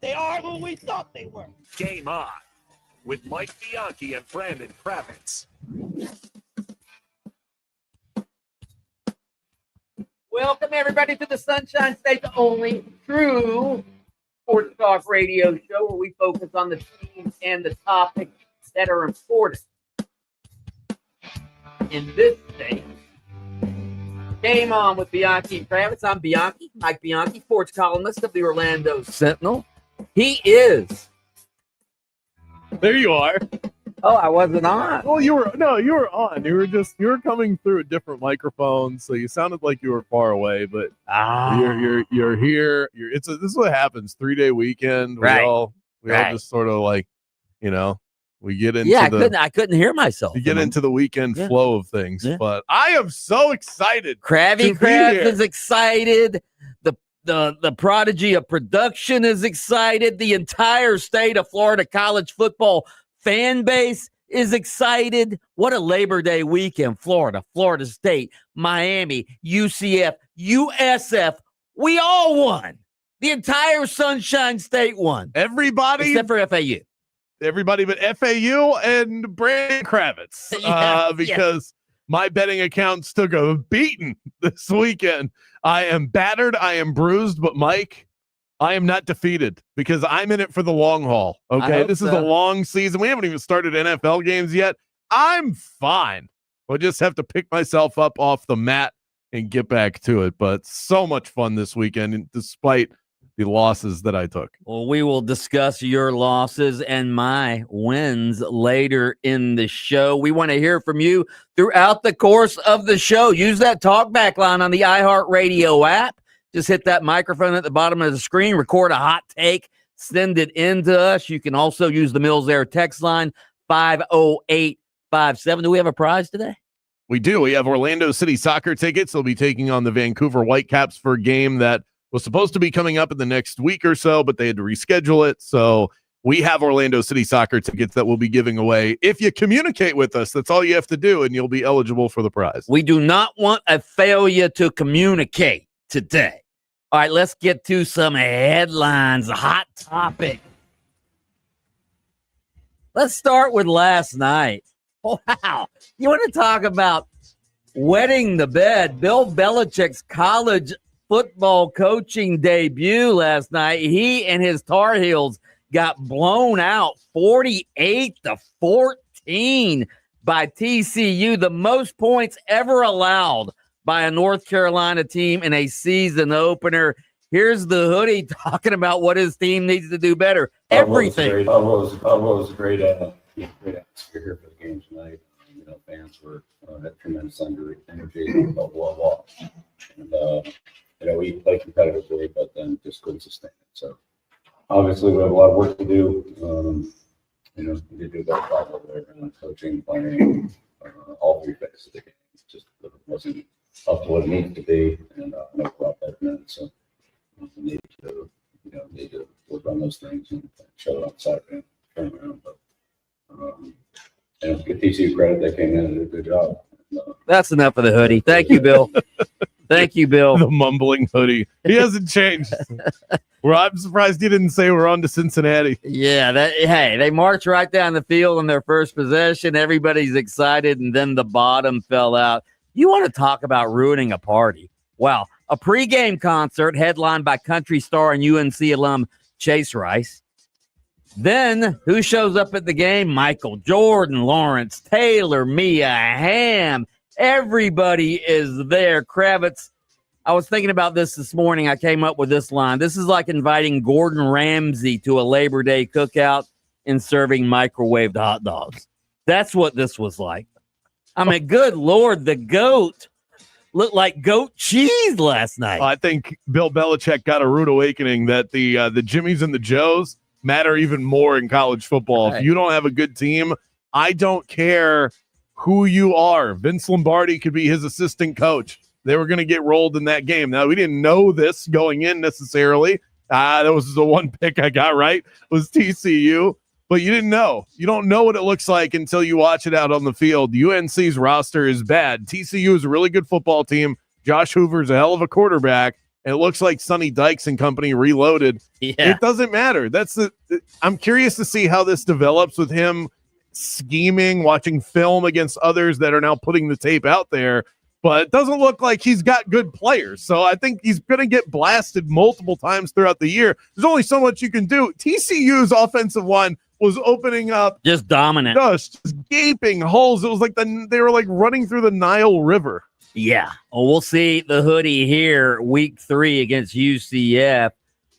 They are who we thought they were. Game On with Mike Bianchi and Brandon Kravitz. Welcome, everybody, to the Sunshine State's only true sports talk radio show where we focus on the teams and the topics that are important in this state. Game On with Bianchi Kravitz. I'm Bianchi, Mike Bianchi, sports columnist of the Orlando Sentinel. He is. There you are. Oh, I wasn't on. Well, you were on. You were coming through a different microphone, so you sounded like you were far away, but you're here. This is what happens. 3-day weekend. We all just sort of like, we get into I couldn't hear myself. You get into the weekend flow of things, but I am so excited. Kravitz is excited. The prodigy of production is excited. The entire state of Florida college football fan base is excited. What a Labor Day weekend. Florida State, Miami, UCF, USF. We all won. The entire Sunshine State won. Everybody. Except for FAU. Everybody but FAU and Brandon Kravitz. Because my betting accounts took a beating this weekend. I am battered. I am bruised. But, Mike, I am not defeated because I'm in it for the long haul. Okay, this is a long season. We haven't even started NFL games yet. I'm fine. I'll just have to pick myself up off the mat and get back to it. But so much fun this weekend, despite the losses that I took. Well, we will discuss your losses and my wins later in the show. We want to hear from you throughout the course of the show. Use that talkback line on the iHeartRadio app. Just hit that microphone at the bottom of the screen, record a hot take, send it in to us. You can also use the Mills Air text line, 50857. Do we have a prize today? We do. We have Orlando City soccer tickets. They'll be taking on the Vancouver Whitecaps for a game that was supposed to be coming up in the next week or so, but they had to reschedule it. So we have Orlando City soccer tickets that we'll be giving away. If you communicate with us, that's all you have to do, and you'll be eligible for the prize. We do not want a failure to communicate today. All right, let's get to some headlines, a hot topic. Let's start with last night. Wow. You want to talk about wetting the bed? Bill Belichick's college football coaching debut last night. He and his Tar Heels got blown out 48-14 by TCU, the most points ever allowed by a North Carolina team in a season opener. Here's the hoodie talking about what his team needs to do better. Everything. was great atmosphere here for the game tonight. Fans had tremendous energy, blah, blah, blah. And, we played competitively, but then just couldn't sustain it. So obviously we have a lot of work to do. We did do a better job over there in coaching, playing, all three phases of the game. It just wasn't up to what it needed to be, and I know about that minute. So we need to work on those things and show it outside and turn around. But give TCU credit, they came in and did a good job. That's enough of the hoodie. Thank you, Bill. Thank you, Bill. The mumbling hoodie. He hasn't changed. I'm surprised he didn't say we're on to Cincinnati. Yeah, they marched right down the field in their first possession. Everybody's excited, and then the bottom fell out. You want to talk about ruining a party? Wow. A pregame concert headlined by country star and UNC alum Chase Rice. Then, who shows up at the game? Michael Jordan, Lawrence Taylor, Mia Hamm. Everybody is there. Kravitz, I was thinking about this morning. I came up with this line. This is like inviting Gordon Ramsay to a Labor Day cookout and serving microwaved hot dogs. That's what this was like. I mean, good Lord, the GOAT looked like goat cheese last night. I think Bill Belichick got a rude awakening that the Jimmies and the Joes matter even more in college football. Right. If you don't have a good team, I don't care who you are. Vince Lombardi could be his assistant coach. They were going to get rolled in that game. Now, we didn't know this going in necessarily. That was the one pick I got right, was TCU. But you didn't know. You don't know what it looks like until you watch it out on the field. UNC's roster is bad. TCU is a really good football team. Josh Hoover's a hell of a quarterback. and it looks like Sonny Dykes and company reloaded. Yeah. It doesn't matter. I'm curious to see how this develops with him scheming, watching film against others that are now putting the tape out there. But it doesn't look like he's got good players. So I think he's going to get blasted multiple times throughout the year. There's only so much you can do. TCU's offensive line was opening up. Just dominant. Just gaping holes. It was like they were like running through the Nile River. Yeah. Well, we'll see the hoodie here week 3 against UCF.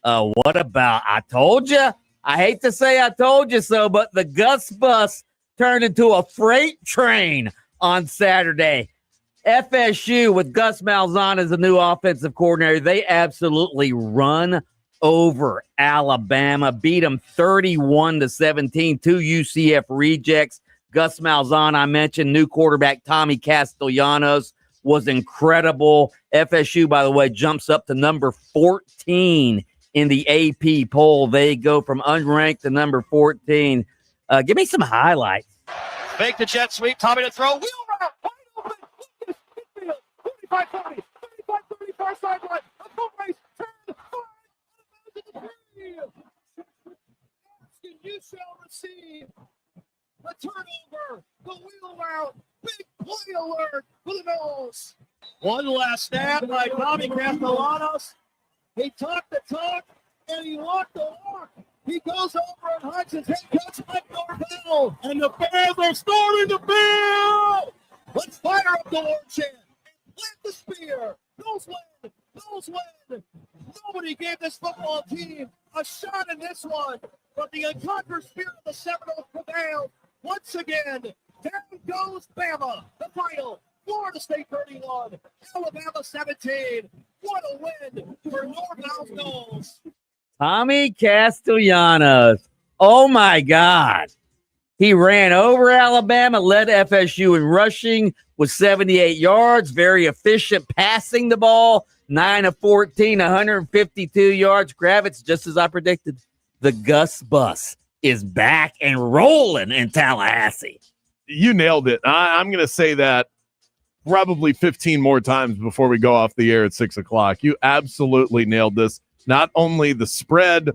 What about, I told you? I hate to say I told you so, but the Gus bus turned into a freight train on Saturday. FSU with Gus Malzahn as the new offensive coordinator, they absolutely run over Alabama, beat them 31-17, 2 UCF rejects. Gus Malzahn, I mentioned, new quarterback Tommy Castellanos was incredible. FSU, by the way, jumps up to number 14 in the AP poll. They go from unranked to number 14. Give me some highlights. Make the jet sweep. Tommy to throw. Wheel route. Wide open. 45-40. 35-30 sideline. A foot race. Turn. 5. You shall receive. A turnover. The wheel route. Big play alert for the Noles. One last snap by Tommy Castellanos. He talked the talk and he walked the walk. He goes over and hugs his head coach Mike Norvell. And the fans are starting to build. Let's fire up the war chant. Plant the spear. Those win. Those win. Nobody gave this football team a shot in this one. But the unconquered spirit of the Seminoles prevailed. Once again, down goes Bama. The final, Florida State 31, Alabama 17. What a win for Norvell's Noles. Tommy Castellanos. Oh, my God. He ran over Alabama, led FSU in rushing with 78 yards, very efficient passing the ball, 9 of 14, 152 yards. Kravitz, just as I predicted, the Gus bus is back and rolling in Tallahassee. You nailed it. I'm going to say that probably 15 more times before we go off the air at 6 o'clock. You absolutely nailed this. Not only the spread,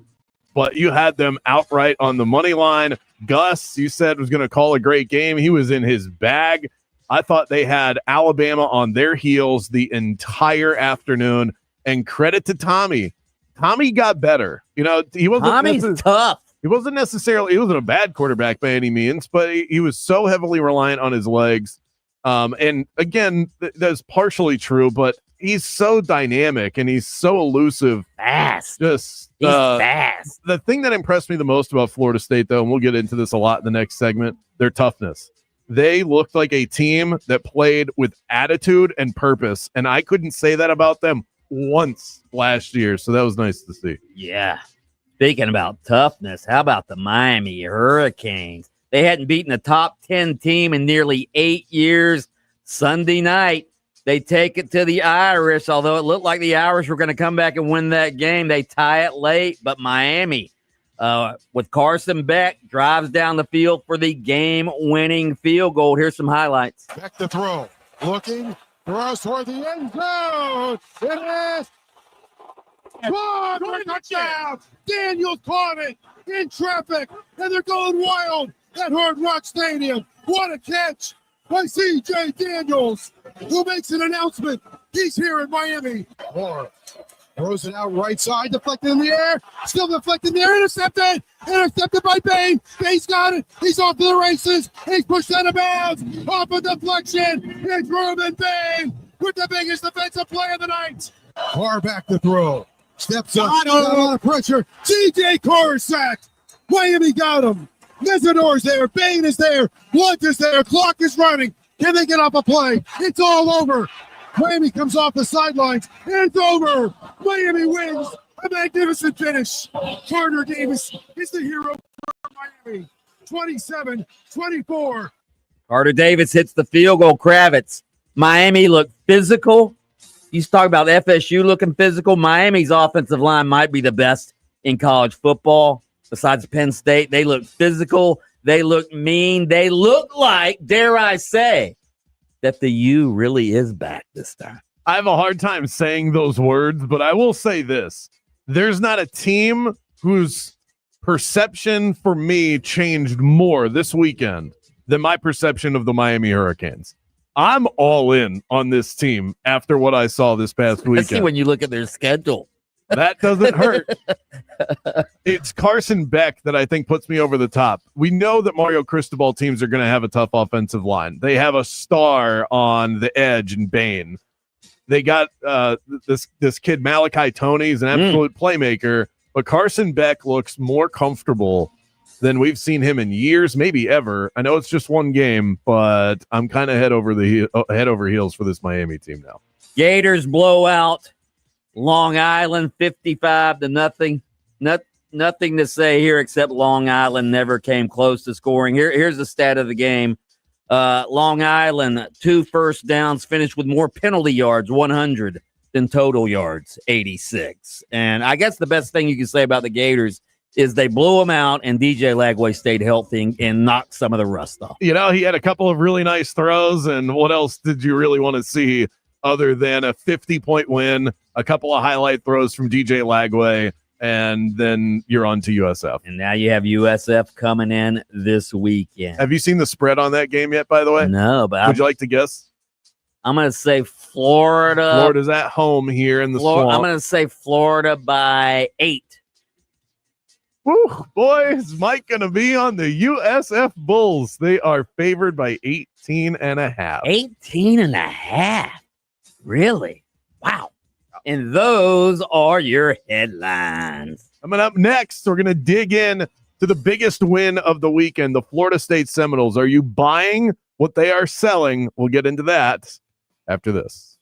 but you had them outright on the money line. Gus, you said, was going to call a great game. He was in his bag. I thought they had Alabama on their heels the entire afternoon. And credit to Tommy. Tommy got better. You know, he wasn't Tommy's tough. He wasn't a bad quarterback by any means, but he was so heavily reliant on his legs. And again, that's partially true, but he's so dynamic and he's so elusive. Fast. He's fast. The thing that impressed me the most about Florida State, though, and we'll get into this a lot in the next segment, their toughness. They looked like a team that played with attitude and purpose, and I couldn't say that about them once last year, so that was nice to see. Yeah. Speaking about toughness, how about the Miami Hurricanes? They hadn't beaten a top 10 team in nearly 8 years. Sunday night, they take it to the Irish, although it looked like the Irish were going to come back and win that game. They tie it late, but Miami, with Carson Beck, drives down the field for the game-winning field goal. Here's some highlights. Back to throw. Looking. Throws toward the end zone. It is. Touchdown. Daniels caught it in traffic, and they're going wild at Hard Rock Stadium. What a catch by C.J. Daniels, who makes an announcement. He's here in Miami. Moore throws it out right side, deflected in the air, still deflected in the air, intercepted by Bain. Bain's got it. He's off to the races. He's pushed out of bounds. Off a deflection. It's Ruben Bain with the biggest defensive play of the night. Far back to throw. Steps up. Got a lot of pressure. C.J. Carr sacked. Miami got him. Mesidor's there. Bain is there. Blunt is there. Clock is running. Can they get off a play? It's all over. Miami comes off the sidelines. It's over. Miami wins. A magnificent finish. Carter Davis is the hero for Miami. 27-24. Carter Davis hits the field goal. Kravitz. Miami looked physical. You talk about FSU looking physical. Miami's offensive line might be the best in college football. Besides Penn State, they look physical. They look mean. They look like, dare I say, that the U really is back this time. I have a hard time saying those words, but I will say this. There's not a team whose perception for me changed more this weekend than my perception of the Miami Hurricanes. I'm all in on this team after what I saw this past weekend. Especially when you look at their schedule. That doesn't hurt. It's Carson Beck that I think puts me over the top. We know that Mario Cristobal teams are going to have a tough offensive line. They have a star on the edge in Bane. They got this kid Malachi Tony. He's an absolute playmaker, but Carson Beck looks more comfortable than we've seen him in years, maybe ever. I know it's just one game, but I'm kind of head over heels for this Miami team now. Gators blow out Long Island 55-0. Nothing to say here except Long Island never came close to scoring. Here's the stat of the game. Long Island, 2 first downs, finished with more penalty yards, 100, than total yards, 86. And I guess the best thing you can say about the Gators is they blew them out, and DJ Lagway stayed healthy and knocked some of the rust off. You know, he had a couple of really nice throws, and what else did you really want to see other than a 50-point win, a couple of highlight throws from DJ Lagway, and then you're on to USF. And now you have USF coming in this weekend. Have you seen the spread on that game yet, by the way? No, but would you like to guess? I'm going to say Florida. Florida's at home here in the swamp. I'm going to say Florida by 8. Woo, boy, is Mike going to be on the USF Bulls. They are favored by 18.5. 18.5. Really? Wow. And those are your headlines. Coming up next, we're going to dig in to the biggest win of the weekend, the Florida State Seminoles. Are you buying what they are selling? We'll get into that after this.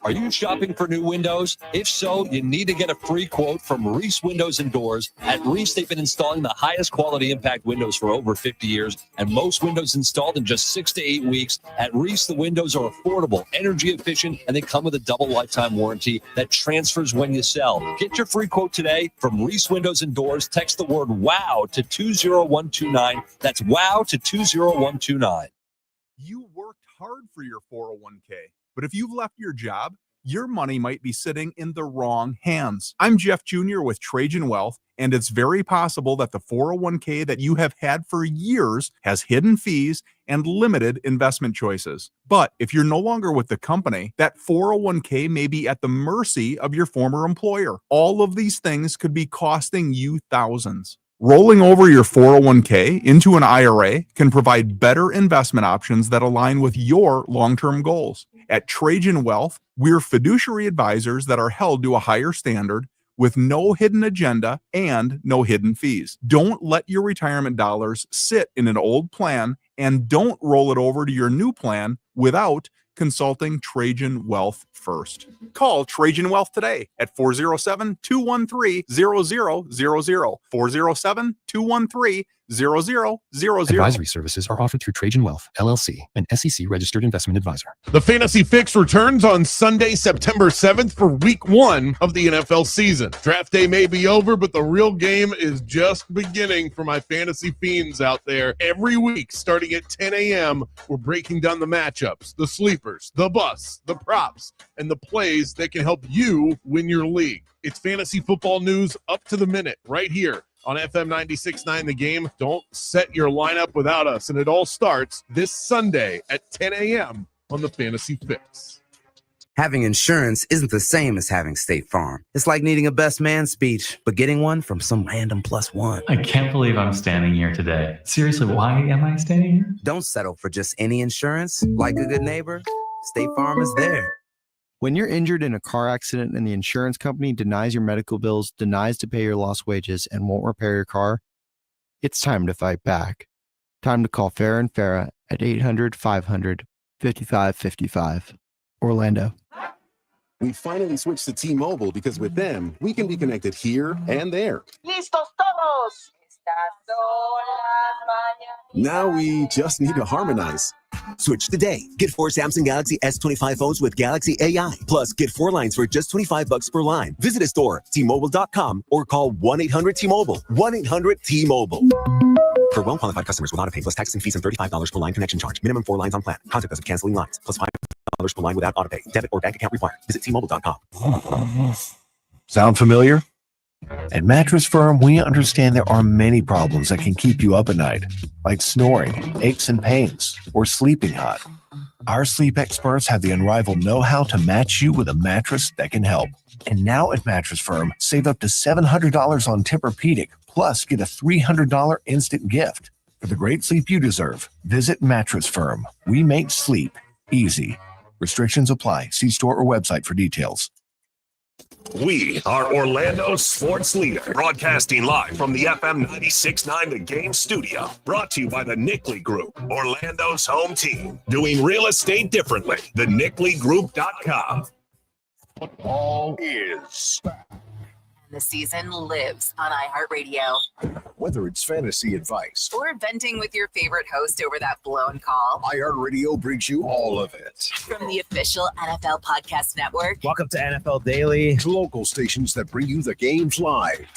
Are you shopping for new windows? If so, you need to get a free quote from Reese Windows and Doors. At Reese, they've been installing the highest quality impact windows for over 50 years, and most windows installed in just 6 to 8 weeks. At Reese, the windows are affordable, energy efficient, and they come with a double lifetime warranty that transfers when you sell. Get your free quote today from Reese Windows and Doors. Text the word WOW to 20129. That's WOW to 20129. You worked hard for your 401k, but if you've left your job, your money might be sitting in the wrong hands. I'm Jeff Jr. with Trajan Wealth, and it's very possible that the 401k that you have had for years has hidden fees and limited investment choices. But if you're no longer with the company, that 401k may be at the mercy of your former employer. All of these things could be costing you thousands. Rolling over your 401k into an IRA can provide better investment options that align with your long-term goals. At Trajan Wealth, we're fiduciary advisors that are held to a higher standard with no hidden agenda and no hidden fees. Don't let your retirement dollars sit in an old plan, and don't roll it over to your new plan without consulting Trajan Wealth first. Call Trajan Wealth today at 407-213-0000, 407-213-0000. Advisory services are offered through Trajan Wealth, LLC, an SEC registered investment advisor. The Fantasy Fix returns on Sunday, September 7th for week 1 of the NFL season. Draft day may be over, but the real game is just beginning for my fantasy fiends out there. Every week, starting at 10 a.m., we're breaking down the matchups, the sleepers, the busts, the props, and the plays that can help you win your league. It's fantasy football news up to the minute right here on FM 96.9 The Game. Don't set your lineup without us, and it all starts this Sunday at 10 a.m. on the Fantasy Fix. Having insurance isn't the same as having State Farm. It's like needing a best man speech, but getting one from some random +1. I can't believe I'm standing here today. Seriously, why am I standing here? Don't settle for just any insurance. Like a good neighbor, State Farm is there. When you're injured in a car accident and the insurance company denies your medical bills, denies to pay your lost wages, and won't repair your car, it's time to fight back. Time to call Farah and Farah at 800-500-5555. Orlando. We finally switched to T-Mobile because with them, we can be connected here and there. ¡Listos todos! Now we just need to harmonize. Switch today. Get 4 Samsung Galaxy S25 phones with Galaxy AI. Plus, get 4 lines for just $25 per line. Visit a store, T-Mobile.com, or call 1-800-T-Mobile. 1-800-T-Mobile. For well-qualified customers with auto-pay plus tax and fees and $35 per line connection charge. Minimum 4 lines on plan. Contact us if canceling lines. Plus $5 per line without auto-pay. Debit or bank account required. Visit T-Mobile.com. Sound familiar? At Mattress Firm, we understand there are many problems that can keep you up at night, like snoring, aches and pains, or sleeping hot. Our sleep experts have the unrivaled know-how to match you with a mattress that can help. And now at Mattress Firm, save up to $700 on Tempur-Pedic, plus get a $300 instant gift. For the great sleep you deserve, visit Mattress Firm. We make sleep easy. Restrictions apply. See store or website for details. We are Orlando's sports leader, broadcasting live from the FM 96.9 The Game studio. Brought to you by the Nickley Group, Orlando's home team. Doing real estate differently. TheNickleyGroup.com. Football is back. The season lives on iHeartRadio. Whether it's fantasy advice or venting with your favorite host over that blown call, iHeartRadio brings you all of it. From the official NFL Podcast Network. Welcome to NFL Daily. To local stations that bring you the games live.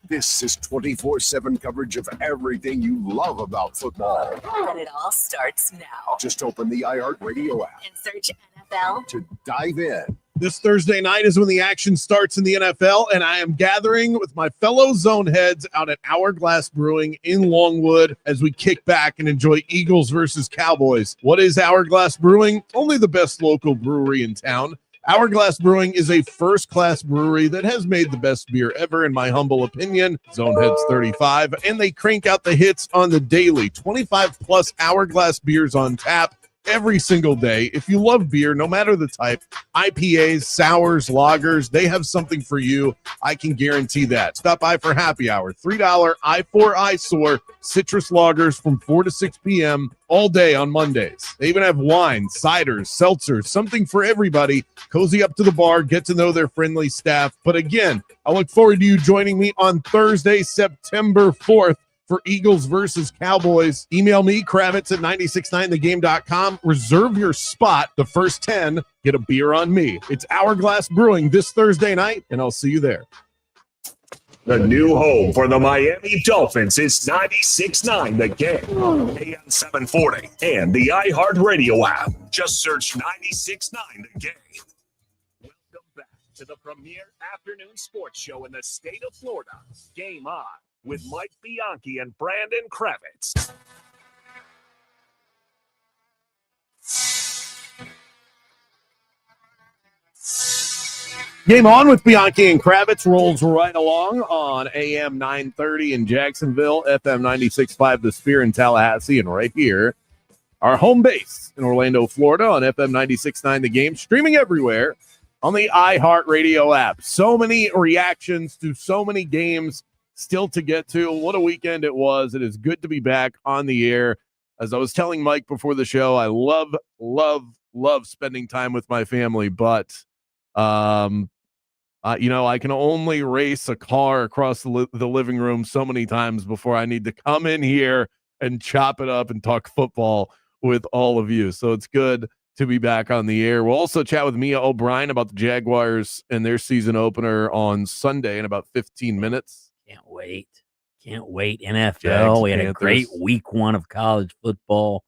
This is 24/7 coverage of everything you love about football. And it all starts now. Just open the iHeartRadio app and search NFL to dive in. This Thursday night is when the action starts in the NFL, and I am gathering with my fellow zone heads out at Hourglass Brewing in Longwood as we kick back and enjoy Eagles versus Cowboys. What is Hourglass Brewing? Only the best local brewery in town. Hourglass Brewing is a first-class brewery that has made the best beer ever, in my humble opinion. Zoneheads 35, and they crank out the hits on the daily. 25-plus Hourglass beers on tap. every single day. If you love beer, no matter the type, IPAs, sours, lagers, they have something for you. I can guarantee that. Stop by for happy hour. $3 I4 Eyesore citrus lagers from 4 to 6 p.m. all day on Mondays. They even have wine, ciders, seltzers, something for everybody. Cozy up to the bar, get to know their friendly staff. But again, I look forward to you joining me on Thursday, September 4th. For Eagles versus Cowboys. Email me, Kravitz at 969thegame.com. Reserve your spot. The first 10 get a beer on me. It's Hourglass Brewing this Thursday night, and I'll see you there. The new home for the Miami Dolphins is 96.9 The Game, AM 740, and the iHeartRadio app. Just search 96.9 The Game. Welcome back to the premier afternoon sports show in the state of Florida. Game On with Mike Bianchi and Brandon Kravitz. Game On with Bianchi and Kravitz rolls right along on AM 930 in Jacksonville, FM 96.5 The Sphere in Tallahassee, and right here, our home base in Orlando, Florida on FM 96.9 The Game, streaming everywhere on the iHeartRadio app. So many reactions to so many games still to get to. What a weekend it was. It is good to be back on the air. As I was telling Mike before the show, I love spending time with my family, but I can only race a car across the living room so many times before I need to come in here and chop it up and talk football with all of you. So it's good to be back on the air. We'll also chat with Mia O'Brien about the Jaguars and their season opener on Sunday in about 15 minutes. Can't wait. NFL. Jags, we had Panthers. a great week 1 of college football.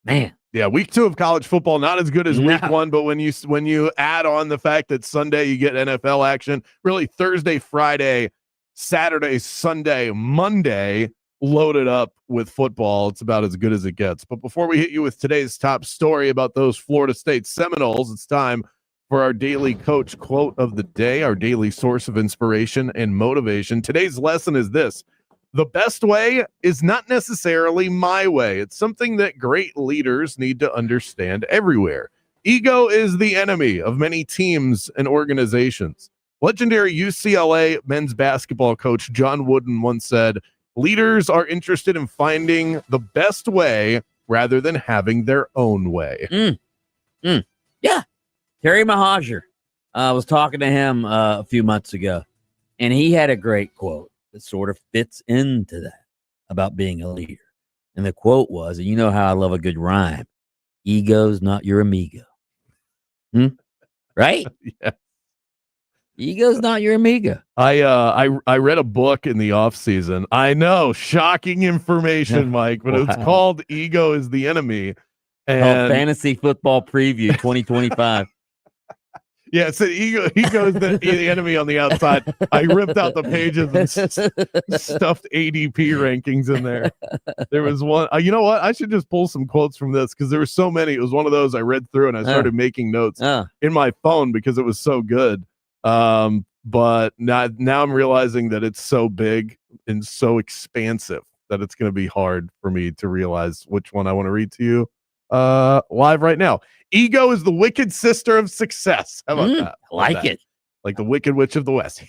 Man. Yeah, week 2 of college football, not as good as week 1, but when you add on the fact that Sunday you get NFL action, really Thursday, Friday, Saturday, Sunday, Monday, loaded up with football, it's about as good as it gets. But before we hit you with today's top story about those Florida State Seminoles, it's time for our daily coach quote of the day, our daily source of inspiration and motivation. Today's lesson is this: the best way is not necessarily my way. It's something that great leaders need to understand everywhere. Ego is the enemy of many teams and organizations. Legendary UCLA men's basketball coach John Wooden once said, leaders are interested in finding the best way rather than having their own way. Yeah. Terry Mahajer, I was talking to him a few months ago, and he had a great quote that sort of fits into that about being a leader. And the quote was, and you know how I love a good rhyme, ego's not your amigo. Right? Yeah. Ego's not your amigo. I read a book in the off season. I know, shocking information, Mike, but it's called Ego is the Enemy. And Fantasy Football Preview 2025. Yeah, so ego is the enemy on the outside. I ripped out the pages and stuffed ADP rankings in there. There was one. You know what? I should just pull some quotes from this because there were so many. It was one of those I read through and I started making notes in my phone because it was so good. But now I'm realizing that it's so big and so expansive that it's going to be hard for me to realize which one I want to read to you live right now. Ego is the wicked sister of success. How about that? I like it. Like the Wicked Witch of the West.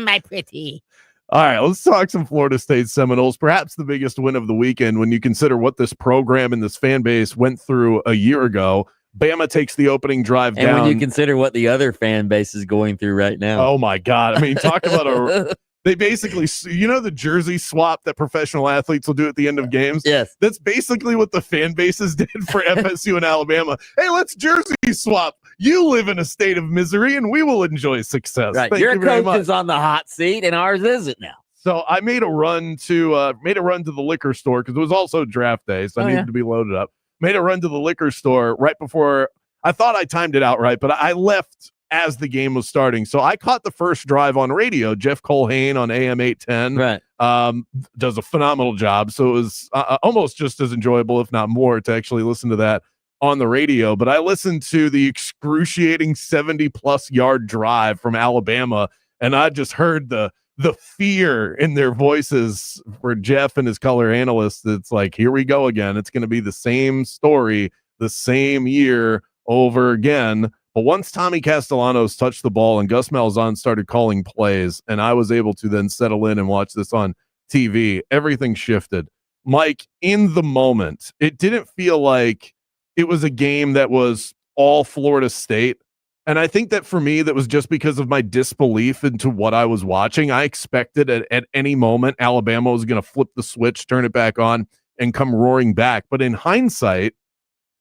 My pretty. All right, let's talk some Florida State Seminoles. Perhaps the biggest win of the weekend when you consider what this program and this fan base went through a year ago. Bama takes the opening drive down. And when you consider what the other fan base is going through right now. Oh, my God. I mean, talk about they basically, the jersey swap that professional athletes will do at the end of games? Yes. That's basically what the fan bases did for FSU and Alabama. Hey, let's jersey swap. You live in a state of misery, and we will enjoy success. Right. Thank Your you very coach much. is on the hot seat, and ours isn't now. So I made a run to the liquor store because it was also draft day, so I needed to be loaded up. Made a run to the liquor store right before. I thought I timed it out right, but I left as the game was starting. So I caught the first drive on radio. Jeff Colhane on AM 810 does a phenomenal job. So it was almost just as enjoyable, if not more, to actually listen to that on the radio. But I listened to the excruciating 70-plus yard drive from Alabama, and I just heard the the fear in their voices for Jeff and his color analysts. It's like, here we go again. It's going to be the same story, the same year over again. But once Tommy Castellanos touched the ball and Gus Malzahn started calling plays, and I was able to then settle in and watch this on TV, everything shifted. Mike, in the moment, it didn't feel like it was a game that was all Florida State. And I think that for me, that was just because of my disbelief into what I was watching. I expected at any moment Alabama was going to flip the switch, turn it back on, and come roaring back. But in hindsight,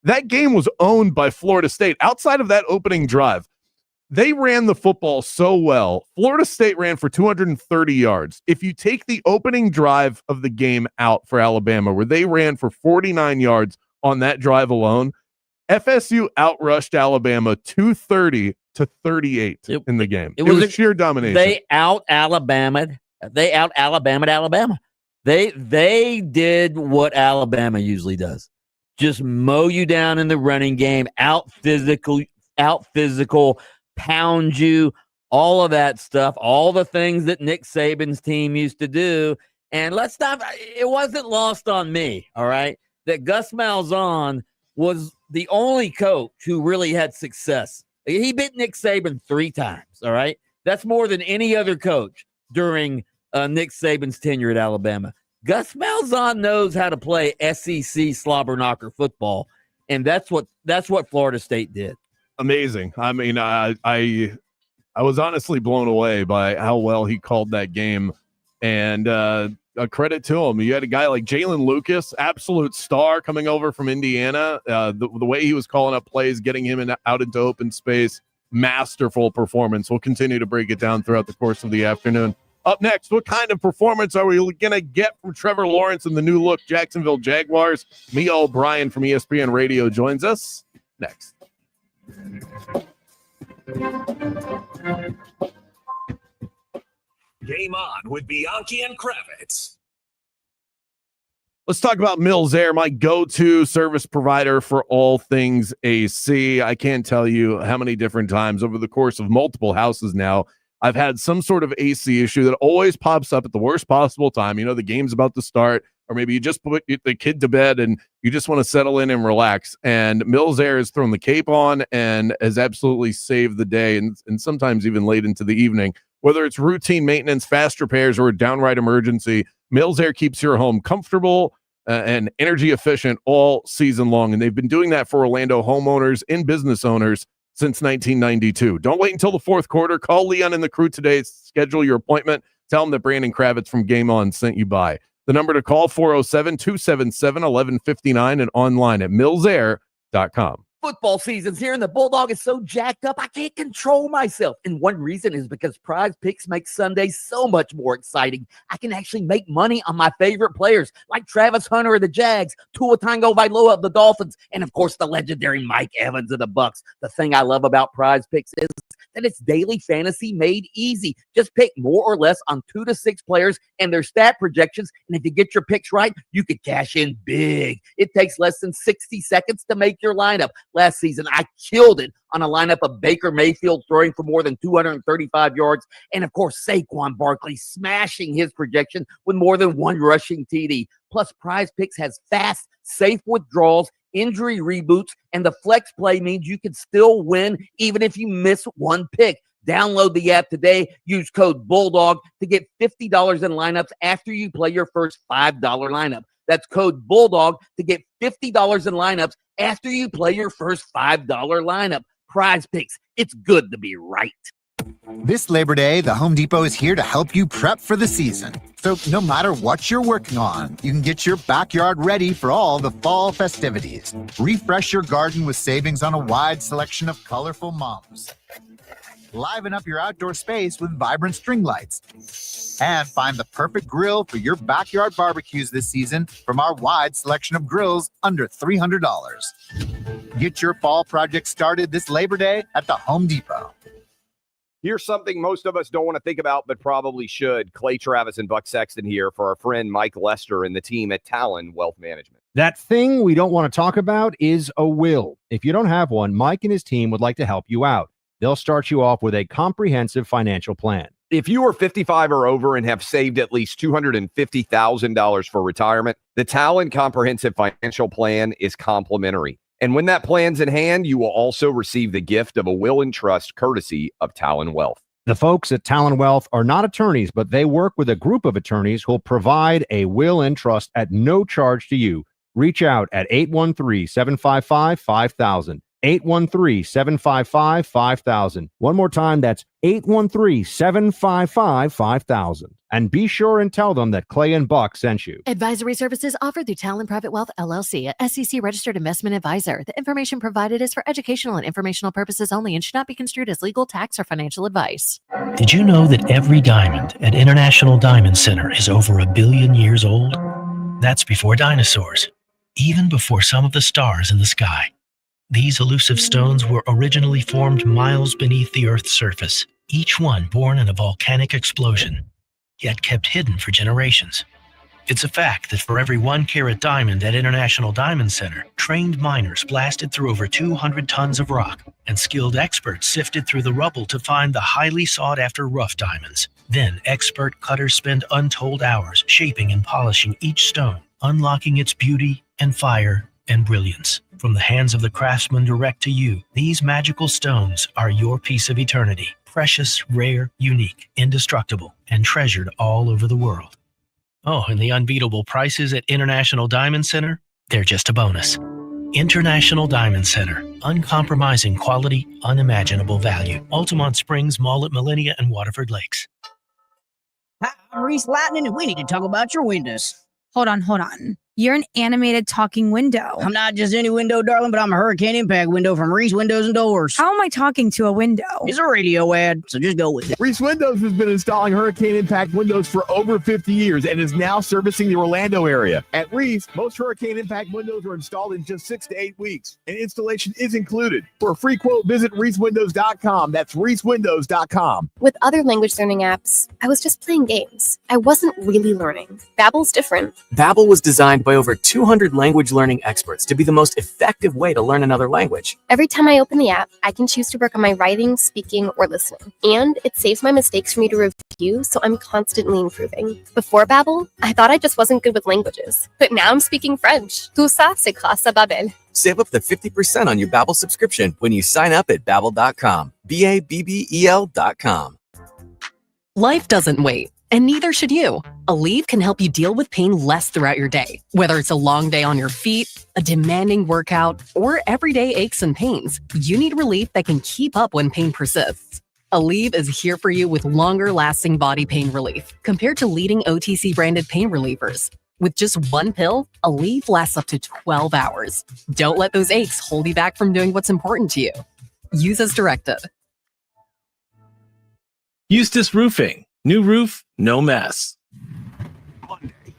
that game was owned by Florida State. Outside of that opening drive, they ran the football so well. Florida State ran for 230 yards. If you take the opening drive of the game out for Alabama, where they ran for 49 yards on that drive alone, FSU outrushed Alabama 230-38 in the game. It was sheer domination. They out-Alabama'd Alabama. They did what Alabama usually does. Just mow you down in the running game, out physical, pound you, all of that stuff, all the things that Nick Saban's team used to do. And it wasn't lost on me, all right, that Gus Malzahn was the only coach who really had success. He beat Nick Saban 3 times, all right? That's more than any other coach during Nick Saban's tenure at Alabama. Gus Malzahn knows how to play SEC slobber knocker football, and that's what Florida State did. Amazing. I mean, I was honestly blown away by how well he called that game, and a credit to him. You had a guy like Jalen Lucas, absolute star, coming over from Indiana. The way he was calling up plays, getting him out into open space, masterful performance. We'll continue to break it down throughout the course of the afternoon. Up next, what kind of performance are we going to get from Trevor Lawrence and the new look Jacksonville Jaguars? Mia O'Brien from ESPN Radio joins us next. Game on with Bianchi and Kravitz. Let's talk about Mills Air, my go-to service provider for all things AC. I can't tell you how many different times over the course of multiple houses now I've had some sort of AC issue that always pops up at the worst possible time. You know, the game's about to start, or maybe you just put the kid to bed and you just want to settle in and relax. And Mills Air has thrown the cape on and has absolutely saved the day, and sometimes even late into the evening. Whether it's routine maintenance, fast repairs, or a downright emergency, Mills Air keeps your home comfortable and energy efficient all season long. And they've been doing that for Orlando homeowners and business owners since 1992. Don't wait until the fourth quarter. Call Leon and the crew today. Schedule your appointment. Tell them that Brandon Kravitz from Game On sent you by. The number to call, 407-277-1159, and online at millsair.com. Football season's here, and the Bulldog is so jacked up, I can't control myself. And one reason is because Prize Picks make Sundays so much more exciting. I can actually make money on my favorite players, like Travis Hunter of the Jags, Tua Tagovailoa of the Dolphins, and of course the legendary Mike Evans of the Bucks. The thing I love about Prize Picks is that it's daily fantasy made easy. Just pick more or less on 2 to 6 players and their stat projections, and if you get your picks right, you could cash in big. It takes less than 60 seconds to make your lineup. Last season, I killed it on a lineup of Baker Mayfield throwing for more than 235 yards, and of course, Saquon Barkley smashing his projection with more than 1 rushing TD. Plus, Prize Picks has fast, safe withdrawals, injury reboots, and the flex play means you can still win even if you miss one pick. Download the app today. Use code BULLDOG to get $50 in lineups after you play your first $5 lineup. That's code BULLDOG to get $50 in lineups after you play your first $5 lineup. Prize Picks. It's good to be right. This Labor Day, the Home Depot is here to help you prep for the season. So no matter what you're working on, you can get your backyard ready for all the fall festivities. Refresh your garden with savings on a wide selection of colorful mums. Liven up your outdoor space with vibrant string lights. And find the perfect grill for your backyard barbecues this season from our wide selection of grills under $300. Get your fall project started this Labor Day at the Home Depot. Here's something most of us don't want to think about, but probably should. Clay Travis and Buck Sexton here for our friend Mike Lester and the team at Talon Wealth Management. That thing we don't want to talk about is a will. If you don't have one, Mike and his team would like to help you out. They'll start you off with a comprehensive financial plan. If you are 55 or over and have saved at least $250,000 for retirement, the Talon Comprehensive Financial Plan is complimentary. And when that plan's in hand, you will also receive the gift of a will and trust courtesy of Talon Wealth. The folks at Talon Wealth are not attorneys, but they work with a group of attorneys who'll provide a will and trust at no charge to you. Reach out at 813-755-5000. 813-755-5000. One more time, that's 813-755-5000. And be sure and tell them that Clay and Buck sent you. Advisory services offered through Talon Private Wealth, LLC, a SEC-registered investment advisor. The information provided is for educational and informational purposes only and should not be construed as legal, tax, or financial advice. Did you know that every diamond at International Diamond Center is over 1 billion years old? That's before dinosaurs, even before some of the stars in the sky. These elusive stones were originally formed miles beneath the Earth's surface, each one born in a volcanic explosion, yet kept hidden for generations. It's a fact that for every 1 carat diamond at International Diamond Center, trained miners blasted through over 200 tons of rock, and skilled experts sifted through the rubble to find the highly sought-after rough diamonds. Then expert cutters spend untold hours shaping and polishing each stone, unlocking its beauty and fire and brilliance. From the hands of the craftsman direct to you, these magical stones are your piece of eternity. Precious, rare, unique, indestructible, and treasured all over the world. Oh, and the unbeatable prices at International Diamond Center? They're just a bonus. International Diamond Center. Uncompromising quality, unimaginable value. Altamont Springs, Mall at Millennia, and Waterford Lakes. Hi, I'm Reese Lightning, and we need to talk about your windows. Hold on. You're an animated talking window. I'm not just any window, darling, but I'm a hurricane impact window from Reese Windows and Doors. How am I talking to a window? It's a radio ad, so just go with it. Reese Windows has been installing hurricane impact windows for over 50 years and is now servicing the Orlando area. At Reese, most hurricane impact windows are installed in just 6 to 8 weeks, and installation is included. For a free quote, visit reesewindows.com. That's reesewindows.com. With other language learning apps, I was just playing games. I wasn't really learning. Babbel's different. Babbel was designed by over 200 language learning experts to be the most effective way to learn another language. Every time I open the app, I can choose to work on my writing, speaking, or listening. And it saves my mistakes for me to review, so I'm constantly improving. Before Babbel, I thought I just wasn't good with languages. But now I'm speaking French. Tout ça, c'est grâce à Babbel. Save up to 50% on your Babbel subscription when you sign up at Babbel.com. Babbel.com. Life doesn't wait, and neither should you. Aleve can help you deal with pain less throughout your day. Whether it's a long day on your feet, a demanding workout, or everyday aches and pains, you need relief that can keep up when pain persists. Aleve is here for you with longer-lasting body pain relief compared to leading OTC-branded pain relievers. With just one pill, Aleve lasts up to 12 hours. Don't let those aches hold you back from doing what's important to you. Use as directed. Eustace Roofing. New roof, no mess.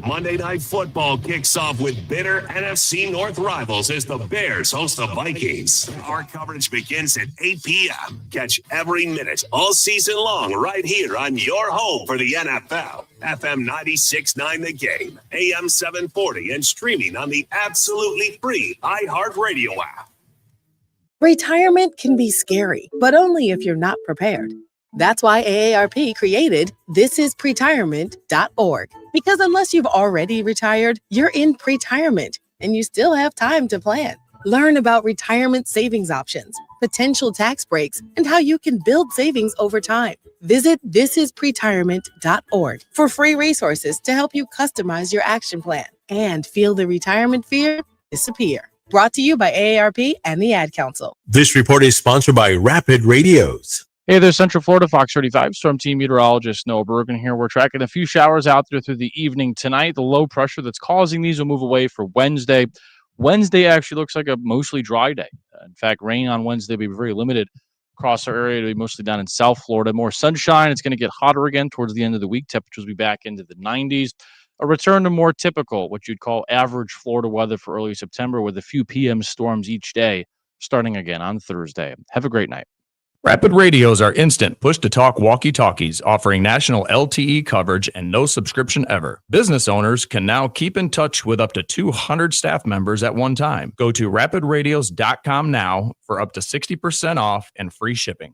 Monday Night Football kicks off with bitter NFC North rivals as the Bears host the Vikings. Our coverage begins at 8 p.m. Catch every minute all season long right here on your home for the NFL. FM 96.9 The Game, AM 740, and streaming on the absolutely free iHeartRadio app. Retirement can be scary, but only if you're not prepared. That's why AARP created thisispretirement.org. Because unless you've already retired, you're in pretirement and you still have time to plan. Learn about retirement savings options, potential tax breaks, and how you can build savings over time. Visit thisispretirement.org for free resources to help you customize your action plan and feel the retirement fear disappear. Brought to you by AARP and the Ad Council. This report is sponsored by Rapid Radios. Hey there, Central Florida Fox 35 Storm Team Meteorologist Noah Bergen here. We're tracking a few showers out there through the evening tonight. The low pressure that's causing these will move away for Wednesday. Wednesday actually looks like a mostly dry day. In fact, rain on Wednesday will be very limited across our area. It'll be mostly down in South Florida. More sunshine. It's going to get hotter again towards the end of the week. Temperatures will be back into the 90s. A return to more typical, what you'd call average Florida weather for early September with a few PM storms each day starting again on Thursday. Have a great night. Rapid Radios are instant push-to-talk walkie-talkies offering national LTE coverage and no subscription ever. Business owners can now keep in touch with up to 200 staff members at one time. Go to rapidradios.com now for up to 60% off and free shipping.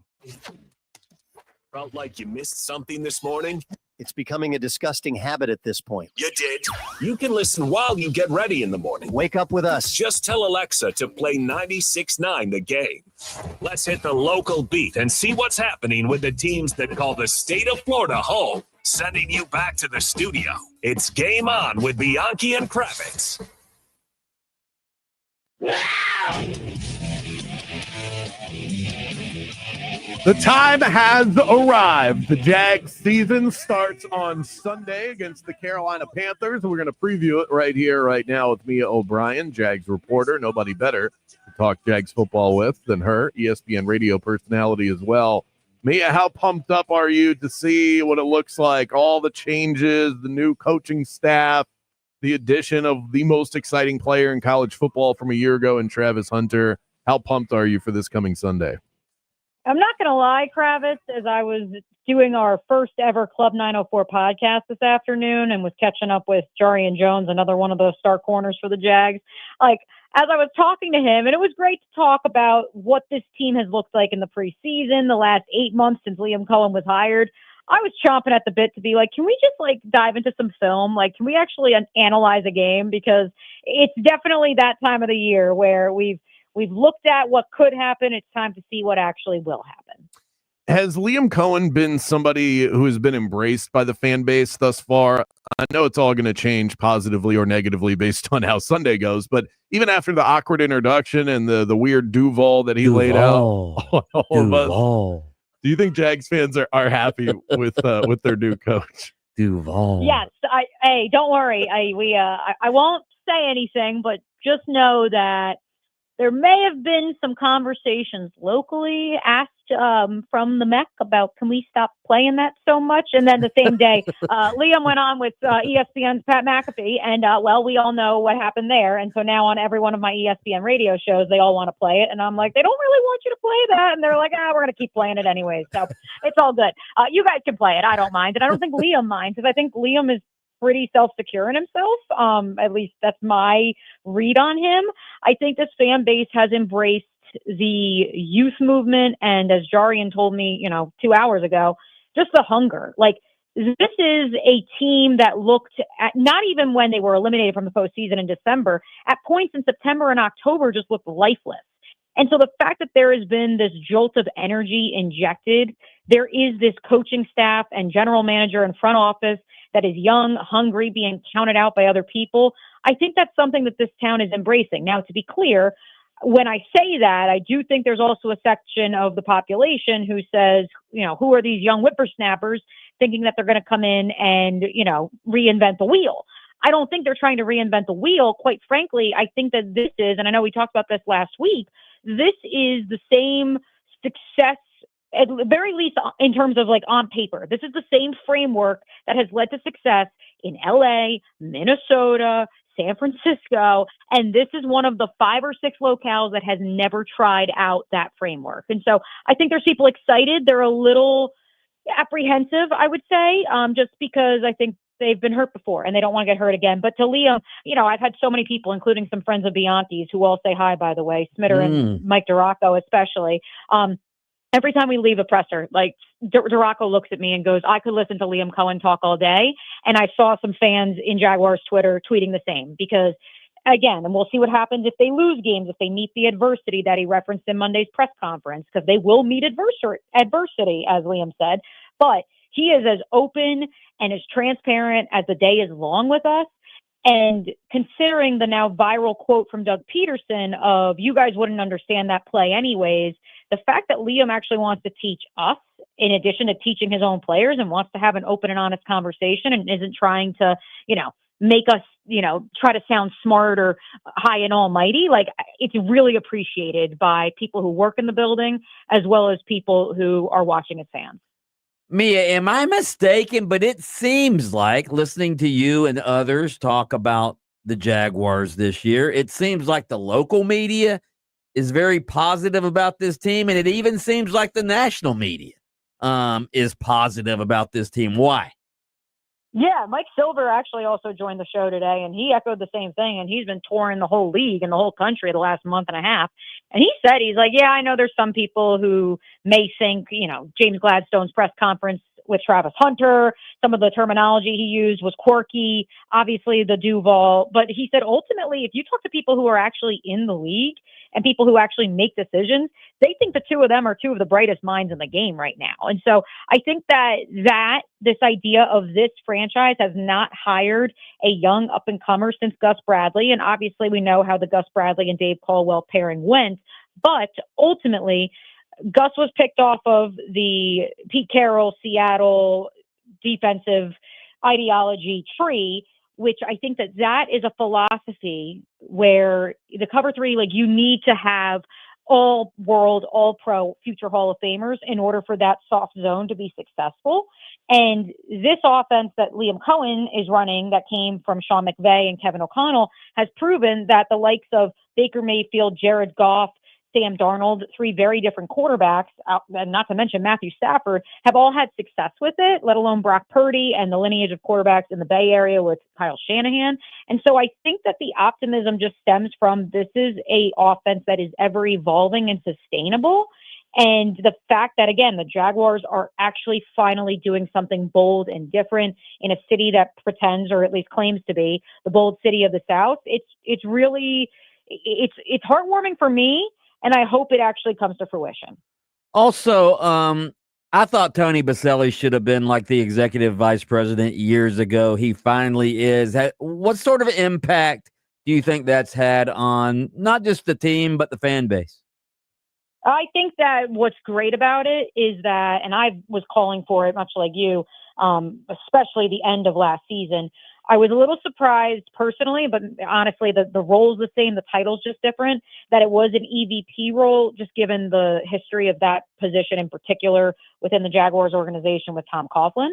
Felt like you missed something this morning? It's becoming a disgusting habit at this point. You did. You can listen while you get ready in the morning. Wake up with us. Just tell Alexa to play 96.9 The Game. Let's hit the local beat and see what's happening with the teams that call the state of Florida home. Sending you back to the studio. It's Game On with Bianchi and Kravitz. The time has arrived. The Jags season starts on Sunday against the Carolina Panthers. We're going to preview it right here, right now with Mia O'Brien, Jags reporter. Nobody better to talk Jags football with than her, ESPN radio personality as well. Mia, how pumped up are you to see what it looks like? All the changes, the new coaching staff, the addition of the most exciting player in college football from a year ago in Travis Hunter. How pumped are you for this coming Sunday? I'm not going to lie, Kravitz, as I was doing our first ever Club 904 podcast this afternoon and was catching up with Jarian Jones, another one of those star corners for the Jags. Like, as I was talking to him, and it was great to talk about what this team has looked like in the preseason, the last 8 months since Liam Cohen was hired. I was chomping at the bit to be like, can we just like dive into some film? Like, can we actually analyze a game? Because it's definitely that time of the year where we've looked at what could happen. It's time to see what actually will happen. Has Liam Cohen been somebody who has been embraced by the fan base thus far? I know it's all going to change positively or negatively based on how Sunday goes, but even after the awkward introduction and the weird Duval that he laid out on all of us, do you think Jags fans are happy with their new coach? Duval. Yes. Hey, don't worry. I won't say anything, but just know that there may have been some conversations locally asked from the MEC about, can we stop playing that so much? And then the same day, Liam went on with ESPN's Pat McAfee, and well, we all know what happened there. And so now on every one of my ESPN radio shows, they all want to play it. And I'm like, they don't really want you to play that. And they're like, we're going to keep playing it anyway. So it's all good. You guys can play it. I don't mind. And I don't think Liam minds, because I think Liam is pretty self-secure in himself. At least that's my read on him. I think this fan base has embraced the youth movement, and as Jarian told me, 2 hours ago, just the hunger. Like, this is a team that looked at, not even when they were eliminated from the postseason in December, at points in September and October just looked lifeless. And so the fact that there has been this jolt of energy injected, there is this coaching staff and general manager and front office that is young, hungry, being counted out by other people. I think that's something that this town is embracing. Now, to be clear, when I say that, I do think there's also a section of the population who says, who are these young whippersnappers thinking that they're going to come in and, reinvent the wheel. I don't think they're trying to reinvent the wheel. Quite frankly, I think that this is, and I know we talked about this last week, this is the same success, at the very least in terms of like on paper. This is the same framework that has led to success in LA, Minnesota, San Francisco, and this is one of the 5 or 6 locales that has never tried out that framework. And so I think there's people excited. They're a little apprehensive, I would say, just because I think they've been hurt before and they don't want to get hurt again. But to Liam, I've had so many people, including some friends of Bianchi's, who all say hi, by the way, Smitter and Mike Duraco especially. Every time we leave a presser, like Duraco looks at me and goes, I could listen to Liam Cohen talk all day. And I saw some fans in Jaguars Twitter tweeting the same because, again, and we'll see what happens if they lose games, if they meet the adversity that he referenced in Monday's press conference, because they will meet adversity, as Liam said. But he is as open and as transparent as the day is long with us. And considering the now viral quote from Doug Peterson of, you guys wouldn't understand that play anyways, the fact that Liam actually wants to teach us, in addition to teaching his own players, and wants to have an open and honest conversation and isn't trying to, make us, try to sound smart or high and almighty, like, it's really appreciated by people who work in the building as well as people who are watching as fans. Mia, am I mistaken? But it seems like, listening to you and others talk about the Jaguars this year, it seems like the local media is very positive about this team, and it even seems like the national media is positive about this team. Why? Yeah, Mike Silver actually also joined the show today, and he echoed the same thing, and he's been touring the whole league and the whole country the last month and a half. And he said, he's like, yeah, I know there's some people who may think, James Gladstone's press conference with Travis Hunter, some of the terminology he used was quirky, obviously the Duval. But he said, ultimately, if you talk to people who are actually in the league and people who actually make decisions, they think the two of them are two of the brightest minds in the game right now. And so I think that this idea of this franchise has not hired a young up-and-comer since Gus Bradley. And obviously we know how the Gus Bradley and Dave Caldwell pairing went. But ultimately, Gus was picked off of the Pete Carroll, Seattle defensive ideology tree, which I think that is a philosophy where the cover three, like, you need to have all world, all pro future Hall of Famers in order for that soft zone to be successful. And this offense that Liam Cohen is running that came from Sean McVay and Kevin O'Connell has proven that the likes of Baker Mayfield, Jared Goff, Sam Darnold, three very different quarterbacks, and not to mention Matthew Stafford, have all had success with it, let alone Brock Purdy and the lineage of quarterbacks in the Bay Area with Kyle Shanahan. And so I think that the optimism just stems from this is a offense that is ever evolving and sustainable. And the fact that, again, the Jaguars are actually finally doing something bold and different in a city that pretends, or at least claims to be, the bold city of the South, it's really, it's heartwarming for me. And I hope it actually comes to fruition. Also, I thought Tony Baselli should have been like the executive vice president years ago. He finally is. What sort of impact do you think that's had on not just the team, but the fan base? I think that what's great about it is that, and I was calling for it much like you, especially the end of last season, I was a little surprised personally, but honestly, the role's the same, the title's just different, that it was an EVP role, just given the history of that position in particular within the Jaguars organization with Tom Coughlin.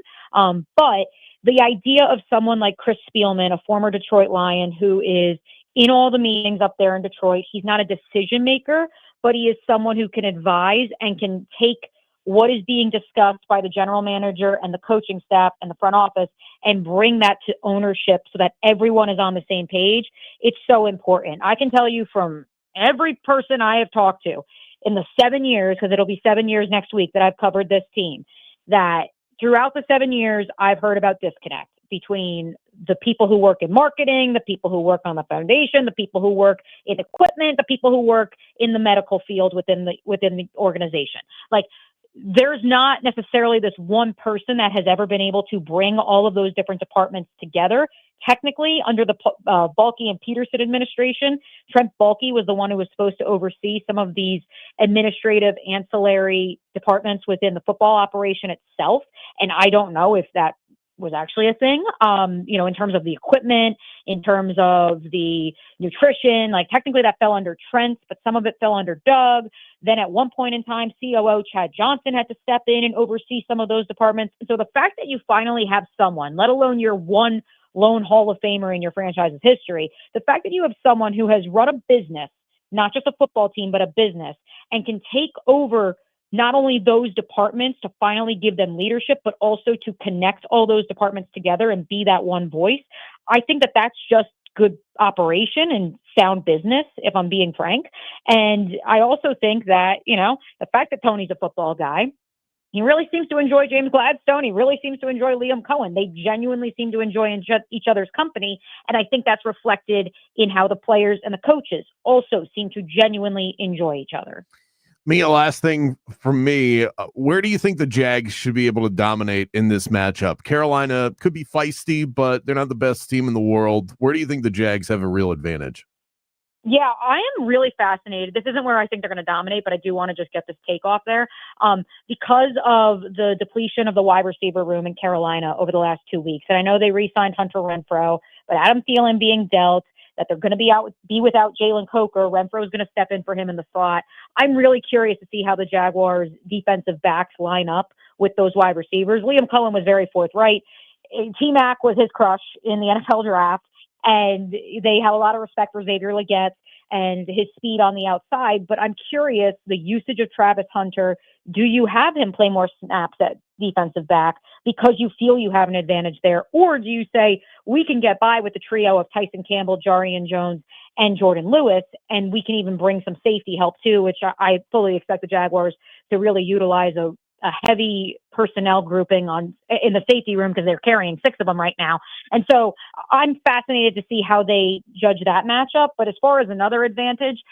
But the idea of someone like Chris Spielman, a former Detroit Lion, who is in all the meetings up there in Detroit, he's not a decision maker, but he is someone who can advise and can take what is being discussed by the general manager and the coaching staff and the front office and bring that to ownership so that everyone is on the same page. It's so important. I can tell you from every person I have talked to in the 7 years, because it'll be 7 years next week that I've covered this team, that throughout the 7 years, I've heard about disconnect between the people who work in marketing, the people who work on the foundation, the people who work in equipment, the people who work in the medical field within the organization. Like, there's not necessarily this one person that has ever been able to bring all of those different departments together. Technically, under the Balky and Peterson administration, Trent Balky was the one who was supposed to oversee some of these administrative ancillary departments within the football operation itself. And I don't know if that was actually a thing, in terms of the equipment, in terms of the nutrition. Like, technically that fell under Trent, but some of it fell under Doug. Then at one point in time, COO Chad Johnson had to step in and oversee some of those departments. And so the fact that you finally have someone, let alone your one lone Hall of Famer in your franchise's history, the fact that you have someone who has run a business, not just a football team, but a business, and can take over not only those departments to finally give them leadership, but also to connect all those departments together and be that one voice. I think that that's just good operation and sound business, if I'm being frank. And I also think that, the fact that Tony's a football guy, he really seems to enjoy James Gladstone. He really seems to enjoy Liam Cohen. They genuinely seem to enjoy each other's company. And I think that's reflected in how the players and the coaches also seem to genuinely enjoy each other. Mia, last thing from me, where do you think the Jags should be able to dominate in this matchup? Carolina could be feisty, but they're not the best team in the world. Where do you think the Jags have a real advantage? Yeah, I am really fascinated. This isn't where I think they're going to dominate, but I do want to just get this take off there. Because of the depletion of the wide receiver room in Carolina over the last 2 weeks. And I know they re-signed Hunter Renfrow, but Adam Thielen being dealt, that they're going to be without Jalen Coker. Renfrow is going to step in for him in the slot. I'm really curious to see how the Jaguars defensive backs line up with those wide receivers. Liam Cohen was very forthright. T-Mac was his crush in the NFL draft, and they have a lot of respect for Xavier Legette. and his speed on the outside. But I'm curious, the usage of Travis Hunter, do you have him play more snaps at defensive back because you feel you have an advantage there? Or do you say we can get by with the trio of Tyson Campbell, Jarian Jones, and Jordan Lewis, and we can even bring some safety help too, which I fully expect the Jaguars to really utilize a heavy personnel grouping in the safety room because they're carrying 6 of them right now. And so I'm fascinated to see how they judge that matchup. But as far as another advantage,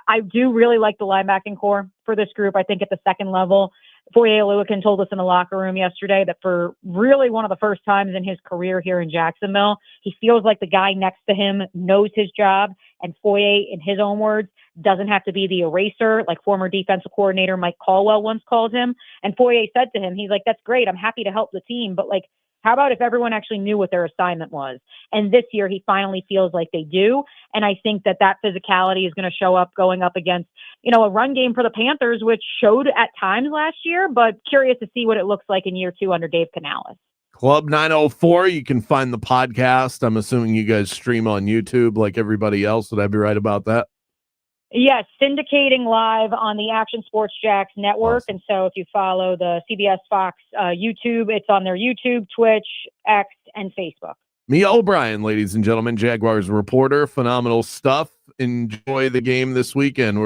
I do really like the linebacking core for this group. I think at the second level, Foye Oluokun told us in the locker room yesterday that for really one of the first times in his career here in Jacksonville, he feels like the guy next to him knows his job. And Foye, in his own words, doesn't have to be the eraser like former defensive coordinator Mike Caldwell once called him. And Foye said to him, he's like, that's great. I'm happy to help the team. But like, how about if everyone actually knew what their assignment was? And this year he finally feels like they do. And I think that physicality is going to show up going up against, a run game for the Panthers, which showed at times last year, but curious to see what it looks like in year 2 under Dave Canales. Club 904, you can find the podcast. I'm assuming you guys stream on YouTube like everybody else. Would I be right about that? Yes, syndicating live on the Action Sports Jacks network. Awesome. And so if you follow the CBS Fox YouTube, it's on their YouTube, Twitch, X, and Facebook. Mia O'Brien, ladies and gentlemen, Jaguars reporter. Phenomenal stuff. Enjoy the game this weekend.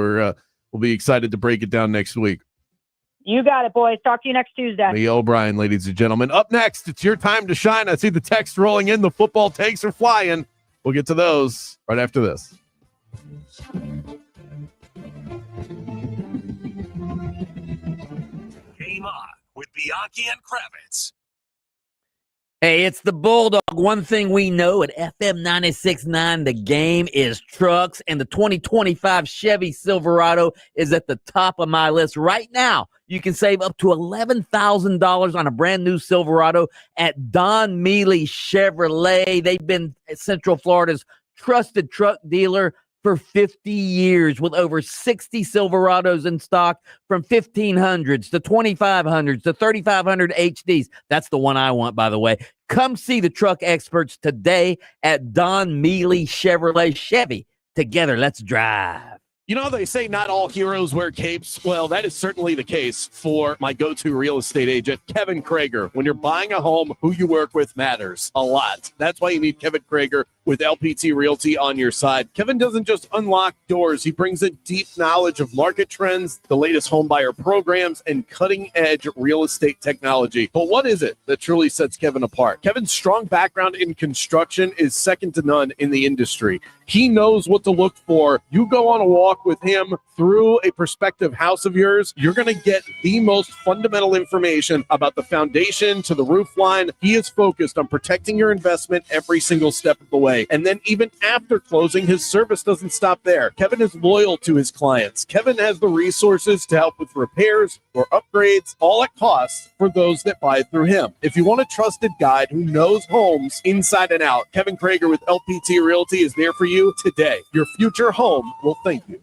We'll be excited to break it down next week. You got it, boys. Talk to you next Tuesday. Mia O'Brien, ladies and gentlemen. Up next, it's your time to shine. I see the text rolling in. The football takes are flying. We'll get to those right after this. Game on with Bianchi and Kravitz. Hey, it's the Bulldog. One thing we know at FM 96.9, the game is trucks, and the 2025 Chevy Silverado is at the top of my list right now. You can save up to $11,000 on a brand new Silverado at Don Mealy Chevrolet. They've been Central Florida's trusted truck dealer for 50 years with over 60 Silverados in stock from 1500s to 2500s to 3500 HDs. That's the one I want, by the way. Come see the truck experts today at Don Mealy Chevrolet. Chevy. Together, let's drive. They say not all heroes wear capes. Well, that is certainly the case for my go-to real estate agent, Kevin Krager. When you're buying a home, who you work with matters a lot. That's why you need Kevin Krager with LPT Realty on your side. Kevin doesn't just unlock doors. He brings a deep knowledge of market trends, the latest home buyer programs, and cutting-edge real estate technology. But what is it that truly sets Kevin apart? Kevin's strong background in construction is second to none in the industry. He knows what to look for. You go on a walk with him through a prospective house of yours, you're going to get the most fundamental information about the foundation to the roof line. He is focused on protecting your investment every single step of the way. And then even after closing, his service doesn't stop there. Kevin is loyal to his clients. Kevin has the resources to help with repairs or upgrades, all at cost for those that buy through him. If you want a trusted guide who knows homes inside and out, Kevin Krager with LPT Realty is there for you today. Your future home will thank you.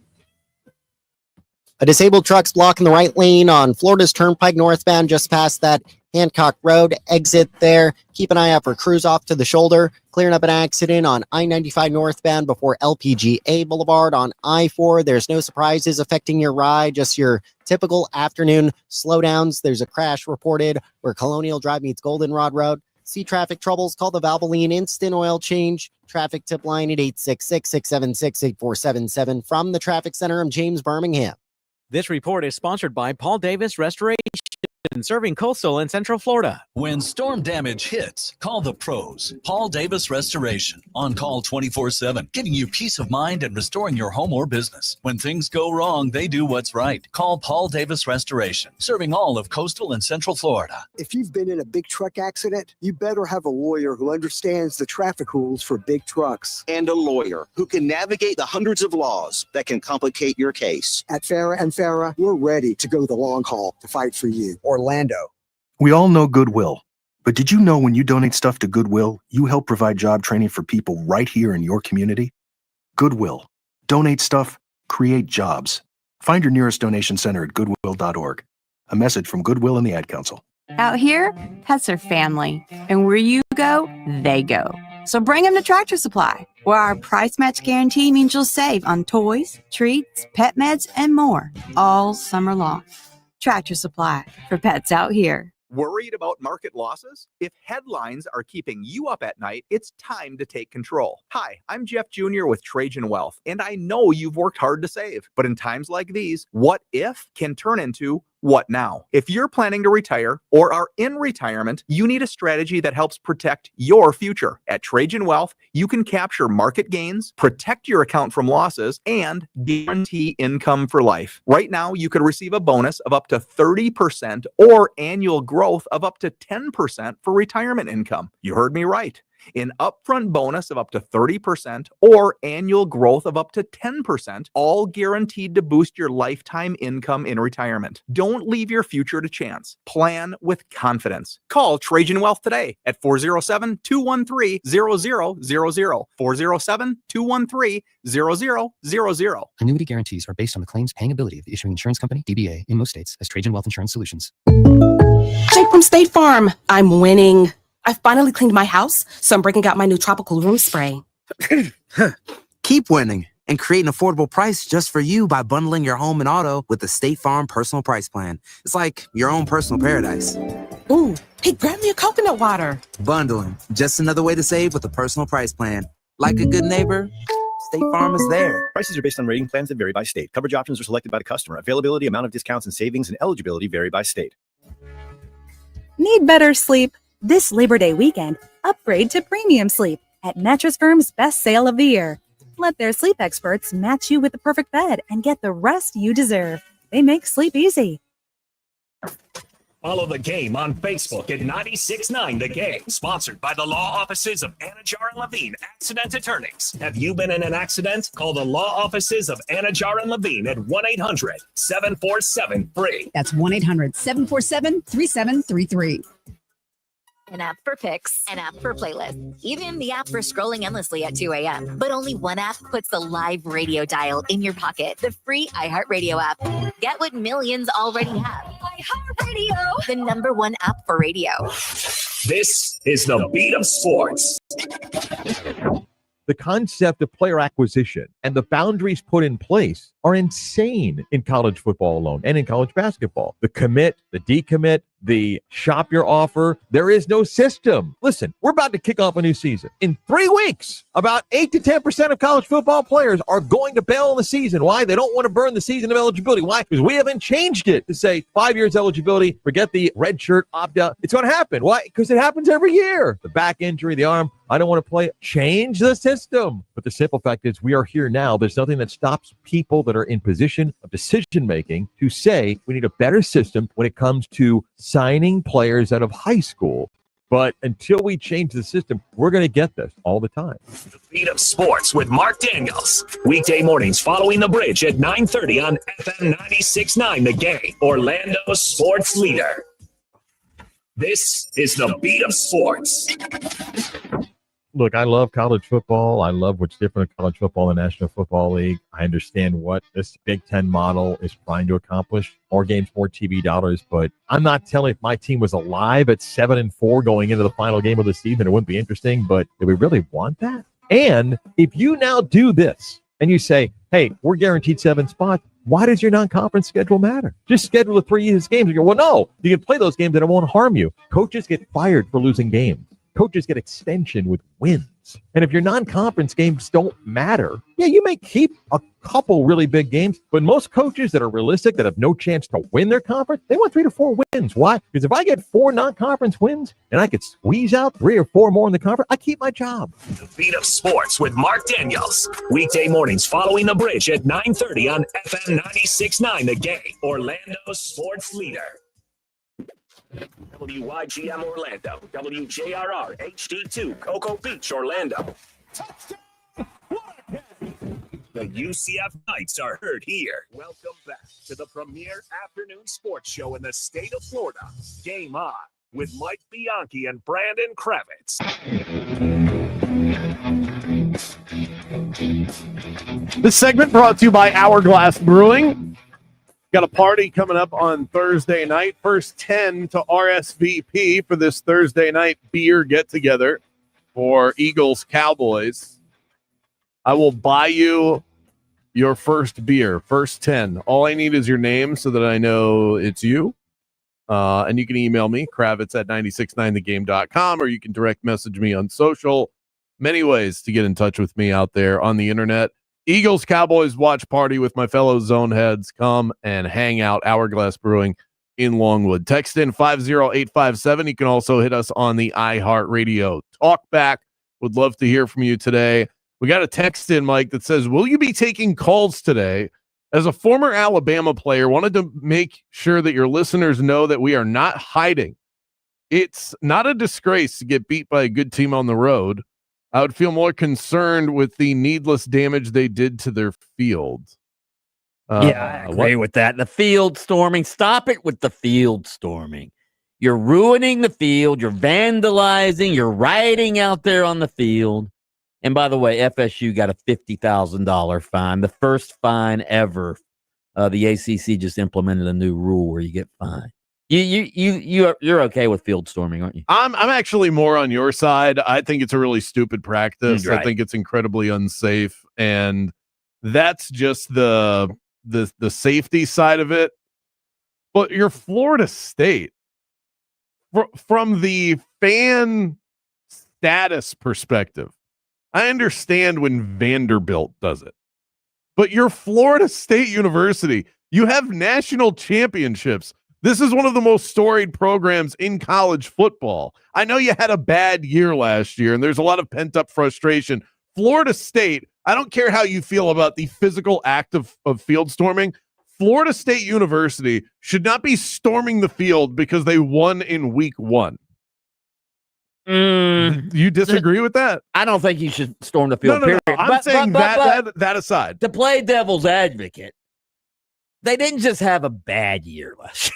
A disabled truck's blocking the right lane on Florida's Turnpike northbound just past that Hancock Road exit there. Keep an eye out for crews off to the shoulder. Clearing up an accident on I-95 northbound before LPGA Boulevard on I-4. There's no surprises affecting your ride, just your typical afternoon slowdowns. There's a crash reported where Colonial Drive meets Goldenrod Road. See traffic troubles, call the Valvoline Instant Oil Change traffic tip line at 866-676-8477. From the Traffic Center, I'm James Birmingham. This report is sponsored by Paul Davis Restoration, serving coastal and central Florida. When storm damage hits, call the pros. Paul Davis Restoration. On call 24/7, giving you peace of mind and restoring your home or business. When things go wrong, they do what's right. Call Paul Davis Restoration, serving all of coastal and central Florida. If you've been in a big truck accident, you better have a lawyer who understands the traffic rules for big trucks. And a lawyer who can navigate the hundreds of laws that can complicate your case. At Farah and Farah, we're ready to go the long haul to fight for you. Orlando. We all know Goodwill, but did you know when you donate stuff to Goodwill, you help provide job training for people right here in your community? Goodwill. Donate stuff, create jobs. Find your nearest donation center at goodwill.org. A message from Goodwill and the Ad Council. Out here, pets are family, and where you go, they go. So bring them to Tractor Supply, where our price match guarantee means you'll save on toys, treats, pet meds, and more all summer long. Tractor Supply, for pets out here. Worried about market losses? If headlines are keeping you up at night, it's time to take control. Hi, I'm Jeff Jr. with Trajan Wealth, and I know you've worked hard to save. But in times like these, what if can turn into what now? If you're planning to retire or are in retirement, you need a strategy that helps protect your future. At Trajan Wealth, you can capture market gains, protect your account from losses, and guarantee income for life. Right now, you could receive a bonus of up to 30% or annual growth of up to 10% for retirement income. You heard me right. An upfront bonus of up to 30% or annual growth of up to 10%, all guaranteed to boost your lifetime income in retirement. Don't leave your future to chance. Plan with confidence. Call Trajan Wealth today at 407-213-0000. 407-213-0000. Annuity guarantees are based on the claims paying ability of the issuing insurance company, DBA, in most states as Trajan Wealth Insurance Solutions. Jake from State Farm. I'm winning. I finally cleaned my house, so I'm breaking out my new tropical room spray. Keep winning and create an affordable price just for you by bundling your home and auto with the State Farm Personal Price Plan. It's like your own personal paradise. Ooh, hey, grab me a coconut water. Bundling, just another way to save with a personal price plan. Like a good neighbor, State Farm is there. Prices are based on rating plans that vary by state. Coverage options are selected by the customer. Availability, amount of discounts and savings, and eligibility vary by state. Need better sleep? This Labor Day weekend, upgrade to premium sleep at Mattress Firm's best sale of the year. Let their sleep experts match you with the perfect bed and get the rest you deserve. They make sleep easy. Follow the game on Facebook at 96.9 The Game, sponsored by the law offices of Anajar and Levine, accident attorneys. Have you been in an accident? Call the law offices of Anajar and Levine at 1-800-747-FREE. That's 1-800-747-3733. An app for pics, an app for playlists, even the app for scrolling endlessly at 2 a.m. But only one app puts the live radio dial in your pocket, the free iHeartRadio app. Get what millions already have. iHeartRadio, the #1 app for radio. This is the Beat of Sports. The concept of player acquisition and the boundaries put in place are insane in college football alone and in college basketball. The commit, the decommit, the shop your offer. There is no system. Listen, we're about to kick off a new season. In 3 weeks, about 8 to 10% of college football players are going to bail on the season. Why? They don't want to burn the season of eligibility. Why? Because we haven't changed it to say 5 years eligibility, forget the red shirt opt-out. It's going to happen. Why? Because it happens every year. The back injury, the arm, I don't want to play. Change the system. But the simple fact is we are here now. There's nothing that stops people that are in position of decision-making to say we need a better system when it comes to signing players out of high school. But until we change the system, we're going to get this all the time. The Beat of Sports with Mark Daniels. Weekday mornings following the bridge at 9:30 on FM 96.9 The Game, Orlando's sports leader. This is the Beat of Sports. Look, I love college football. I love what's different in college football and the National Football League. I understand what this Big Ten model is trying to accomplish. More games, more TV dollars. But I'm not telling if my team was alive at 7-4 going into the final game of the season, it wouldn't be interesting. But do we really want that? And if you now do this and you say, hey, we're guaranteed 7 spots, why does your non-conference schedule matter? Just schedule the 3 games. You go, well, no, you can play those games and it won't harm you. Coaches get fired for losing games. Coaches get extension with wins. And if your non-conference games don't matter, yeah, you may keep a couple really big games, but most coaches that are realistic, that have no chance to win their conference, they want 3 to 4 wins. Why? Because if I get 4 non-conference wins and I could squeeze out 3 or 4 more in the conference, I keep my job. The Beat of Sports with Mark Daniels. Weekday mornings following the bridge at 9:30 on FM 96.9 The Game, Orlando's sports leader. WYGM Orlando, WJRR HD2 Cocoa Beach, Orlando. The UCF Knights are heard here. Welcome back to the premier afternoon sports show in the state of Florida. Game On with Mike Bianchi and Brandon Kravitz. This segment brought to you by Hourglass Brewing. Got a party coming up on Thursday night. First 10 to RSVP for this Thursday night beer get-together for Eagles Cowboys. I will buy you your first beer, first 10. All I need is your name so that I know it's you. And you can email me, Kravitz at 969thegame.com, or you can direct message me on social. Many ways to get in touch with me out there on the internet. Eagles Cowboys watch party with my fellow zone heads. Come and hang out. Hourglass Brewing in Longwood. Text in 50857. You can also hit us on the iHeartRadio Talkback. Would love to hear from you today. We got a text in, Mike, that says, will you be taking calls today? As a former Alabama player, wanted to make sure that your listeners know that we are not hiding. It's not a disgrace to get beat by a good team on the road. I would feel more concerned with the needless damage they did to their field. I agree with that. The field storming. Stop it with the field storming. You're ruining the field. You're vandalizing. You're rioting out there on the field. And by the way, FSU got a $50,000 fine, the first fine ever. The ACC just implemented a new rule where you get fined. You're okay with field storming, aren't you? I'm actually more on your side. I think it's a really stupid practice. Right. I think it's incredibly unsafe, and that's just the safety side of it. But your Florida State, from the fan status perspective, I understand when Vanderbilt does it, but your Florida State University, you have national championships. This is one of the most storied programs in college football. I know you had a bad year last year, and there's a lot of pent-up frustration. Florida State, I don't care how you feel about the physical act of field storming. Florida State University should not be storming the field because they won in week 1. You disagree with that? I don't think you should storm the field, period. I'm saying that aside. To play devil's advocate, they didn't just have a bad year last year.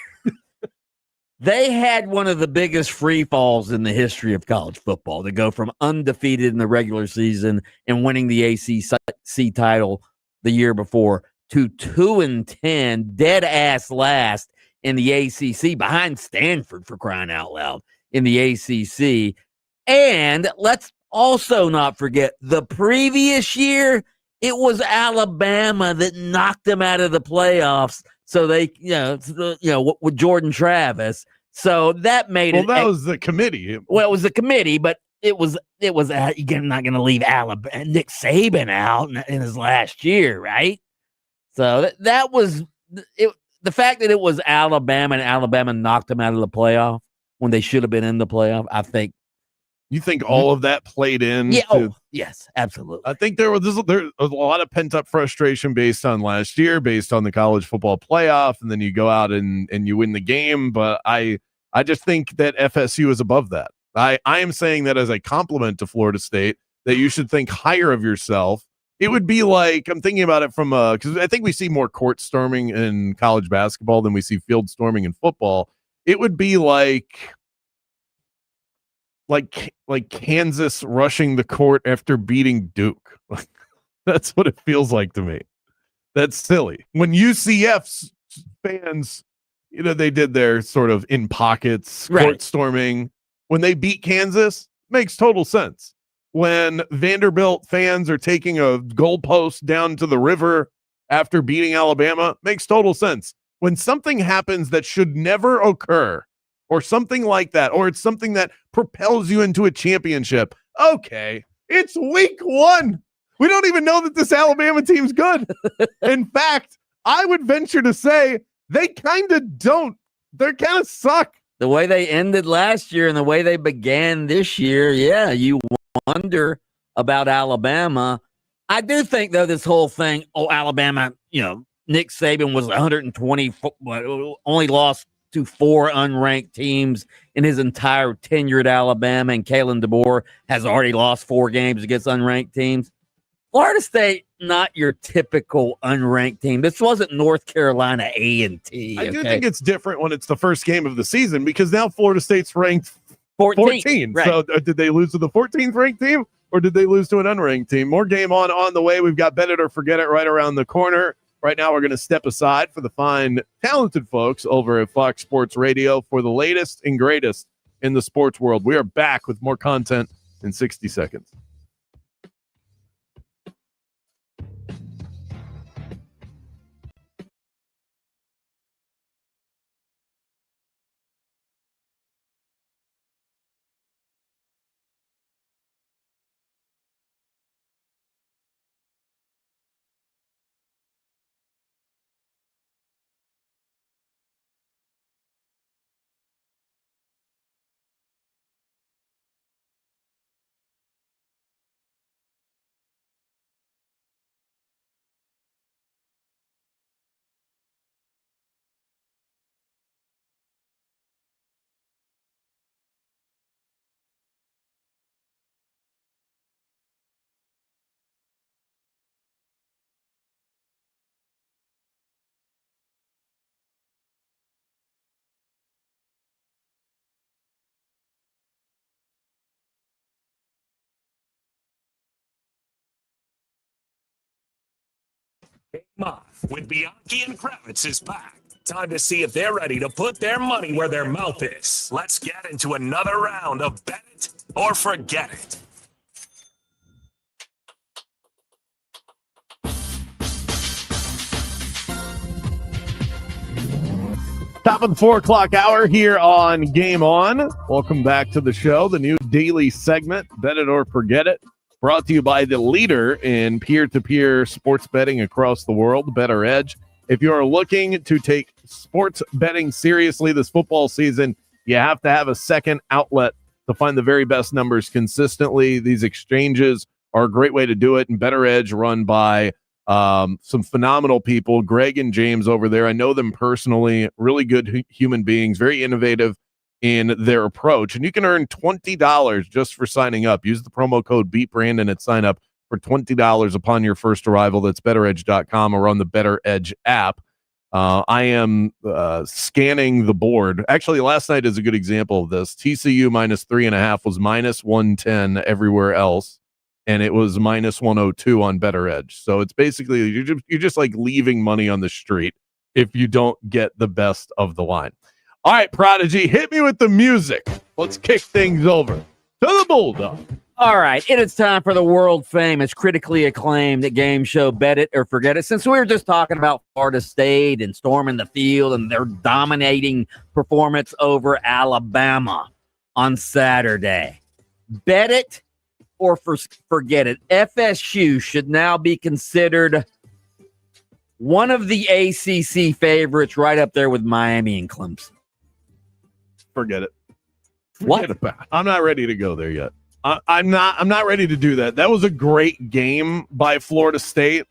They had one of the biggest free falls in the history of college football to go from undefeated in the regular season and winning the ACC title the year before to 2-10, dead ass last in the ACC behind Stanford, for crying out loud, in the ACC. And let's also not forget the previous year, it was Alabama that knocked them out of the playoffs. So they, with Jordan Travis. So that made it. Well, that was the committee. Well, it was the committee, but it was. You're not going to leave Alabama, Nick Saban out in his last year, right? So that was it. The fact that it was Alabama and Alabama knocked them out of the playoff when they should have been in the playoff, I think. You think all of that played in? Yeah. Yes, absolutely. I think there was a lot of pent up frustration based on last year, based on the college football playoff, and then you go out and you win the game. But I just think that FSU is above that. I am saying that as a compliment to Florida State, that you should think higher of yourself. It would be like, I'm thinking about it from because I think we see more court storming in college basketball than we see field storming in football. It would be like Kansas rushing the court after beating Duke. That's what it feels like to me. That's silly. When UCF fans, they did their sort of in pockets court storming. When they beat Kansas, makes total sense. When Vanderbilt fans are taking a goalpost down to the river after beating Alabama, makes total sense. When something happens that should never occur, or something like that, or it's something that propels you into a championship. Okay, it's week 1. We don't even know that this Alabama team's good. In fact, I would venture to say they kind of don't. They kind of suck. The way they ended last year and the way they began this year, yeah, you wonder about Alabama. I do think, though, this whole thing, Alabama, Nick Saban was 120, only lost to 4 unranked teams in his entire tenure at Alabama, and Kalen DeBoer has already lost 4 games against unranked teams. Florida State, not your typical unranked team. This wasn't North Carolina A&T. I do think it's different when it's the first game of the season, because now Florida State's ranked 14. Right. So did they lose to the 14th ranked team, or did they lose to an unranked team? More game on the way. We've got Bet It or Forget It right around the corner. Right now, we're going to step aside for the fine, talented folks over at Fox Sports Radio for the latest and greatest in the sports world. We are back with more content in 60 seconds. Game Off with Bianchi and Kravitz is back. Time to see if they're ready to put their money where their mouth is. Let's get into another round of Bet It or Forget It. Top of the 4 o'clock hour here on Game On. Welcome back to the show, the new daily segment, Bet It or Forget It, brought to you by the leader in peer-to-peer sports betting across the world, Better Edge. If you are looking to take sports betting seriously this football season, you have to have a second outlet to find the very best numbers consistently. These exchanges are a great way to do it, and Better Edge, run by some phenomenal people, Greg and James over there. I know them personally, really good human beings, very innovative in their approach. And you can earn $20 just for signing up. Use the promo code BeatBrandon at sign up for $20 upon your first arrival. That's betteredge.com or on the Better Edge app. I am scanning the board. Actually, last night is a good example of this. TCU minus 3.5 was minus 110 everywhere else, and it was minus 102 on Better Edge. So it's basically you're just like leaving money on the street if you don't get the best of the line. All right, Prodigy, hit me with the music. Let's kick things over to the Bulldog. All right, it is time for the world famous, critically acclaimed game show, Bet It or Forget It. Since we were just talking about Florida State and storming the field and their dominating performance over Alabama on Saturday, Bet It or Forget It. FSU should now be considered one of the ACC favorites, right up there with Miami and Clemson. Forget it. What? Forget it. I'm not ready to go there yet. I'm not ready to do that. That was a great game by Florida State.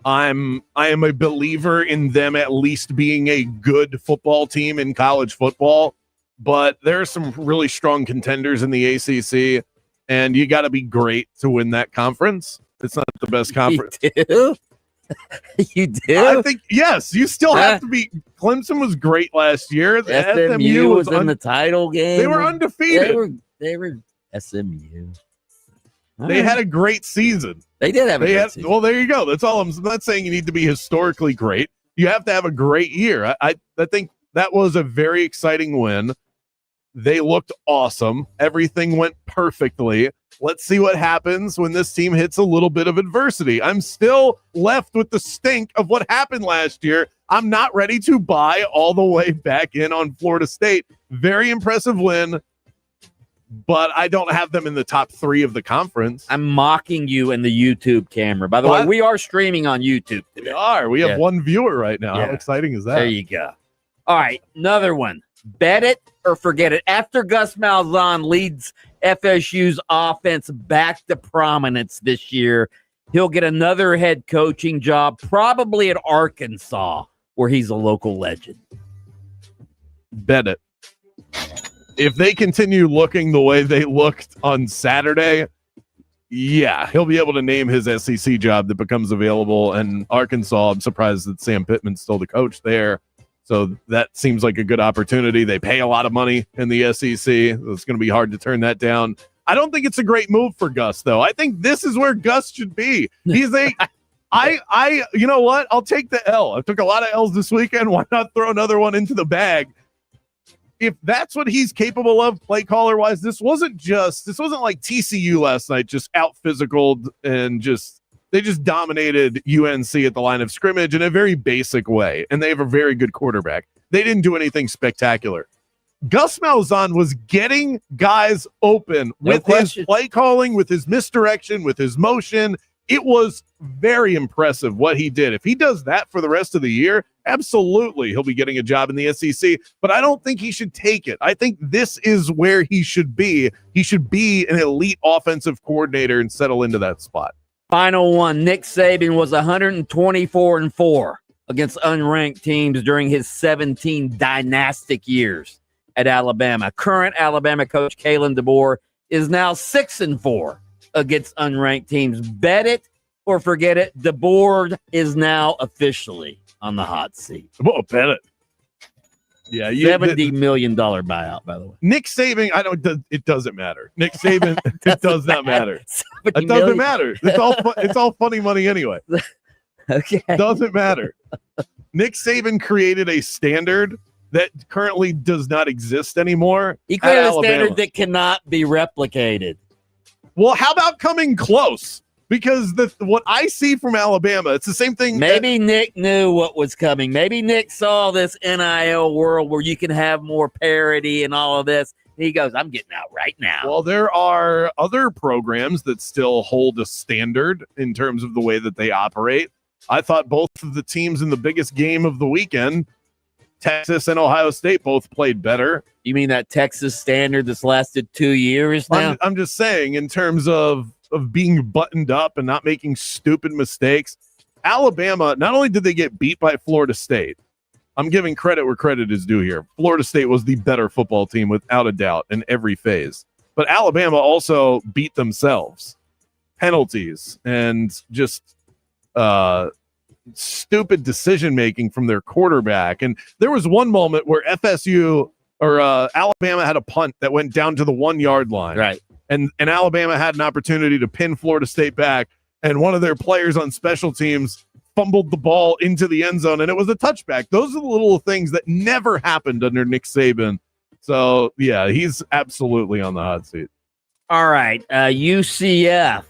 I am a believer in them at least being a good football team in college football, but there are some really strong contenders in the ACC, and you got to be great to win that conference. It's not the best conference. You do? You do? I think, yes, you still have to be. Clemson was great last year. SMU was in the title game. They were undefeated. They were SMU. They had a great season. They did have a great season. Well, there you go. That's all. I'm not saying you need to be historically great. You have to have a great year. I think that was a very exciting win. They looked awesome. Everything went perfectly. Let's see what happens when this team hits a little bit of adversity. I'm still left with the stink of what happened last year. I'm not ready to buy all the way back in on Florida State. Very impressive win, but I don't have them in the top 3 of the conference. I'm mocking you in the YouTube camera. By the way, we are streaming on YouTube today. We are. We have one viewer right now. How exciting is that? There you go. All right, another one. Bet it or forget it. After Gus Malzahn leads FSU's offense back to prominence this year, he'll get another head coaching job, probably at Arkansas, where he's a local legend. Bet it. If they continue looking the way they looked on Saturday, yeah, he'll be able to name his SEC job that becomes available. And Arkansas, I'm surprised that Sam Pittman's still the coach there. So that seems like a good opportunity. They pay a lot of money in the SEC. It's going to be hard to turn that down. I don't think it's a great move for Gus, though. I think this is where Gus should be. He's you know what? I'll take the L. I took a lot of L's this weekend. Why not throw another one into the bag? if that's what he's capable of play caller wise, this wasn't like TCU last night, just out physicaled and they just dominated UNC at the line of scrimmage in a very basic way. And they have a very good quarterback. They didn't do anything spectacular. Gus Malzahn was getting guys open with his play calling, with his misdirection, with his motion. It was very impressive what he did. If he does that for the rest of the year, absolutely he'll be getting a job in the SEC, but I don't think he should take it. I think this is where he should be. He should be an elite offensive coordinator and settle into that spot. Final one, Nick Saban was 124-4 against unranked teams during his 17 dynastic years at Alabama. Current Alabama coach Kalen DeBoer is now 6-4 against unranked teams. Bet it or forget it. DeBoer is now officially on the hot seat. Well, bet it. Yeah, $70 million buyout, by the way. Nick Saban, it doesn't matter. Nick Saban, it does not matter. It doesn't matter. It's all funny money anyway. Okay. Doesn't matter. Nick Saban created a standard that currently does not exist anymore. He created a standard that cannot be replicated. Well, how about coming close? Because what I see from Alabama, it's the same thing. Maybe Nick knew what was coming. Maybe Nick saw this NIL world where you can have more parity and all of this. He goes, I'm getting out right now. Well, there are other programs that still hold a standard in terms of the way that they operate. I thought both of the teams in the biggest game of the weekend, Texas and Ohio State, both played better. You mean that Texas standard that's lasted 2 years now? I'm just saying, in terms of being buttoned up and not making stupid mistakes, Alabama, not only did they get beat by Florida State, I'm giving credit where credit is due here. Florida State was the better football team without a doubt in every phase. But Alabama also beat themselves. Penalties and just stupid decision-making from their quarterback. And there was one moment where Alabama had a punt that went down to the 1 yard line. Right. And Alabama had an opportunity to pin Florida State back, and one of their players on special teams fumbled the ball into the end zone, and it was a touchback. Those are the little things that never happened under Nick Saban. So, yeah, he's absolutely on the hot seat. All right, UCF.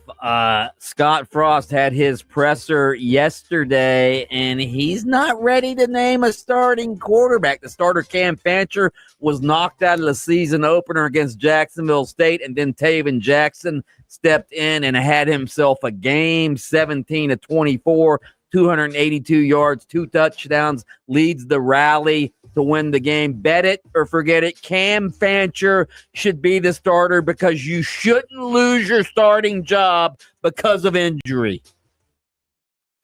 Scott Frost had his presser yesterday, and he's not ready to name a starting quarterback. The starter, Cam Fancher, was knocked out of the season opener against Jacksonville State, and then Taven Jackson stepped in and had himself a game, 17-24, 282 yards, 2 touchdowns, leads the rally to win the game. Bet it or forget it. Cam Fancher should be the starter because you shouldn't lose your starting job because of injury.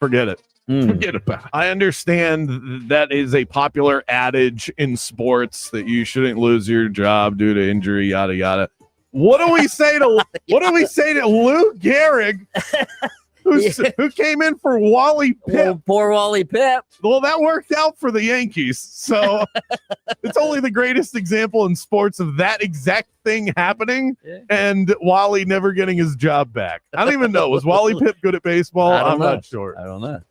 Forget it. Forget about it. I understand that is a popular adage in sports that you shouldn't lose your job due to injury, yada yada. What do we say to Lou Gehrig? Who came in for Wally Pipp? Oh, poor Wally Pipp. Well, that worked out for the Yankees. So it's only the greatest example in sports of that exact thing happening and Wally never getting his job back. I don't even know. Was Wally Pipp good at baseball? I'm not sure. I don't know.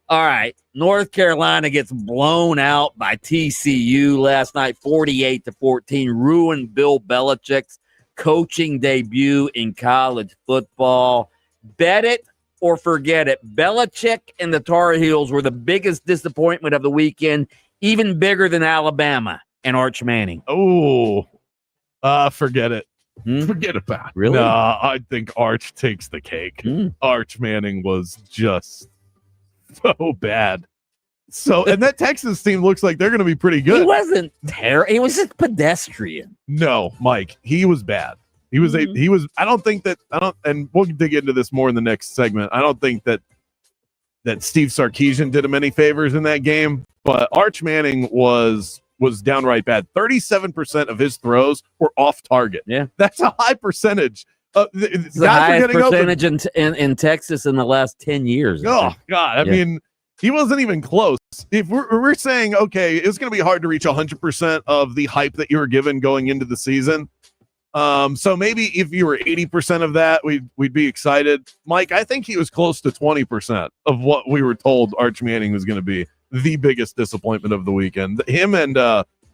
All right. North Carolina gets blown out by TCU last night, 48-14. Ruined Bill Belichick's coaching debut in college football. Bet it or forget it. Belichick and the Tar Heels were the biggest disappointment of the weekend, even bigger than Alabama and Arch Manning. Oh, forget it. Forget about it. Really? No, I think Arch takes the cake. Arch Manning was just so bad. So, and that Texas team looks like they're going to be pretty good. He wasn't terrible. He was just pedestrian. No, Mike, he was bad. He was and we'll dig into this more in the next segment. I don't think that Steve Sarkisian did him any favors in that game, but Arch Manning was downright bad. 37% of his throws were off target. Yeah. That's a high percentage. It's the highest percentage in Texas in the last 10 years. Oh, God. I mean, he wasn't even close. If we're saying, okay, it's going to be hard to reach 100% of the hype that you were given going into the season. So maybe if you were 80% of that, we'd be excited. Mike, I think he was close to 20% of what we were told Arch Manning was going to be the biggest disappointment of the weekend. Him and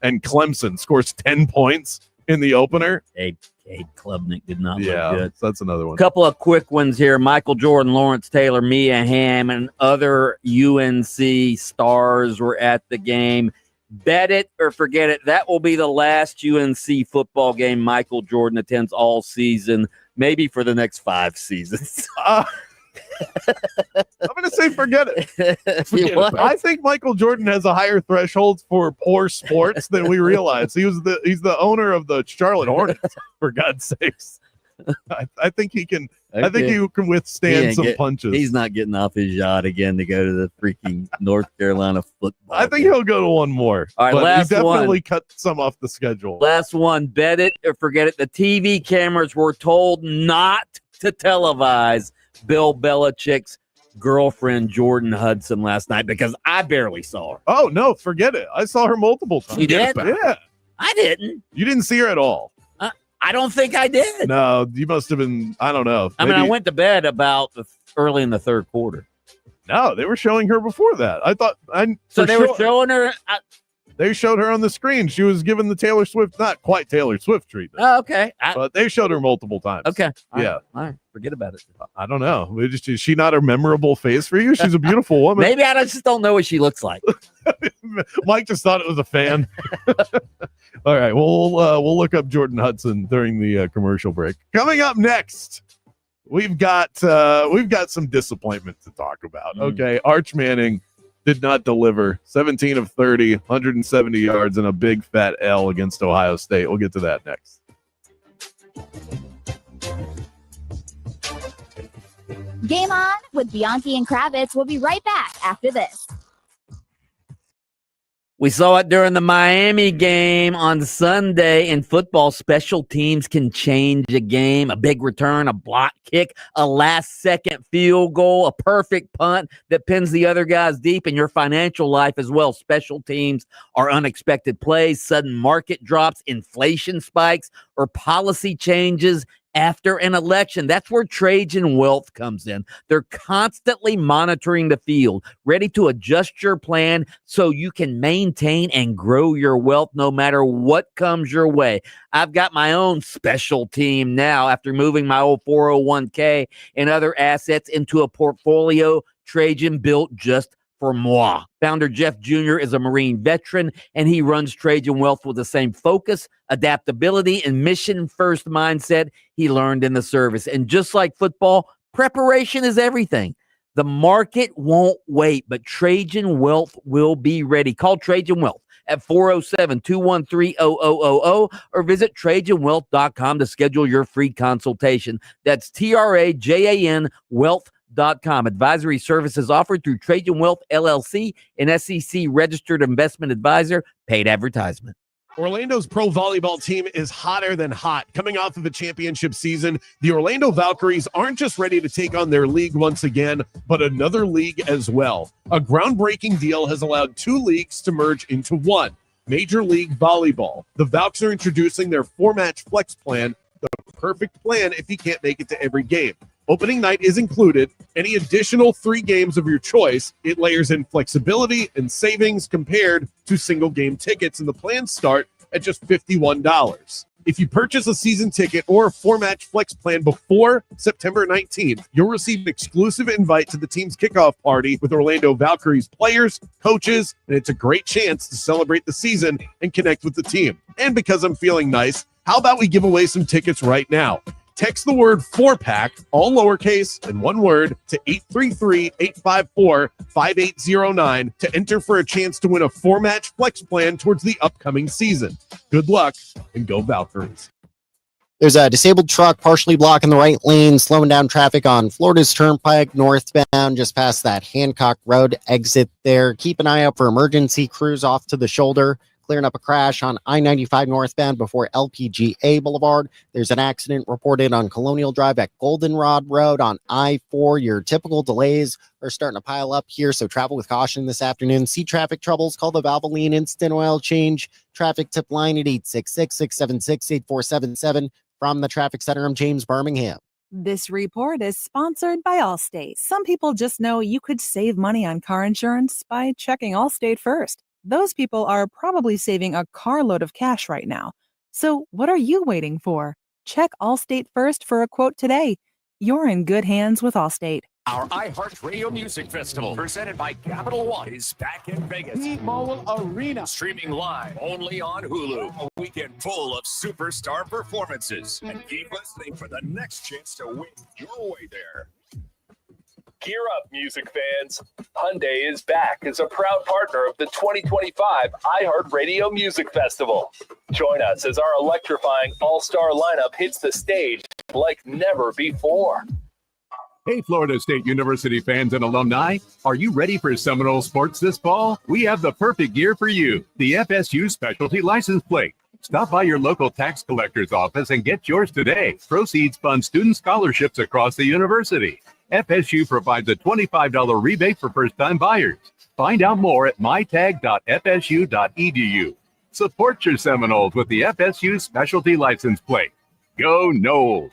and Clemson scores 10 points in the opener. Cade Klubnik did not look Yeah, good. so that's another one. Couple of quick ones here. Michael Jordan, Lawrence Taylor, Mia Hamm, and other UNC stars were at the game. Bet it or forget it. That will be the last UNC football game Michael Jordan attends all season, maybe for the next 5 seasons. I'm going to say forget it. Forget it. I think Michael Jordan has a higher threshold for poor sports than we realize. He's the owner of the Charlotte Hornets, for God's sakes. I think he can. Okay. I think he can withstand some punches. He's not getting off his yacht again to go to the freaking North Carolina football. I think he'll go to one more. All right, but last he definitely one. cut some off the schedule. Last one. Bet it or forget it. The TV cameras were told not to televise Bill Belichick's girlfriend Jordan Hudson last night because I barely saw her. Oh no, forget it. I saw her multiple times. You did? Yeah. I didn't. You didn't see her at all. I don't think I did. No, you must have been. I don't know. I mean, I went to bed about early in the third quarter. No, they were showing her before that. I thought. So they were showing her. They showed her on the screen. She was given the Taylor Swift, not quite Taylor Swift treatment. Oh, okay. But they showed her multiple times. Okay. Yeah. All right. Forget about it. I don't know. Is she not a memorable face for you? She's a beautiful woman. Maybe I just don't know what she looks like. Mike just thought it was a fan. All right. Well, we'll look up Jordan Hudson during the commercial break. Coming up next, we've got some disappointment to talk about. Okay. Arch Manning did not deliver. 17 of 30, 170 yards, and a big fat L against Ohio State. We'll get to that next. Game On with Bianchi and Kravitz. We'll be right back after this. We saw it during the Miami game on Sunday. In football, special teams can change a game. A big return, a block kick, a last-second field goal, a perfect punt that pins the other guys deep in your financial life as well. Special teams are unexpected plays, sudden market drops, inflation spikes, or policy changes after an election. That's where Trajan Wealth comes in. They're constantly monitoring the field, ready to adjust your plan so you can maintain and grow your wealth no matter what comes your way. I've got my own special team now after moving my old 401k and other assets into a portfolio Trajan built just for moi. Founder Jeff Jr. is a Marine veteran, and he runs Trajan Wealth with the same focus, adaptability, and mission-first mindset he learned in the service. And just like football, preparation is everything. The market won't wait, but Trajan Wealth will be ready. Call Trajan Wealth at 407-213-0000 or visit TrajanWealth.com to schedule your free consultation. That's TRAJAN Wealth.com. Advisory services offered through Trajan Wealth LLC, an SEC registered investment advisor. Paid advertisement. Orlando's pro volleyball team is hotter than hot. Coming off of a championship season, the Orlando Valkyries aren't just ready to take on their league once again, but another league as well. A groundbreaking deal has allowed 2 leagues to merge into one, Major League Volleyball. The Valks are introducing their 4-match flex plan, the perfect plan if you can't make it to every game. Opening night is included. Any additional 3 games of your choice, it layers in flexibility and savings compared to single game tickets, and the plans start at just $51. If you purchase a season ticket or a 4-match flex plan before September 19th, you'll receive an exclusive invite to the team's kickoff party with Orlando Valkyries players, coaches, and it's a great chance to celebrate the season and connect with the team. And because I'm feeling nice, how about we give away some tickets right now? Text the word 4-pack, all lowercase and one word, to 833-854-5809 to enter for a chance to win a 4-match flex plan towards the upcoming season. Good luck and go Valkyries. There's a disabled truck partially blocking the right lane, slowing down traffic on Florida's Turnpike northbound, just past that Hancock Road exit there. Keep an eye out for emergency crews off to the shoulder, clearing up a crash on I-95 northbound before LPGA Boulevard. There's an accident reported on Colonial Drive at Goldenrod Road on I-4. Your typical delays are starting to pile up here, so travel with caution this afternoon. See traffic troubles, call the Valvoline Instant Oil Change traffic tip line at 866-676-8477. From the Traffic Center, I'm James Birmingham. This report is sponsored by Allstate. Some people just know you could save money on car insurance by checking Allstate first. Those people are probably saving a carload of cash right now. So what are you waiting for? Check Allstate first for a quote today. You're in good hands with Allstate. Our iHeartRadio Music Festival, presented by Capital One, is back in Vegas. T-Mobile Arena. Streaming live only on Hulu. A weekend full of superstar performances. And keep listening for the next chance to win your way there. Gear up, music fans. Hyundai is back as a proud partner of the 2025 iHeartRadio Music Festival. Join us as our electrifying all-star lineup hits the stage like never before. Hey, Florida State University fans and alumni, are you ready for Seminole sports this fall? We have the perfect gear for you, the FSU Specialty License Plate. Stop by your local tax collector's office and get yours today. Proceeds fund student scholarships across the university. FSU provides a $25 rebate for first-time buyers. Find out more at mytag.fsu.edu. Support your Seminoles with the FSU Specialty License Plate. Go Noles!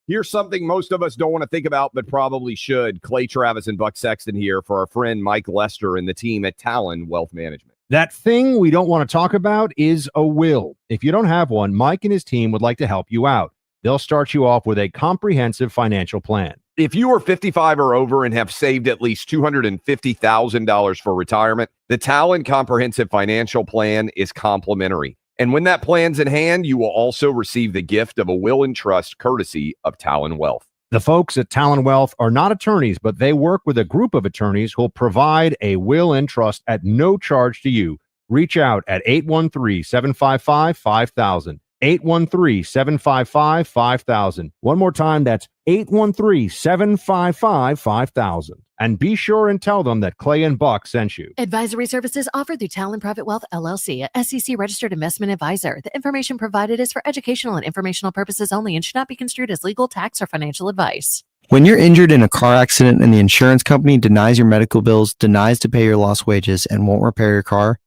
Here's something most of us don't want to think about, but probably should. Clay Travis and Buck Sexton here for our friend Mike Lester and the team at Talon Wealth Management. That thing we don't want to talk about is a will. If you don't have one, Mike and his team would like to help you out. They'll start you off with a comprehensive financial plan. If you are 55 or over and have saved at least $250,000 for retirement, the Talon Comprehensive Financial Plan is complimentary. And when that plan's in hand, you will also receive the gift of a will and trust courtesy of Talon Wealth. The folks at Talon Wealth are not attorneys, but they work with a group of attorneys who will provide a will and trust at no charge to you. Reach out at 813-755-5000. 813-755-5000. One more time, that's 813-755-5000. And be sure and tell them that Clay and Buck sent you. Advisory services offered through Talon Private Wealth, LLC, a SEC-registered investment advisor. The information provided is for educational and informational purposes only and should not be construed as legal, tax, or financial advice. When you're injured in a car accident and the insurance company denies your medical bills, denies to pay your lost wages, and won't repair your car,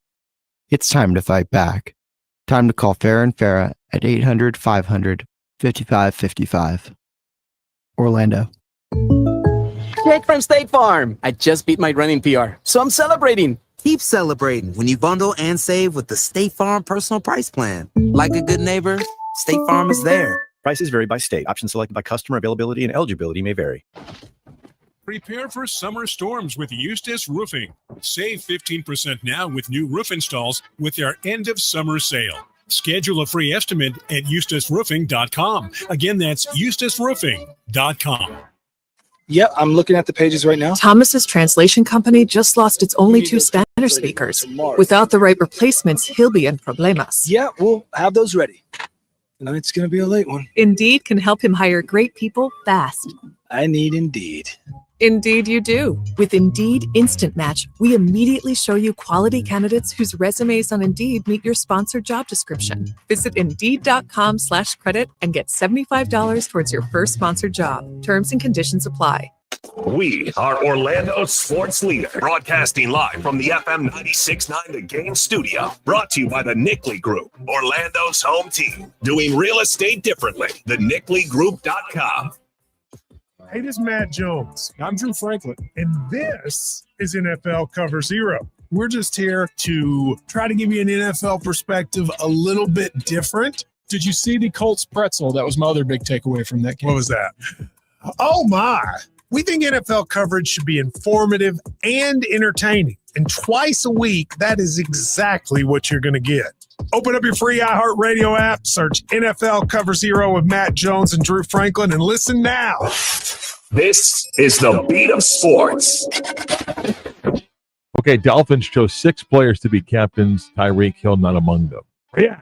it's time to fight back. Time to call Farah & Farah at 800-500-5555. Orlando. Jake from State Farm. I just beat my running PR, so I'm celebrating. Keep celebrating when you bundle and save with the State Farm Personal Price Plan. Like a good neighbor, State Farm is there. Prices vary by state. Options selected by customer. Availability and eligibility may vary. Prepare for summer storms with Eustace Roofing. Save 15% now with new roof installs with their end of summer sale. Schedule a free estimate at eustaceroofing.com. Again, that's eustaceroofing.com. Yep, I'm looking at the pages right now. Thomas's translation company just lost its only two Spanish speakers. Without the right replacements, he'll be in problemas. Yeah, we'll have those ready. Tonight's going to be a late one. Indeed can help him hire great people fast. I need Indeed. Indeed you do. With Indeed Instant Match, we immediately show you quality candidates whose resumes on Indeed meet your sponsored job description. Visit Indeed.com/credit and get $75 towards your first sponsored job. Terms and conditions apply. We are Orlando sports leader, broadcasting live from the FM 96.9 The Game studio. Brought to you by the Nickley Group, Orlando's home team. Doing real estate differently. TheNickleyGroup.com. Hey, this is Matt Jones. I'm Drew Franklin, and this is NFL Cover Zero. We're just here to try to give you an NFL perspective a little bit different. Did you see the Colts pretzel? That was my other big takeaway from that game. What was that? Oh, my. We think NFL coverage should be informative and entertaining. And twice a week, that is exactly what you're going to get. Open up your free iHeartRadio app, search NFL Cover Zero with Matt Jones and Drew Franklin, and listen now. This is the beat of sports. Okay, Dolphins chose 6 players to be captains. Tyreek Hill not among them. Yeah.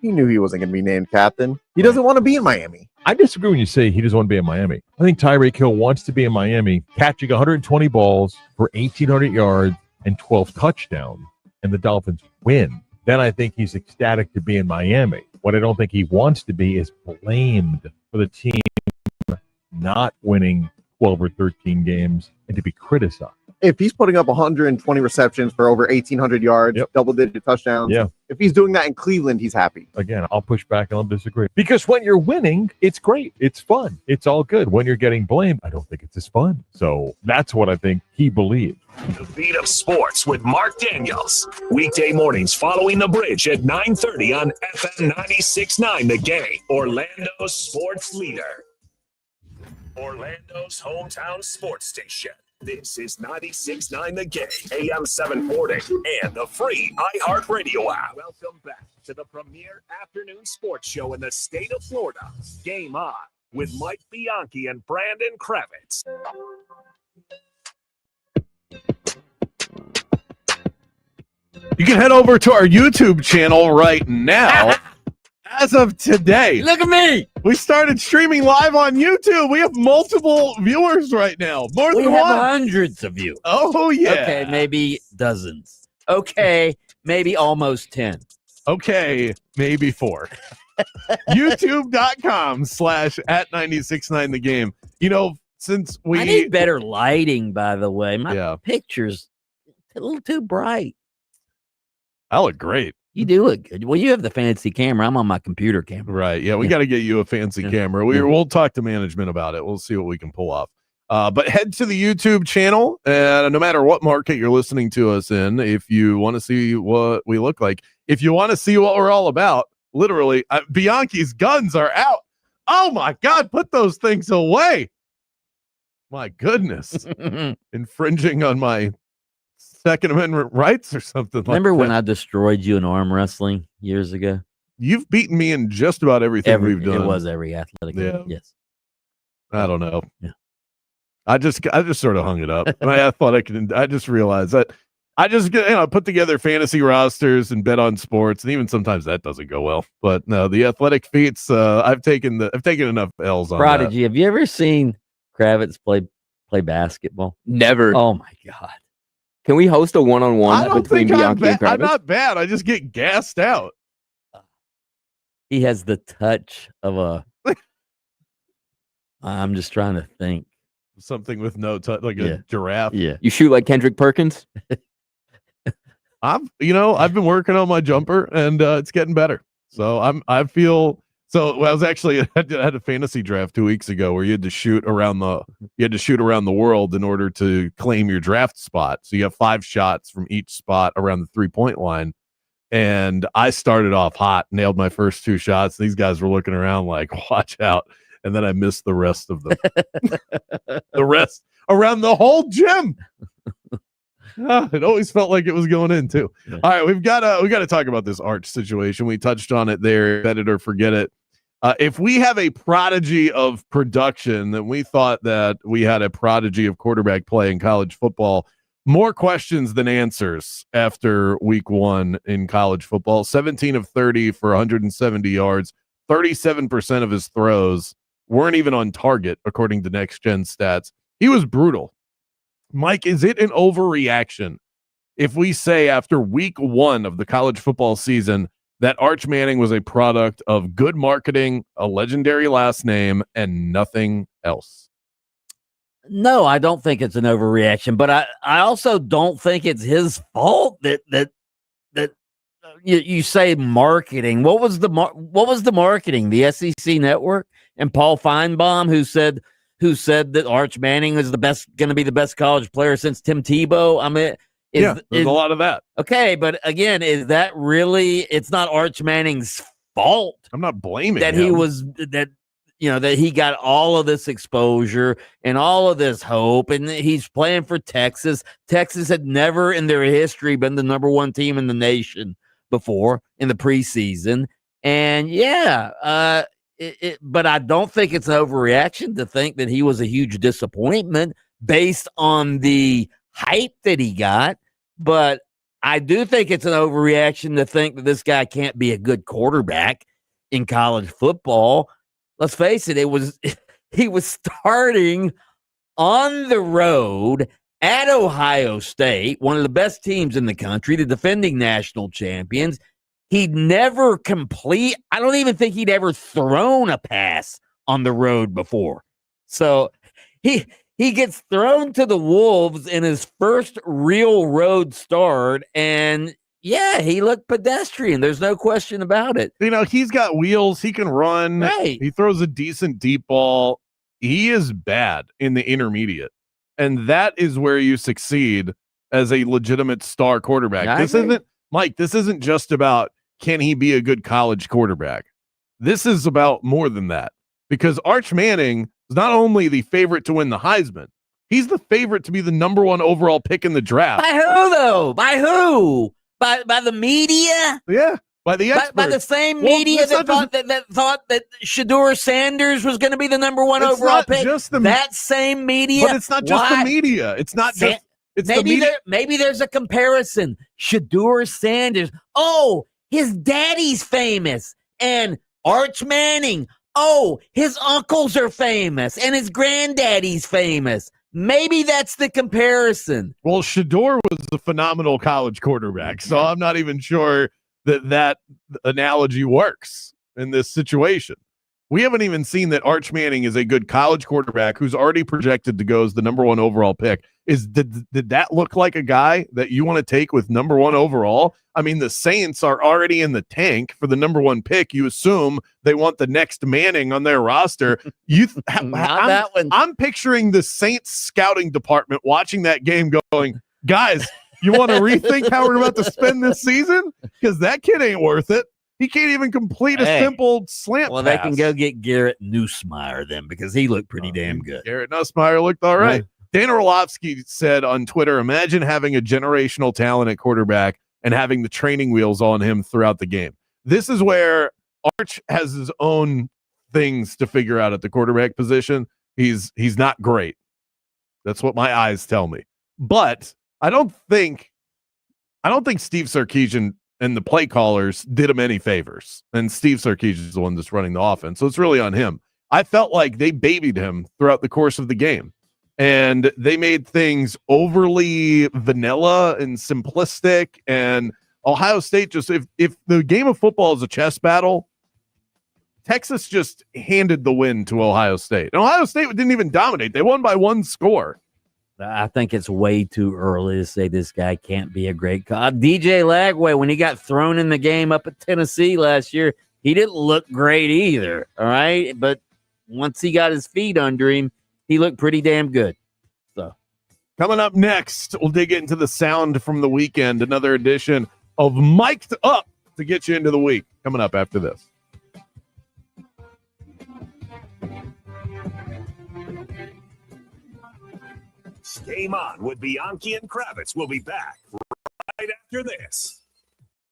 He knew he wasn't going to be named captain. He doesn't want to be in Miami. I disagree when you say he doesn't want to be in Miami. I think Tyreek Hill wants to be in Miami, catching 120 balls for 1,800 yards and 12 touchdowns, and the Dolphins win. Then I think he's ecstatic to be in Miami. What I don't think he wants to be is blamed for the team not winning 12 or 13 games and to be criticized. if he's putting up 120 receptions for over 1,800 yards, double-digit touchdowns, if he's doing that in Cleveland, he's happy. Again, I'll push back and I'll disagree. Because when you're winning, it's great. It's fun. It's all good. When you're getting blamed, I don't think it's as fun. So that's what I think he believed. The Beat of Sports with Mark Daniels. Weekday mornings following the bridge at 9:30 on FM 96.9 The Game. Orlando's sports leader. Orlando's hometown sports station. This is 96.9 The Game, AM 740, and the free iHeartRadio app. Welcome back to the premier afternoon sports show in the state of Florida. Game On with Mike Bianchi and Brandon Kravitz. You can head over to our YouTube channel right now. As of today. Look at me. We started streaming live on YouTube. We have multiple viewers right now. More We than have one. hundreds of you. Oh, yeah. Okay, maybe dozens. Okay, maybe almost 10. Okay, maybe 4. YouTube.com/@969 The Game. You know, since we I need better lighting, by the way. My picture's a little too bright. I look great. You do look good. Well, you have the fancy camera. I'm on my computer camera. Right. Yeah, we got to get you a fancy camera. We'll talk to management about it. We'll see what we can pull off. But head to the YouTube channel, and no matter what market you're listening to us in, if you want to see what we look like, if you want to see what we're all about, literally, Bianchi's guns are out. Oh, my God, put those things away. My goodness. Infringing on my Second Amendment rights or something. Remember like when that. I destroyed you in arm wrestling years ago? You've beaten me in just about everything we've done. It was every athletic event. Yes. I don't know. Yeah. I just sort of hung it up. And I thought I just realized that I just put together fantasy rosters and bet on sports, and even sometimes that doesn't go well. But no, the athletic feats, I've taken enough L's on Prodigy, have you ever seen Kravitz play basketball? Never. Oh my God. Can we host a one-on-one between Bianchi and Kravitz? I'm not bad. I just get gassed out. He has the touch of a. I'm just trying to think. Something with no touch, like a giraffe. Yeah. You shoot like Kendrick Perkins? I've been working on my jumper, and it's getting better. So I feel. So I was actually I had a fantasy draft 2 weeks ago where you had to shoot around the world in order to claim your draft spot. So you have 5 shots from each spot around the 3-point line. And I started off hot, nailed my first 2 shots. These guys were looking around like, watch out. And then I missed the rest of them. The rest around the whole gym. It always felt like it was going in too. All right, we got to talk about this Arch situation. We touched on it there. Bet it or forget it. If we have a prodigy of production, then we thought that we had a prodigy of quarterback play in college football. More questions than answers after week 1 in college football. 17 of 30 for 170 yards. 37% of his throws weren't even on target, according to Next Gen Stats. He was brutal. Mike, is it an overreaction if we say after week 1 of the college football season that Arch Manning was a product of good marketing, a legendary last name, and nothing else? No, I don't think it's an overreaction, but I also don't think it's his fault that you say marketing. What was the marketing? The SEC Network and Paul Feinbaum, who said that Arch Manning is going to be the best college player since Tim Tebow. I mean, there's a lot of that. Okay, but again, is that really? It's not Arch Manning's fault. I'm not blaming that him. that he got all of this exposure and all of this hope, and he's playing for Texas. Texas had never in their history been the number 1 team in the nation before in the preseason, and but I don't think it's an overreaction to think that he was a huge disappointment based on the hype that he got. But I do think it's an overreaction to think that this guy can't be a good quarterback in college football. Let's face it, he was starting on the road at Ohio State, one of the best teams in the country, the defending national champions. He'd never I don't even think he'd ever thrown a pass on the road before. So he He gets thrown to the Wolves in his first real road start, and yeah, he looked pedestrian. There's no question about it. You know, he's got wheels. He can run. Right. He throws a decent deep ball. He is bad in the intermediate. And that is where you succeed as a legitimate star quarterback. This isn't just about can he be a good college quarterback. This is about more than that. Because Arch Manning is not only the favorite to win the Heisman, he's the favorite to be the number 1 overall pick in the draft. By who, though? By who? By the media? Yeah, by the experts. By the same media that thought that Shedeur Sanders was going to be the number 1 overall pick. That same media. But it's not just the media. It's not just. It's maybe there's a comparison. Shedeur Sanders. Oh, his daddy's famous, and Arch Manning. Oh, his uncles are famous, and his granddaddy's famous. Maybe that's the comparison. Well, Shedeur was a phenomenal college quarterback, so I'm not even sure that analogy works in this situation. We haven't even seen that Arch Manning is a good college quarterback who's already projected to go as the number 1 overall pick. Did that look like a guy that you want to take with number 1 overall? I mean, the Saints are already in the tank for the number 1 pick. You assume they want the next Manning on their roster. I'm picturing the Saints scouting department watching that game going, guys, you want to rethink how we're about to spend this season? Because that kid ain't worth it. He can't even complete a simple slant pass. They can go get Garrett Nussmeier then, because he looked pretty damn good. Garrett Nussmeier looked all right. Dana Orlovsky said on Twitter, imagine having a generational talent at quarterback and having the training wheels on him throughout the game. This is where Arch has his own things to figure out at the quarterback position. He's not great. That's what my eyes tell me. But I don't think Steve Sarkisian and the play callers did him any favors. And Steve Sarkisian is the one that's running the offense. So it's really on him. I felt like they babied him throughout the course of the game. And they made things overly vanilla and simplistic. And Ohio State just, if the game of football is a chess battle, Texas just handed the win to Ohio State. And Ohio State didn't even dominate. They won by 1 score. I think it's way too early to say this guy can't be a great coach. DJ Lagway, when he got thrown in the game up at Tennessee last year, he didn't look great either, all right? But once he got his feet under him, he looked pretty damn good. So, coming up next, we'll dig into the sound from the weekend, another edition of Mic'd Up to get you into the week. Coming up after this. Game On with Bianchi and Kravitz. We'll be back right after this.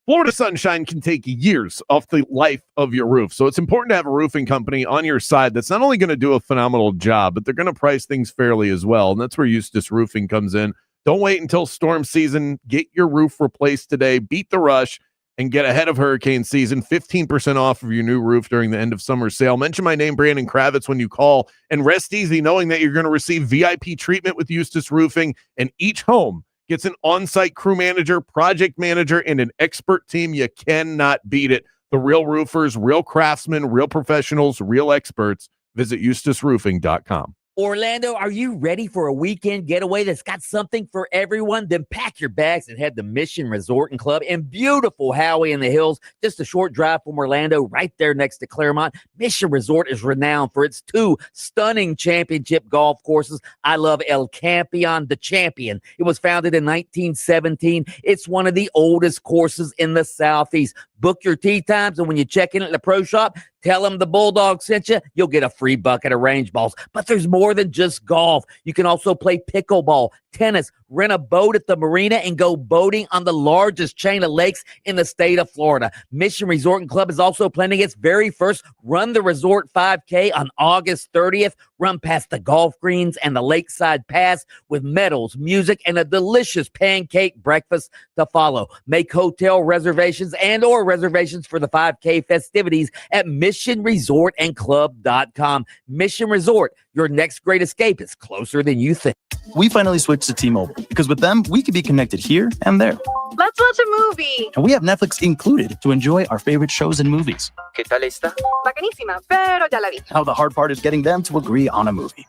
Florida Sunshine can take years off the life of your roof. So it's important to have a roofing company on your side that's not only going to do a phenomenal job, but they're going to price things fairly as well. And that's where Eustace Roofing comes in. Don't wait until storm season. Get your roof replaced today. Beat the rush and get ahead of hurricane season. 15% off of your new roof during the end of summer sale. Mention my name, Brandon Kravitz, when you call, and rest easy knowing that you're going to receive VIP treatment with Eustace Roofing, and each home gets an on-site crew manager, project manager, and an expert team. You cannot beat it. The real roofers, real craftsmen, real professionals, real experts. Visit eustaceroofing.com. Orlando, are you ready for a weekend getaway that's got something for everyone? Then pack your bags and head to Mission Resort and Club in beautiful Howey in the Hills, just a short drive from Orlando, right there next to Claremont. Mission Resort is renowned for its 2 stunning championship golf courses. I love El Campeon, the Champion. It was founded in 1917. It's one of the oldest courses in the Southeast. Book your tee times, and when you check in at the pro shop, tell them the Bulldog sent you. You'll get a free bucket of range balls. But there's more than just golf. You can also play pickleball, tennis, rent a boat at the marina, and go boating on the largest chain of lakes in the state of Florida. Mission Resort and Club is also planning its very first Run the Resort 5K on August 30th. Run past the golf greens and the lakeside pass with medals, music, and a delicious pancake breakfast to follow. Make hotel reservations and or reservations for the 5K festivities at missionresortandclub.com. Mission Resort, your next great escape is closer than you think. We finally switched to T-Mobile because with them, we can be connected here and there. Let's watch a movie. And we have Netflix included to enjoy our favorite shows and movies. ¿Qué tal esta? Bacanísima, pero ya la vi. Now the hard part is getting them to agree on a movie.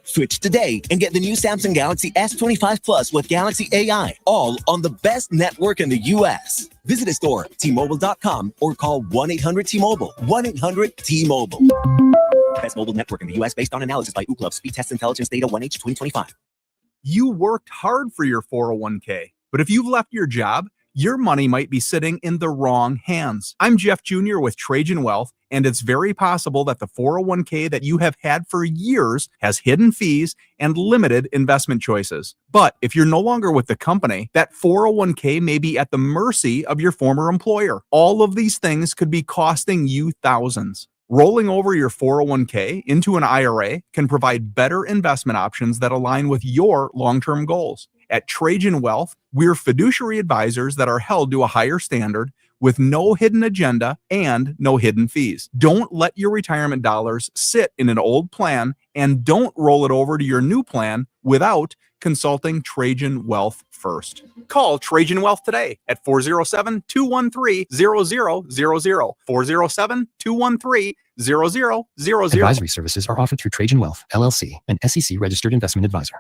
Switch today and get the new Samsung Galaxy S25 Plus with Galaxy AI, all on the best network in the U.S. Visit a store, T-Mobile.com, or call 1-800-T-Mobile. 1-800-T-Mobile. Best mobile network in the U.S. based on analysis by Ookla Speed Test Intelligence Data 1H 2025. You worked hard for your 401k, but if you've left your job, your money might be sitting in the wrong hands. I'm Jeff Jr. with Trajan Wealth, and it's very possible that the 401k that you have had for years has hidden fees and limited investment choices. But if you're no longer with the company, that 401k may be at the mercy of your former employer. All of these things could be costing you thousands. Rolling over your 401k into an IRA can provide better investment options that align with your long-term goals. At Trajan Wealth, we're fiduciary advisors that are held to a higher standard with no hidden agenda and no hidden fees. Don't let your retirement dollars sit in an old plan, and don't roll it over to your new plan without consulting Trajan Wealth first. Call Trajan Wealth today at 407-213-0000, 407-213-0000. Advisory services are offered through Trajan Wealth, LLC, an SEC-registered investment advisor.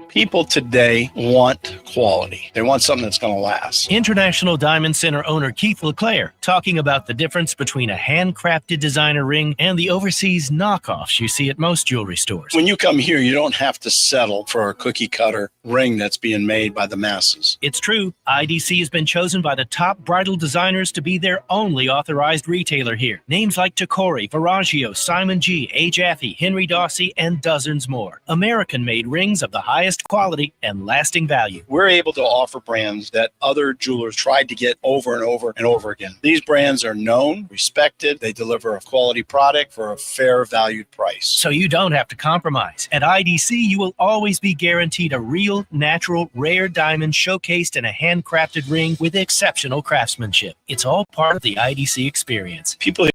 People today want quality. They want something that's going to last. International Diamond Center owner Keith LeClaire talking about the difference between a handcrafted designer ring and the overseas knockoffs you see at most jewelry stores. When you come here, you don't have to settle for a cookie cutter ring that's being made by the masses. It's true. IDC has been chosen by the top bridal designers to be their only authorized retailer here. Names like Tacori, Verragio, Simon G, A. Jaffe, Henry Dawsey, and dozens more. American-made rings of the highest quality and lasting value. We're able to offer brands that other jewelers tried to get over and over and over again. These brands are known, respected. They deliver a quality product for a fair valued price. So you don't have to compromise. At IDC, you will always be guaranteed a real, natural, rare diamond showcased in a handcrafted ring with exceptional craftsmanship. It's all part of the IDC experience. People here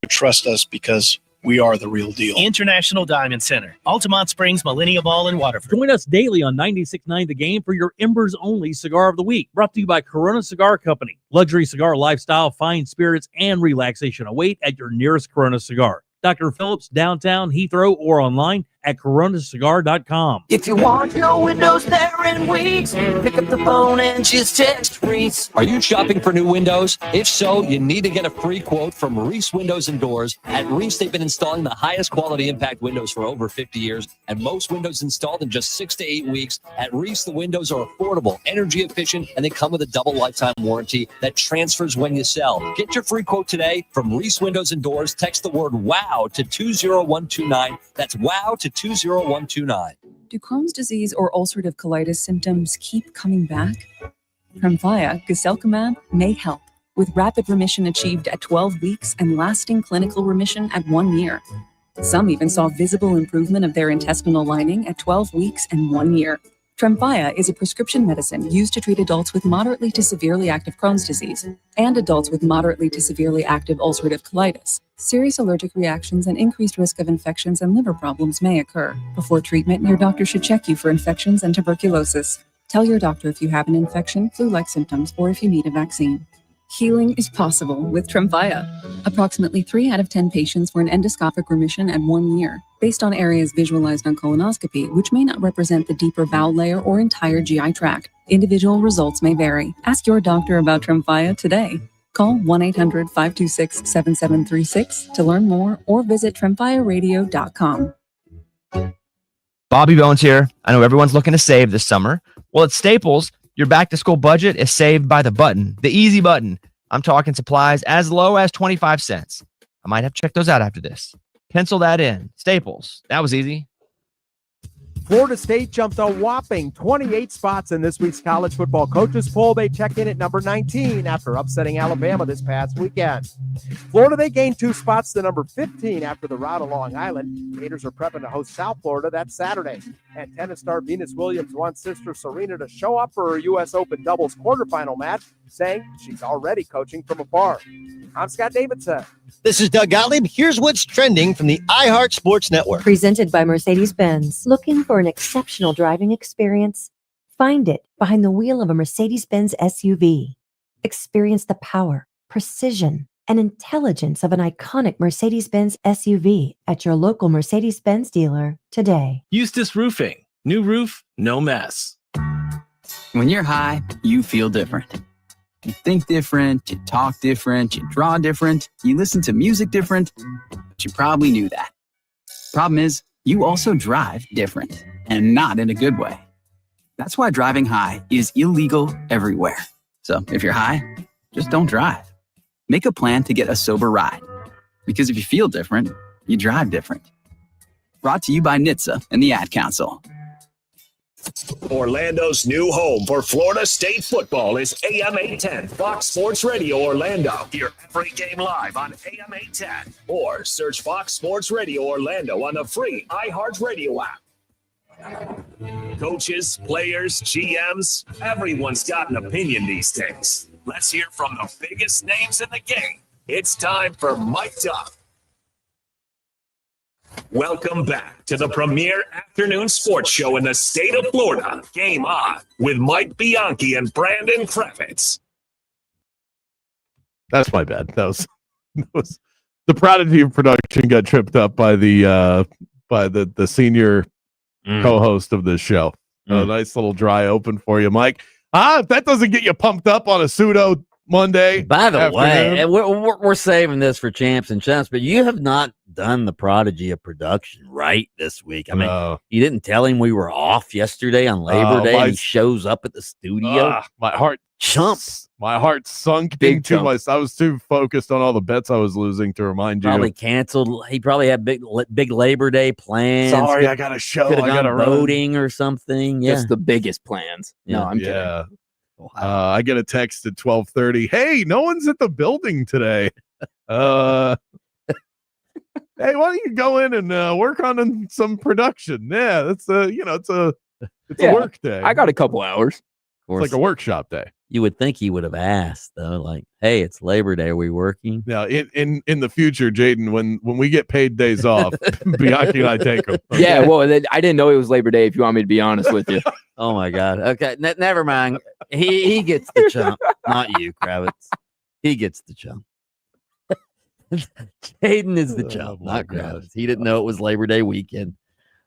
trust us because we are the real deal. International Diamond Center, Altamont Springs, Millennium Mall, and Waterford. Join us daily on 96.9 The Game for your Embers Only Cigar of the Week. Brought to you by Corona Cigar Company. Luxury cigar lifestyle, fine spirits, and relaxation await at your nearest Corona Cigar. Dr. Phillips, downtown, Heathrow, or online at coronacigar.com. If you want your windows there in weeks, pick up the phone and just text Reese. Are you shopping for new windows? If so, you need to get a free quote from Reese Windows and Doors. At Reese, they've been installing the highest quality impact windows for over 50 years, and most windows installed in just 6 to 8 weeks. At Reese, the windows are affordable, energy efficient, and they come with a double lifetime warranty that transfers when you sell. Get your free quote today from Reese Windows and Doors. Text the word WOW to 20129. That's WOW to 20129. Do Crohn's disease or ulcerative colitis symptoms keep coming back? Tremfya, guselkumab, may help, with rapid remission achieved at 12 weeks and lasting clinical remission at 1 year. Some even saw visible improvement of their intestinal lining at 12 weeks and 1 year. Tremfya is a prescription medicine used to treat adults with moderately to severely active Crohn's disease and adults with moderately to severely active ulcerative colitis. Serious allergic reactions and increased risk of infections and liver problems may occur. Before treatment, your doctor should check you for infections and tuberculosis. Tell your doctor if you have an infection, flu-like symptoms, or if you need a vaccine. Healing is possible with Tremfya. Approximately 3 out of 10 patients were in endoscopic remission at 1 year, based on areas visualized on colonoscopy, which may not represent the deeper bowel layer or entire GI tract. Individual results may vary. Ask your doctor about Tremfya today. Call 1-800-526-7736 to learn more or visit tremfyaradio.com. Bobby Bones here. I know everyone's looking to save this summer. Well, at Staples, your back-to-school budget is saved by the button, the easy button. I'm talking supplies as low as 25 cents. I might have to check those out after this. Pencil that in. Staples. That was easy. Florida State jumped a whopping 28 spots in this week's college football coaches poll. They check in at number 19 after upsetting Alabama this past weekend. Florida, they gained 2 spots to number 15 after the rout of Long Island. Gators are prepping to host South Florida that Saturday. And tennis star Venus Williams wants sister Serena to show up for her U.S. Open doubles quarterfinal match, saying she's already coaching from afar. I'm Scott Davidson. This is Doug Gottlieb. Here's what's trending from the iHeart Sports Network. Presented by Mercedes-Benz. Looking for an exceptional driving experience? Find it behind the wheel of a Mercedes-Benz SUV. Experience the power, precision, and intelligence of an iconic Mercedes-Benz SUV at your local Mercedes-Benz dealer today. Eustace Roofing. New roof, no mess. When you're high, you feel different. You think different, you talk different, you draw different, you listen to music different, but you probably knew that. Problem is, you also drive different, and not in a good way. That's why driving high is illegal everywhere. So if you're high, just don't drive. Make a plan to get a sober ride. Because if you feel different, you drive different. Brought to you by NHTSA and the Ad Council. Orlando's new home for Florida State football is AM 810 Fox Sports Radio Orlando. Hear every game live on AM 810 or search Fox Sports Radio Orlando on the free iHeartRadio app. Coaches, players, GMs, everyone's got an opinion these days. Let's hear from the biggest names in the game. It's time for Mic'd Up. Welcome back to the premier afternoon sports show in the state of Florida. Game On with Mike Bianchi and Brandon Kravitz. That's my bad. That was the prodigy of production got tripped up by the senior co-host of this show. A nice little dry open for you, Mike. If that doesn't get you pumped up on a pseudo Monday. By the way, and we're saving this for champs and chumps, but you have not done the prodigy of production right this week. I mean, you didn't tell him we were off yesterday on Labor Day, and he shows up at the studio. My heart chumps. My heart sunk into my. I was too focused on all the bets I was losing to remind you. Probably canceled. He probably had big Labor Day plans. Sorry, I got a show. I got to voting or something. Yeah, Just the biggest plans. No, I'm kidding. Yeah. I get a text at 12:30. Hey, no one's at the building today. Hey, why don't you go in and work on some production? Yeah, that's it's a work day. I got a couple hours. It's like a workshop day. You would think he would have asked though, like, "Hey, it's Labor Day. Are we working?" Now, in the future, Jaden, when we get paid days off, Bianchi and I take them. Okay? Yeah, well, I didn't know it was Labor Day. If you want me to be honest with you. Oh my God. Okay, never mind. He gets the chump, not you, Kravitz. He gets the chump. Jaden is the chump, not Kravitz. He didn't know it was Labor Day weekend.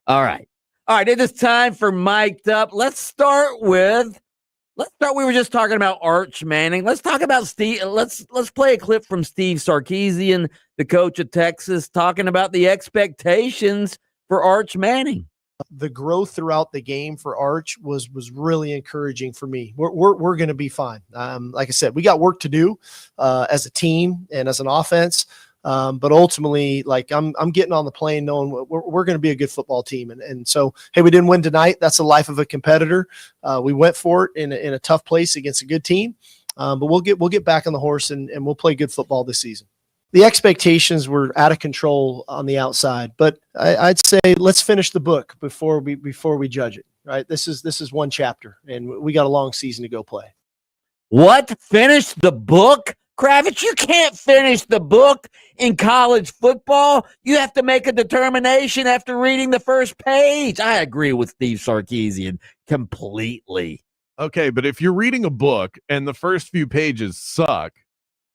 All right. It is time for Mic'd Up. Let's start. We were just talking about Arch Manning. Let's talk about Steve. Let's play a clip from Steve Sarkisian, the coach of Texas, talking about the expectations for Arch Manning. The growth throughout the game for Arch was really encouraging for me. We're going to be fine. Like I said, we got work to do as a team and as an offense. But ultimately, like I'm getting on the plane knowing we're going to be a good football team. And so, hey, we didn't win tonight. That's the life of a competitor. We went for it in a tough place against a good team. But we'll get back on the horse and we'll play good football this season. The expectations were out of control on the outside, but I'd say let's finish the book before we judge it. Right? This is one chapter, and we got a long season to go play. What? Finish the book? Kravitz, you can't finish the book in college football. You have to make a determination after reading the first page. I agree with Steve Sarkisian completely. Okay, but if you're reading a book and the first few pages suck,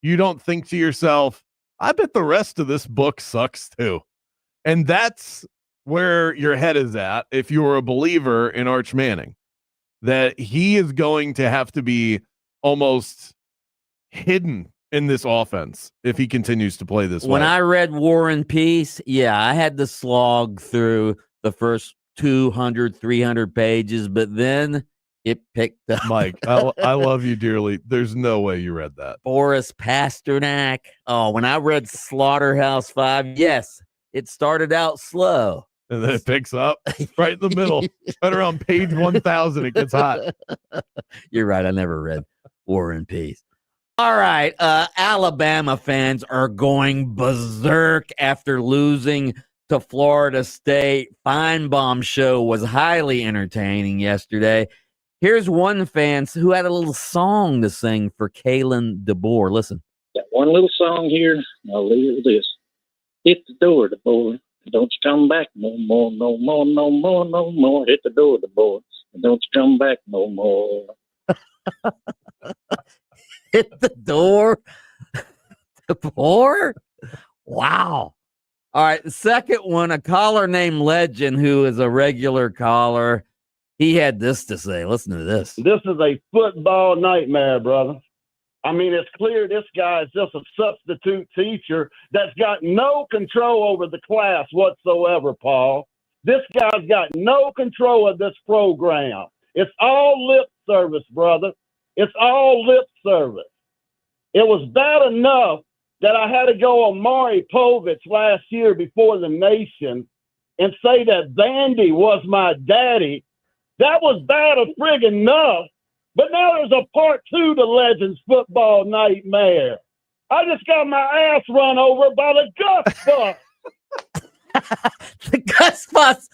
you don't think to yourself, I bet the rest of this book sucks too. And that's where your head is at if you're a believer in Arch Manning, that he is going to have to be almost hidden in this offense if he continues to play this way. When I read War and Peace, I had to slog through the first 200, 300 pages, but then it picked up. Mike, I love you dearly. There's no way you read that. Boris Pasternak. Oh, when I read Slaughterhouse 5, yes, it started out slow. And then it picks up right in the middle. Right around page 1,000, it gets hot. You're right. I never read War and Peace. All right. Alabama fans are going berserk after losing to Florida State. Feinbaum show was highly entertaining yesterday. Here's one fan who had a little song to sing for Kalen DeBoer. Listen. Got one little song here. I'll leave it with this. Hit the door, DeBoer. Don't you come back no more, no more, no more, no more. Hit the door, DeBoer. Don't you come back no more. Hit the door. 4? Wow. All right. The second one, a caller named Legend, who is a regular caller. He had this to say. Listen to this. This is a football nightmare, brother. I mean, it's clear this guy is just a substitute teacher that's got no control over the class whatsoever, Paul. This guy's got no control of this program. It's all lip service, brother. It's all lip service. It was bad enough that I had to go on Maury Povich last year before the nation and say that Vandy was my daddy. That was bad enough. But now there's a part 2 to Legends football nightmare. I just got my ass run over by the Gus Bus. The Gus Bus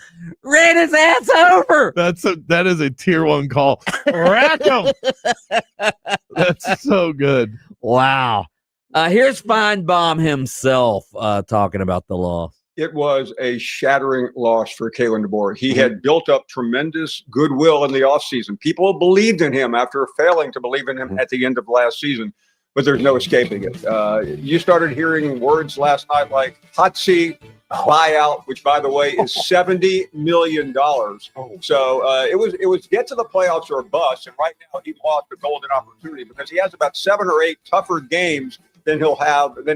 ran his ass over. That is a tier 1 call. Rack 'em. That's so good. Wow. Here's Feinbaum himself talking about the loss. It was a shattering loss for Kalen DeBoer. He had built up tremendous goodwill in the offseason. People believed in him after failing to believe in him at the end of last season, but there's no escaping it. You started hearing words last night like hot seat, buyout, which, by the way, is $70 million. So it was get to the playoffs or bust, and right now he lost a golden opportunity because he has about 7 or 8 tougher games than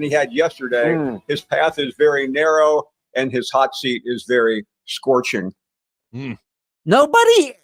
he had yesterday. His path is very narrow, and his hot seat is very scorching. Nobody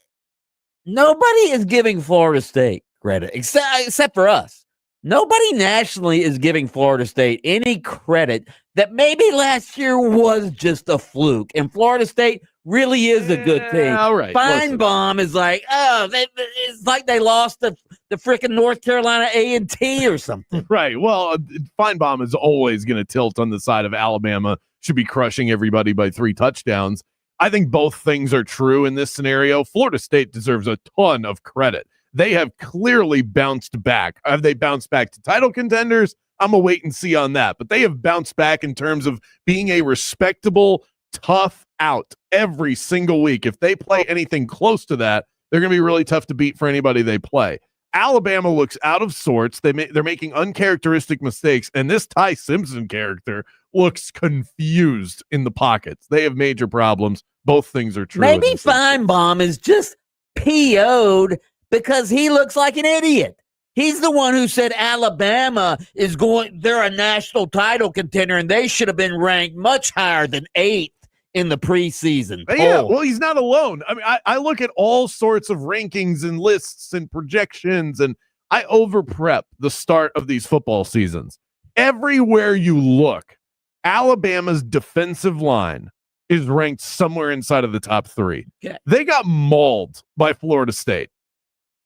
is giving Florida State credit except for us. Nobody nationally is giving Florida State any credit that maybe last year was just a fluke, and Florida State really is a good team. All right, Feinbaum is like, it's like they lost the freaking North Carolina A&T or something. Right. Well, Feinbaum is always going to tilt on the side of Alabama should be crushing everybody by 3 touchdowns. I think both things are true in this scenario. Florida State deserves a ton of credit. They have clearly bounced back. Have they bounced back to title contenders? I'm going to wait and see on that. But they have bounced back in terms of being a respectable, tough out every single week. If they play anything close to that, they're going to be really tough to beat for anybody they play. Alabama looks out of sorts. They're making uncharacteristic mistakes, and this Ty Simpson character looks confused in the pockets. They have major problems. Both things are true. Maybe Feinbaum is just PO'd because he looks like an idiot. He's the one who said Alabama they're a national title contender, and they should have been ranked much higher than 8th in the preseason. Yeah, well, he's not alone. I mean, I look at all sorts of rankings and lists and projections, and I over-prep the start of these football seasons. Everywhere you look, Alabama's defensive line is ranked somewhere inside of the top 3. Okay. They got mauled by Florida State.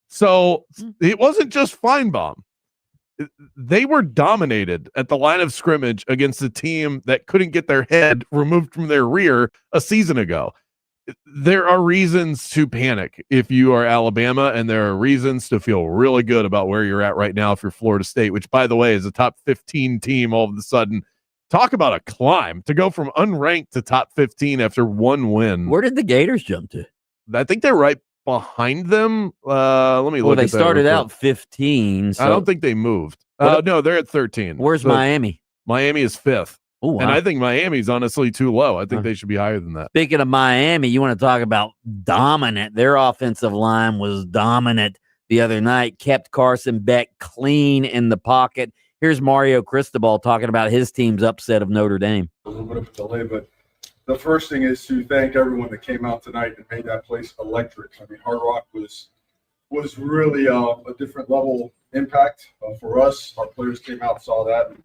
So it wasn't just Feinbaum. They were dominated at the line of scrimmage against a team that couldn't get their head removed from their rear a season ago. There are reasons to panic if you are Alabama, and there are reasons to feel really good about where you're at right now if you're Florida State, which, by the way, is a top 15 team all of a sudden. Talk about a climb to go from unranked to top 15 after 1 win. Where did the Gators jump to? I think they're right behind them. Let me look. Well, they started out 15. So I don't think they moved. No, they're at 13. Where's Miami? Miami is 5th. Oh, wow. And I think Miami's honestly too low. I think they should be higher than that. Speaking of Miami, you want to talk about dominant. Their offensive line was dominant the other night, kept Carson Beck clean in the pocket. Here's Mario Cristobal talking about his team's upset of Notre Dame. A little bit of a delay, but the first thing is to thank everyone that came out tonight and made that place electric. I mean, Hard Rock was really a different level impact for us. Our players came out, saw that, and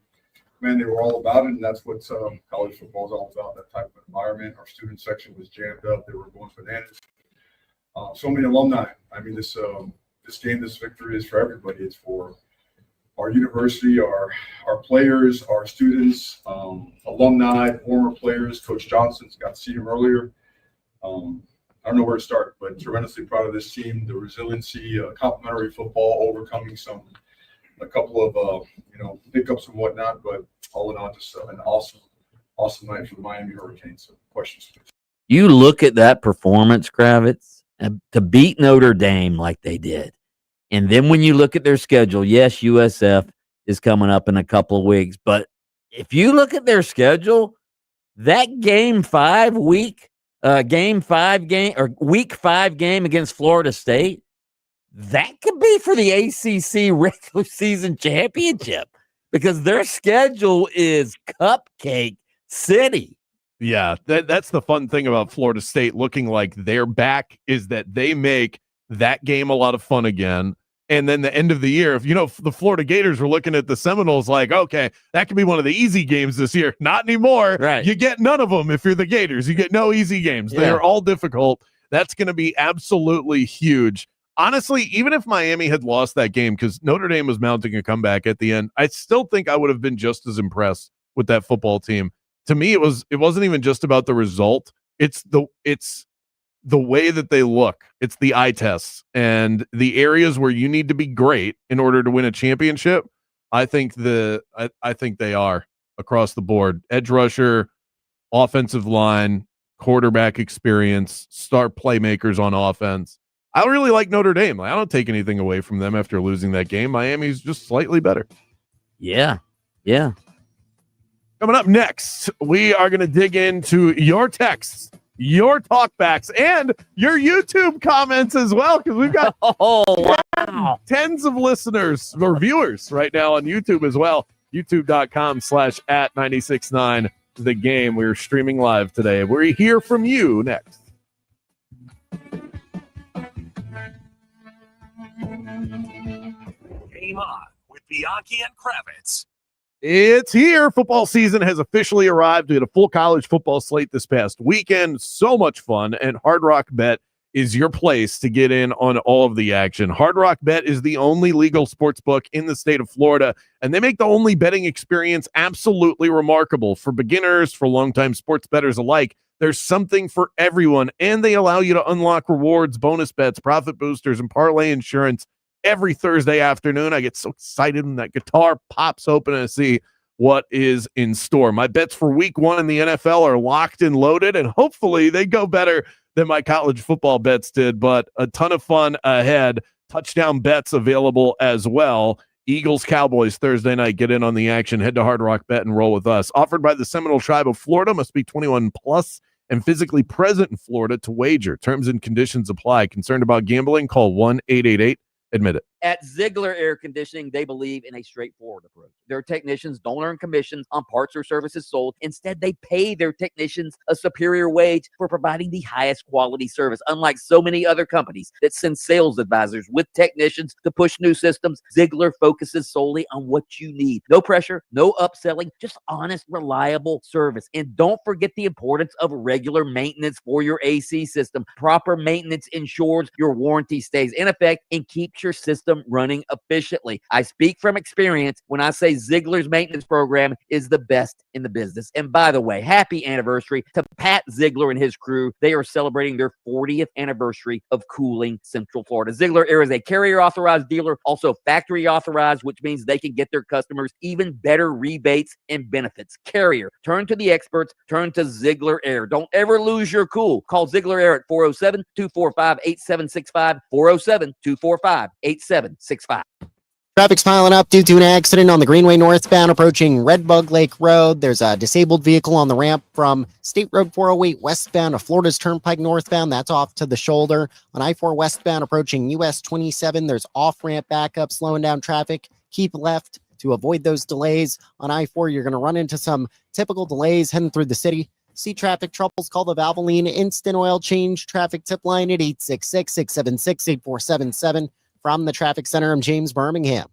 man, they were all about it, and that's what college football is all about, that type of environment. Our student section was jammed up. They were going bananas. So many alumni. I mean, this game, this victory is for everybody. It's for our university, our players, our students, alumni, former players. Coach Johnson's got to see him earlier. I don't know where to start, but tremendously proud of this team, the resiliency, complimentary football, overcoming a couple of hiccups and whatnot, but all in all, just an awesome night for the Miami Hurricanes. So questions, please. You look at that performance, Kravitz, to beat Notre Dame like they did. And then when you look at their schedule, yes, USF is coming up in a couple of weeks. But if you look at their schedule, that week 5 game against Florida State, that could be for the ACC regular season championship because their schedule is cupcake city. Yeah, that's the fun thing about Florida State looking like they're back is that they make that game a lot of fun again. And then the end of the year, if the Florida Gators were looking at the Seminoles like, okay, that could be one of the easy games this year. Not anymore. Right. You get none of them if you're the Gators. You get no easy games. Yeah. They're all difficult. That's going to be absolutely huge. Honestly, even if Miami had lost that game, because Notre Dame was mounting a comeback at the end, I still think I would have been just as impressed with that football team. To me, it wasn't even just about the result. It's the way that they look. It's the eye tests and the areas where you need to be great in order to win a championship. I think I think they are across the board. Edge rusher, offensive line, quarterback experience, star playmakers on offense. I really like Notre Dame. I don't take anything away from them after losing that game. Miami's just slightly better. Yeah. Coming up next, we are going to dig into your texts, your talkbacks, and your YouTube comments as well, because we've got tens of listeners or viewers right now on YouTube as well. YouTube.com/@969 The Game. We're streaming live today. We'll hear from you next. Game on with Bianchi and Kravitz. It's here. Football season has officially arrived. We had a full college football slate this past weekend. So much fun. And Hard Rock Bet is your place to get in on all of the action. Hard Rock Bet is the only legal sports book in the state of Florida, and they make the only betting experience absolutely remarkable. For beginners, for longtime sports bettors alike, there's something for everyone, and they allow you to unlock rewards, bonus bets, profit boosters, and parlay insurance every Thursday afternoon. I get so excited when that guitar pops open and I see what is in store. My bets for week 1 in the NFL are locked and loaded, and hopefully they go better than my college football bets did, but a ton of fun ahead. Touchdown bets available as well. Eagles, Cowboys, Thursday night. Get in on the action. Head to Hard Rock Bet and roll with us. Offered by the Seminole Tribe of Florida. Must be 21 plus and physically present in Florida to wager. Terms and conditions apply. Concerned about gambling? Call 1-888-ADMIT IT. At Ziegler Air Conditioning, they believe in a straightforward approach. Their technicians don't earn commissions on parts or services sold. Instead, they pay their technicians a superior wage for providing the highest quality service. Unlike so many other companies that send sales advisors with technicians to push new systems, Ziegler focuses solely on what you need. No pressure, no upselling, just honest, reliable service. And don't forget the importance of regular maintenance for your AC system. Proper maintenance ensures your warranty stays in effect and keeps your system running efficiently. I speak from experience when I say Ziegler's maintenance program is the best in the business. And by the way, happy anniversary to Pat Ziegler and his crew. They are celebrating their 40th anniversary of cooling Central Florida. Ziegler Air is a carrier authorized dealer, also factory authorized, which means they can get their customers even better rebates and benefits. Carrier, turn to the experts, turn to Ziegler Air. Don't ever lose your cool. Call Ziegler Air at 407-245-8765, 407-245-8765. Traffic's piling up due to an accident on the Greenway northbound approaching Redbug Lake Road. There's a disabled vehicle on the ramp from State Road 408 westbound to Florida's Turnpike northbound. That's off to the shoulder. On I-4 westbound approaching US 27, there's off-ramp backup slowing down traffic. Keep left to avoid those delays. On I-4, you're going to run into some typical delays heading through the city. See traffic troubles, call the Valvoline Instant Oil Change traffic tip line at 866-676-8477. From the Traffic Center, I'm James Birmingham.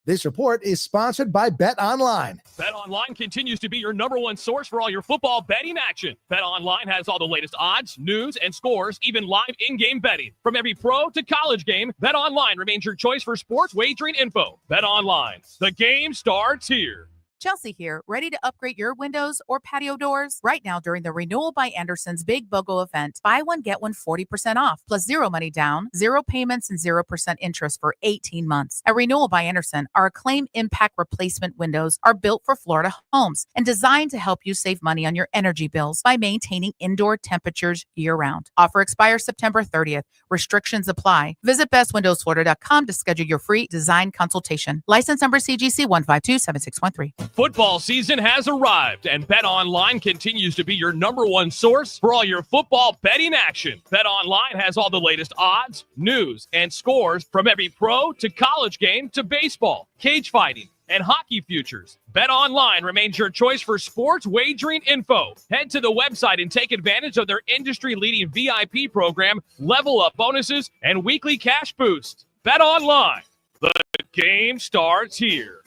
This report is sponsored by Bet Online. Bet Online continues to be your number one source for all your football betting action. Bet Online has all the latest odds, news, and scores, even live in-game betting. From every pro to college game, Bet Online remains your choice for sports wagering info. Bet Online, the game starts here. Chelsea here, ready to upgrade your windows or patio doors? Right now during the Renewal by Anderson's Big BOGO event, buy one, get one 40% off, plus zero money down, zero payments, and 0% interest for 18 months. At Renewal by Anderson, our Acclaim Impact Replacement windows are built for Florida homes and designed to help you save money on your energy bills by maintaining indoor temperatures year-round. Offer expires September 30th. Restrictions apply. Visit bestwindowsflorida.com to schedule your free design consultation. License number CGC 1527613. Football season has arrived, and BetOnline continues to be your number one source for all your football betting action. BetOnline has all the latest odds, news, and scores from every pro to college game to baseball, cage fighting, and hockey futures. BetOnline remains your choice for sports wagering info. Head to the website and take advantage of their industry-leading VIP program, level-up bonuses, and weekly cash boost. BetOnline, the game starts here.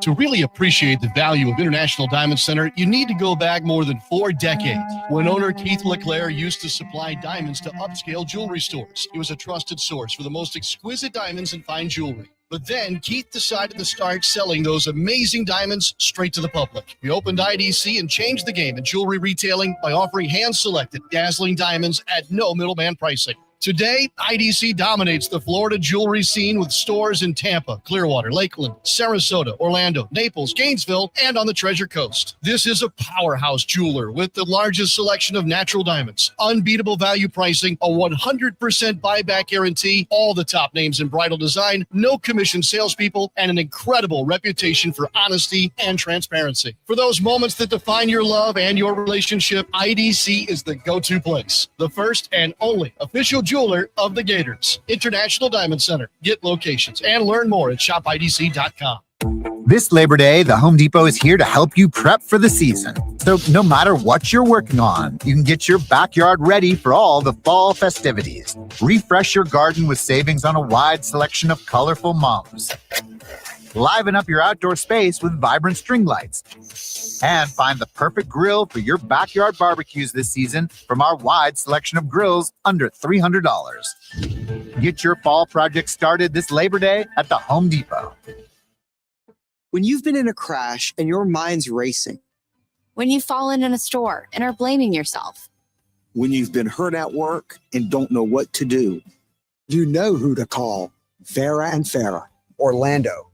To really appreciate the value of International Diamond Center, you need to go back more than 4 decades, when owner Keith LeClaire used to supply diamonds to upscale jewelry stores. He was a trusted source for the most exquisite diamonds and fine jewelry. But then Keith decided to start selling those amazing diamonds straight to the public. We opened IDC and changed the game in jewelry retailing by offering hand-selected, dazzling diamonds at no middleman pricing. Today, IDC dominates the Florida jewelry scene with stores in Tampa, Clearwater, Lakeland, Sarasota, Orlando, Naples, Gainesville, and on the Treasure Coast. This is a powerhouse jeweler with the largest selection of natural diamonds, unbeatable value pricing, a 100% buyback guarantee, all the top names in bridal design, no commission salespeople, and an incredible reputation for honesty and transparency. For those moments that define your love and your relationship, IDC is the go-to place. The first and only official jeweler of the Gators. International Diamond Center. Get locations and learn more at shopidc.com. This Labor Day, the Home Depot is here to help you prep for the season. So no matter what you're working on, you can get your backyard ready for all the fall festivities. Refresh your garden with savings on a wide selection of colorful mums. Liven up your outdoor space with vibrant string lights. And find the perfect grill for your backyard barbecues this season from our wide selection of grills under $300. Get your fall project started this Labor Day at the Home Depot. When you've been in a crash and your mind's racing. When you've fallen in a store and are blaming yourself. When you've been hurt at work and don't know what to do. You know who to call. Farah and Farah, Orlando.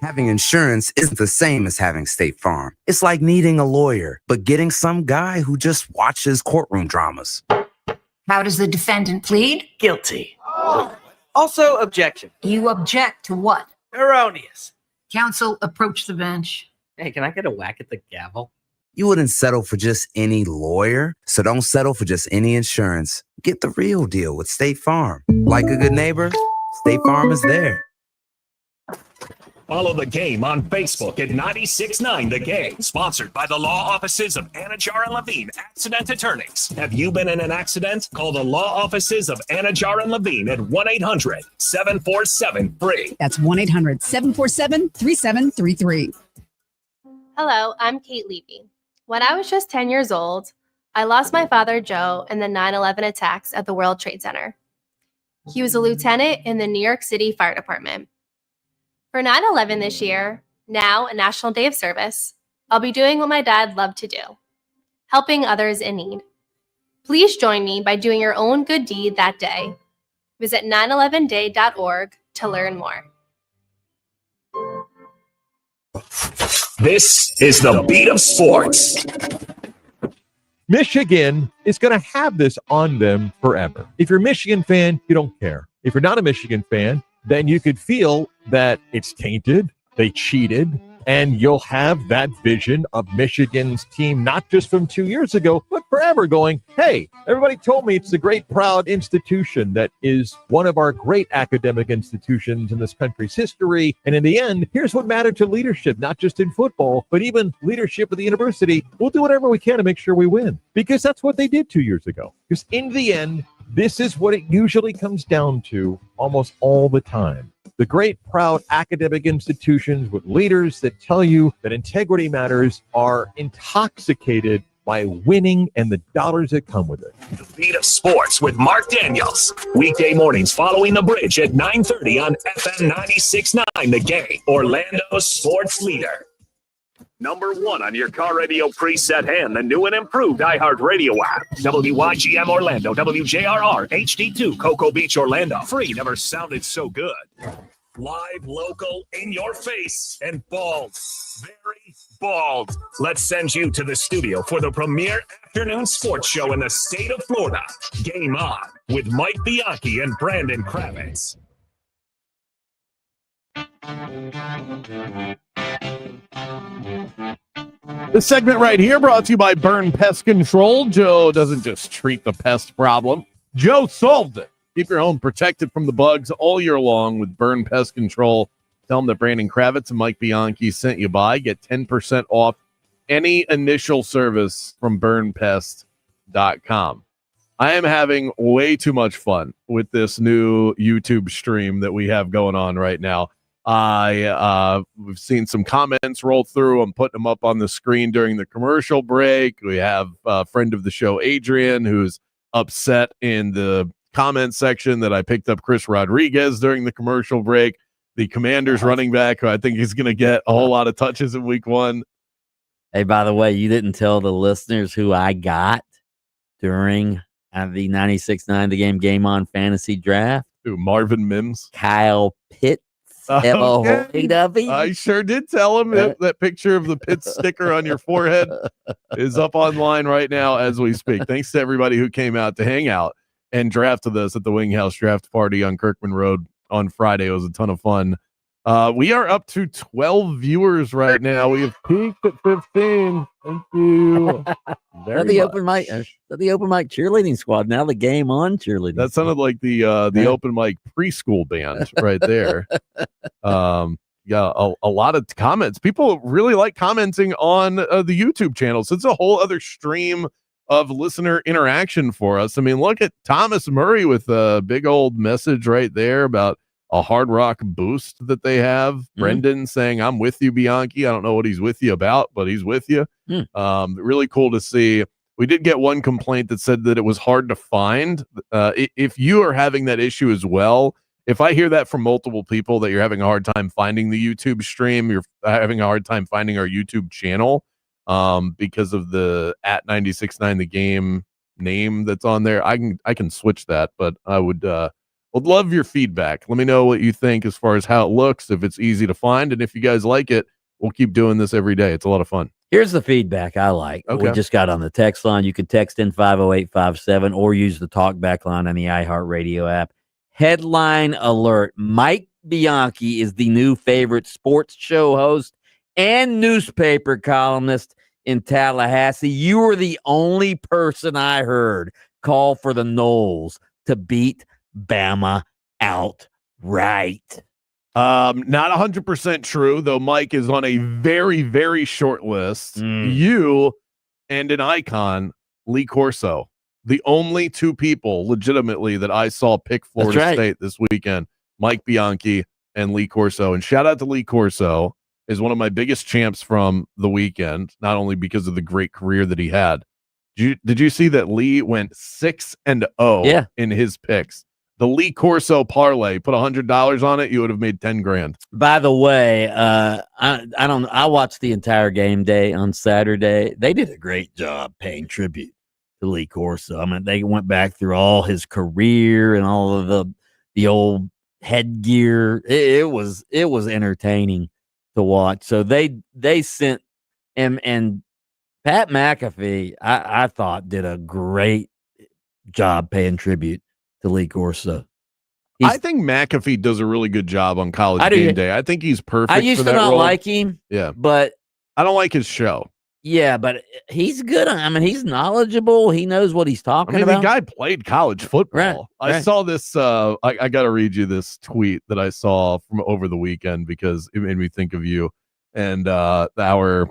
Having insurance isn't the same as having State Farm. It's like needing a lawyer, but getting some guy who just watches courtroom dramas. How does the defendant plead? Guilty. Also, objection. You object to what? Erroneous. Counsel, approach the bench. Hey, can I get a whack at the gavel? You wouldn't settle for just any lawyer, so don't settle for just any insurance. Get the real deal with State Farm. Like a good neighbor, State Farm is there. Follow the game on Facebook at 96.9 The Game. Sponsored by the law offices of Anajar and Levine, accident attorneys. Have you been in an accident? Call the law offices of Anajar and Levine at 1-800-747-FREE. That's 1-800-747-3733. Hello, I'm Kate Levy. When I was just 10 years old, I lost my father, Joe, in the 9/11 attacks at the World Trade Center. He was a lieutenant in the New York City Fire Department. For 9/11 this year, now a National Day of Service, I'll be doing what my dad loved to do, helping others in need. Please join me by doing your own good deed that day. Visit 911day.org to learn more. This is the beat of sports. Michigan is going to have this on them forever. If you're a Michigan fan, you don't care. If you're not a Michigan fan, then you could feel that it's tainted, they cheated, and you'll have that vision of Michigan's team, not just from 2 years ago, but forever going, hey, everybody told me it's a great, proud institution that is one of our great academic institutions in this country's history. And in the end, here's what mattered to leadership, not just in football, but even leadership at the university. We'll do whatever we can to make sure we win, because that's what they did 2 years ago. Because in the end, this is what it usually comes down to almost all the time. The great, proud academic institutions with leaders that tell you that integrity matters are intoxicated by winning and the dollars that come with it. The Beat of Sports with Mark Daniels. Weekday mornings following the bridge at 9:30 on FM 96.9 The Game, Orlando's sports leader. Number 1 on your car radio preset and the new and improved iHeartRadio app. WYGM Orlando, WJRR, HD2, Cocoa Beach, Orlando. Free never sounded so good. Live, local, in your face, and bald. Very bald. Let's send you to the studio for the premier afternoon sports show in the state of Florida. Game On with Mike Bianchi and Brandon Kravitz. This segment right here brought to you by Burn Pest Control. Joe doesn't just treat the pest problem. Joe solved it. Keep your home protected from the bugs all year long with Burn Pest Control. Tell them that Brandon Kravitz and Mike Bianchi sent you by. Get 10% off any initial service from burnpest.com. I am having way too much fun with this new YouTube stream that we have going on right now. We've seen some comments roll through. I'm putting them up on the screen during the commercial break. We have a friend of the show, Adrian, who's upset in the comment section that I picked up Chris Rodriguez during the commercial break. The Commanders running back, who I think is going to get a whole lot of touches in week 1. Hey, by the way, you didn't tell the listeners who I got during the 96.9 The Game On fantasy draft. Who, Marvin Mims? Kyle Pitts. Okay. I sure did tell him that picture of the Pitts sticker on your forehead is up online right now as we speak. Thanks to everybody who came out to hang out and drafted us at the Wing House draft party on Kirkman Road on Friday. It was a ton of fun. We are up to 12 viewers right now. We have peaked at 15. Thank you. The open mic cheerleading squad. Now the Game On cheerleading. That sounded like the open mic preschool band right there. A lot of comments. People really like commenting on the YouTube channel. So it's a whole other stream of listener interaction for us. I mean, look at Thomas Murray with a big old message right there about a Hard Rock boost that they have. Mm-hmm. Brendan saying, I'm with you, Bianchi. I don't know what he's with you about, but he's with you. Really cool to see. We did get one complaint that said that it was hard to find. If you are having that issue as well, if I hear that from multiple people that you're having a hard time finding the YouTube stream, you're having a hard time finding our YouTube channel because of the @96.9 The Game name that's on there, I can switch that, but I would love your feedback. Let me know what you think as far as how it looks, if it's easy to find, and if you guys like it, we'll keep doing this every day. It's a lot of fun. Here's the feedback I like. Okay. We just got on the text line. You can text in 50857 or use the talkback line on the iHeartRadio app. Headline alert. Mike Bianchi is the new favorite sports show host and newspaper columnist in Tallahassee. You were the only person I heard call for the Noles to beat Bama outright. Not 100% true, though. Mike is on a very, very short list. You and an icon, Lee Corso, the only two people legitimately that I saw pick Florida State this weekend, Mike Bianchi and Lee Corso. And shout out to Lee Corso, is one of my biggest champs from the weekend, not only because of the great career that he had. Did you see that Lee went 6-0 in his picks? The Lee Corso parlay, put $100 on it, you would have made 10 grand. By the way, I watched the entire game day on Saturday. They did a great job paying tribute to Lee Corso. I mean, they went back through all his career and all of the old headgear. It was entertaining to watch. So they sent and Pat McAfee, I thought, did a great job paying tribute to Lee Corso. I think McAfee does a really good job on College Game Day. I think he's perfect. I used for that to not role. like him. Yeah, but I don't like his show. Yeah, but he's good. I mean, he's knowledgeable. He knows what he's talking about. The guy played college football. Right. I saw this. I got to read you this tweet that I saw from over the weekend because it made me think of you and our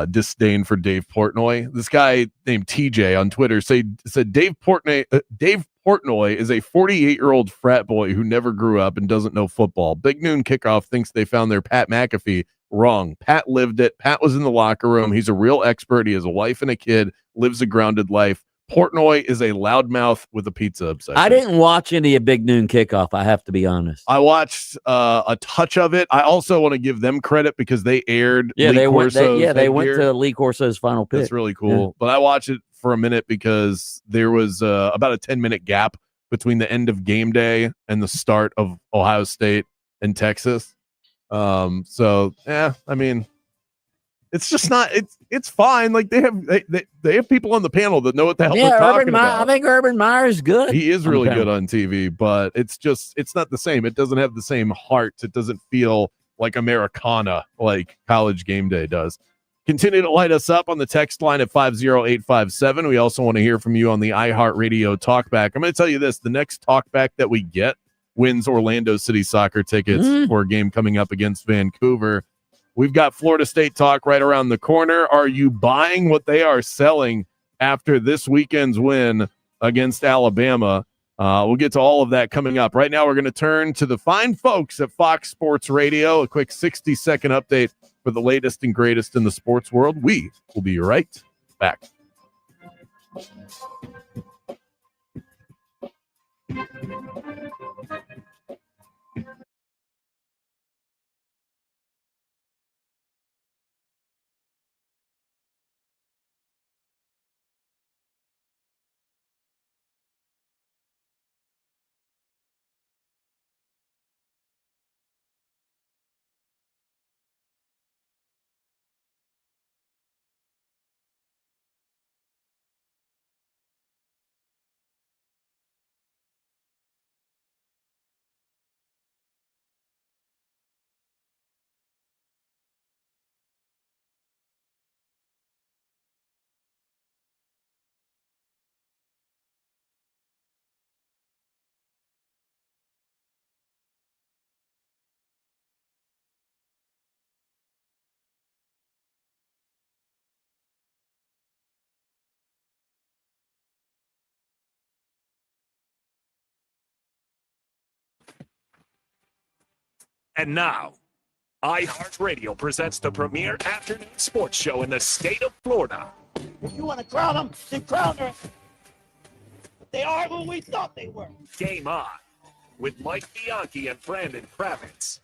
disdain for Dave Portnoy. This guy named TJ on Twitter said Dave Portnoy is a 48-year-old frat boy who never grew up and doesn't know football. Big Noon Kickoff thinks they found their Pat McAfee Wrong. Pat lived it. Pat was in the locker room. He's a real expert. He has a wife and a kid, lives a grounded life. Portnoy is a loudmouth with a pizza obsession. I didn't watch any of Big Noon Kickoff, I have to be honest. I watched a touch of it. I also want to give them credit because they aired they went headgear. to Lee Corso's final pick. That's really cool. Yeah. But I watched it for a minute because there was about a 10-minute gap between the end of game day and the start of Ohio State and Texas. I mean, it's just not. It's fine. Like they have people on the panel that know what the hell they're talking about. I think Urban Meyer's good. He is really good on TV, but it's not the same. It doesn't have the same heart. It doesn't feel like Americana like College Game Day does. Continue to light us up on the text line at 50857. We also want to hear from you on the iHeartRadio Talkback. I'm going to tell you this: the next Talkback that we get wins Orlando City soccer tickets for a game coming up against Vancouver. We've got Florida State talk right around the corner. Are you buying what they are selling after this weekend's win against Alabama? We'll get to all of that coming up. Right now, we're going to turn to the fine folks at Fox Sports Radio. A quick 60-second update for the latest and greatest in the sports world. We will be right back. And now, iHeartRadio presents the premier afternoon sports show in the state of Florida. If you want to crown them, then crown them. But they are who we thought they were. Game On with Mike Bianchi and Brandon Kravitz.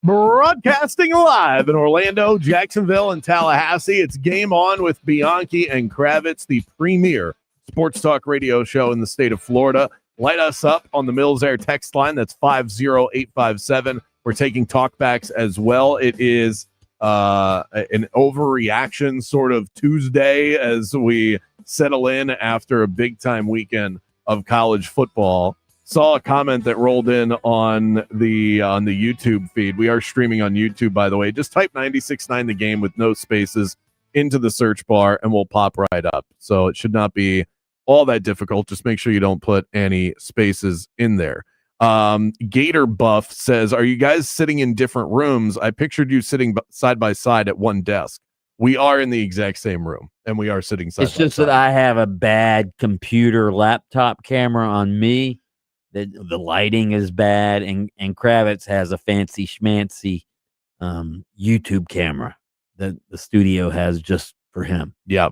Broadcasting live in Orlando, Jacksonville, and Tallahassee. It's Game On with Bianchi and Kravitz, the premier sports talk radio show in the state of Florida. Light us up on the Mills Air text line. That's 50857. We're taking talkbacks as well. It is an overreaction sort of Tuesday as we settle in after a big-time weekend of college football. Saw a comment that rolled in on the YouTube feed. We are streaming on YouTube, by the way. Just type 96.9 The Game with no spaces into the search bar, and we'll pop right up. So it should not be all that difficult. Just make sure you don't put any spaces in there. Gator Buff says, are you guys sitting in different rooms? I pictured you sitting side by side at one desk. We are in the exact same room, and we are sitting side by side. It's just that I have a bad computer laptop camera on me. The lighting is bad, and Kravitz has a fancy schmancy YouTube camera that the studio has just for him. Yeah.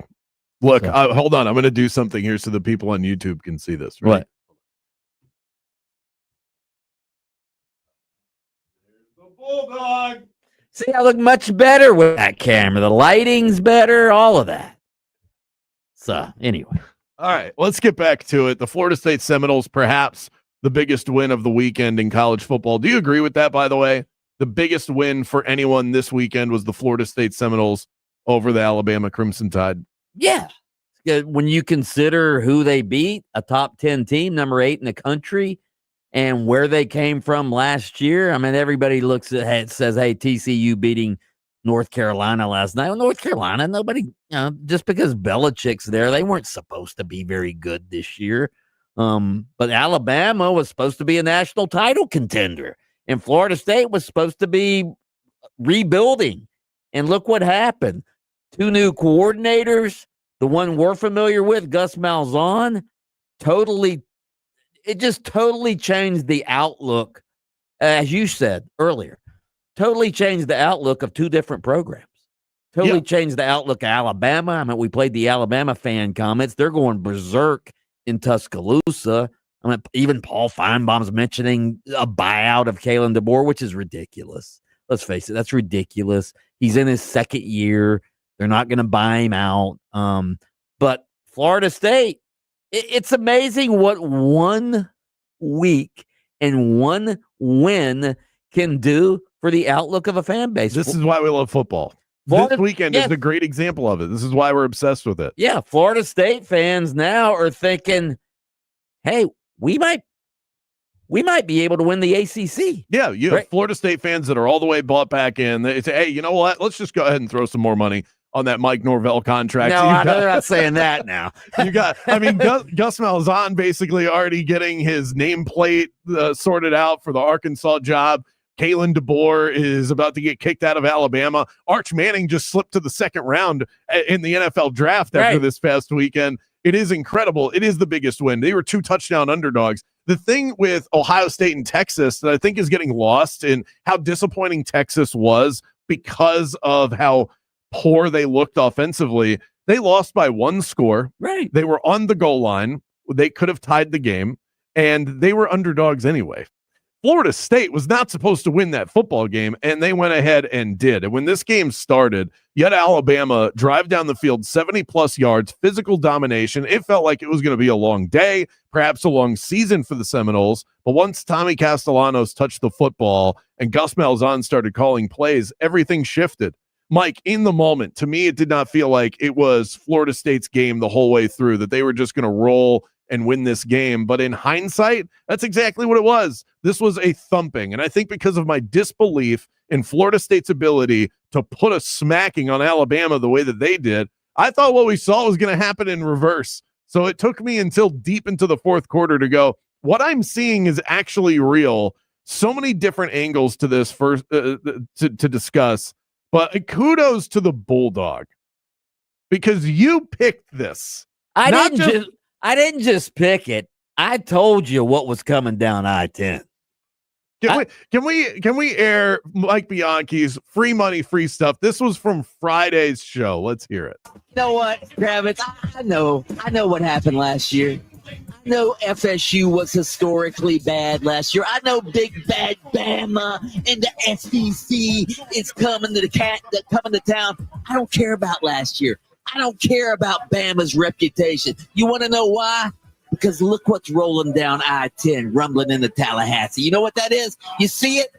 Look, hold on. I'm going to do something here so the people on YouTube can see this. Right? What? The Bulldog. See, I look much better with that camera. The lighting's better, all of that. So, anyway. All right, let's get back to it. The Florida State Seminoles, perhaps the biggest win of the weekend in college football. Do you agree with that, by the way? The biggest win for anyone this weekend was the Florida State Seminoles over the Alabama Crimson Tide. Yeah. When you consider who they beat, a top 10 team, number 8 in the country, and where they came from last year, I mean, everybody looks at it, says, hey, TCU beating North Carolina last night. Well, North Carolina, nobody, just because Belichick's there, they weren't supposed to be very good this year. But Alabama was supposed to be a national title contender, and Florida State was supposed to be rebuilding. And look what happened. 2 new coordinators. The one we're familiar with, Gus Malzahn, it just totally changed the outlook, as you said earlier. totally changed the outlook of two different programs. Totally changed the outlook of Alabama. I mean, we played the Alabama fan comments. They're going berserk in Tuscaloosa. I mean, even Paul Feinbaum's mentioning a buyout of Kalen DeBoer, which is ridiculous. Let's face it, that's ridiculous. He's in his second year. They're not going to buy him out. But Florida State, it's amazing what 1 week and one win can do for the outlook of a fan base. This is why we love football. This weekend is a great example of it. This is why we're obsessed with it. Yeah, Florida State fans now are thinking, hey, we might be able to win the ACC. Yeah, you have Florida State fans that are all the way bought back in. They say, hey, you know what? Let's just go ahead and throw some more money on that Mike Norvell contract. No, I'm not saying that now. Gus Malzahn basically already getting his nameplate sorted out for the Arkansas job. Kalen DeBoer is about to get kicked out of Alabama. Arch Manning just slipped to the second round in the NFL draft after this past weekend. It is incredible. It is the biggest win. They were 2 touchdown underdogs. The thing with Ohio State and Texas that I think is getting lost in how disappointing Texas was because of how poor they looked offensively. They lost by 1 score. Right. They were on the goal line. They could have tied the game, and they were underdogs anyway. Florida State was not supposed to win that football game, and they went ahead and did. And when this game started, you had Alabama drive down the field 70-plus yards, physical domination. It felt like it was going to be a long day, perhaps a long season for the Seminoles. But once Tommy Castellanos touched the football and Gus Malzahn started calling plays, everything shifted. Mike, in the moment, to me, it did not feel like it was Florida State's game the whole way through, that they were just going to roll and win this game. But in hindsight, that's exactly what it was. This was a thumping. And I think because of my disbelief in Florida State's ability to put a smacking on Alabama the way that they did, I thought what we saw was going to happen in reverse. So it took me until deep into the fourth quarter to go, what I'm seeing is actually real. So many different angles to this first to discuss. But kudos to the Bulldog, because you picked this. I didn't just pick it. I told you what was coming down I-10. Can we air Mike Bianchi's free money, free stuff? This was from Friday's show. Let's hear it. You know what, Kravitz? I know what happened last year. I know FSU was historically bad last year. I know big bad Bama and the SEC is coming to town. I don't care about last year. I don't care about Bama's reputation. You want to know why? Because look what's rolling down I-10, rumbling into Tallahassee. You know what that is? You see it?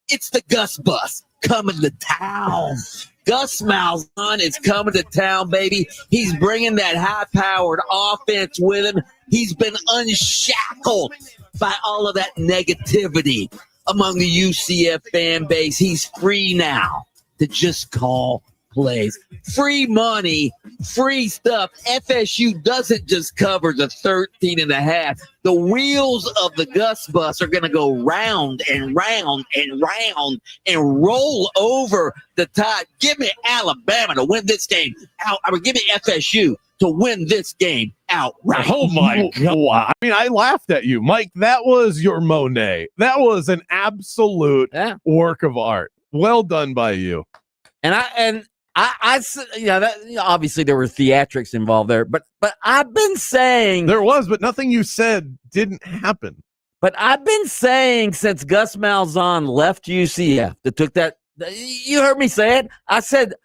It's the Gus bus coming to town. Gus Malzahn is coming to town, baby. He's bringing that high-powered offense with him. He's been unshackled by all of that negativity among the UCF fan base. He's free now to just call plays. Free money, free stuff. FSU doesn't just cover the 13.5. The wheels of the Gus bus are going to go round and round and round and roll over the tide. Give me Alabama to win this game out. Give me FSU to win this game outright. Oh my God. I mean, I laughed at you, Mike. That was your Monet. That was an absolute work of art. Well done by you. Obviously there were theatrics involved there, but I've been saying there was, but nothing you said didn't happen. But I've been saying since Gus Malzahn left UCF, you heard me say it. I said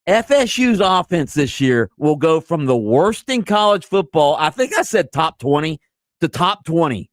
FSU's offense this year will go from the worst in college football. I think I said top 20 to top 20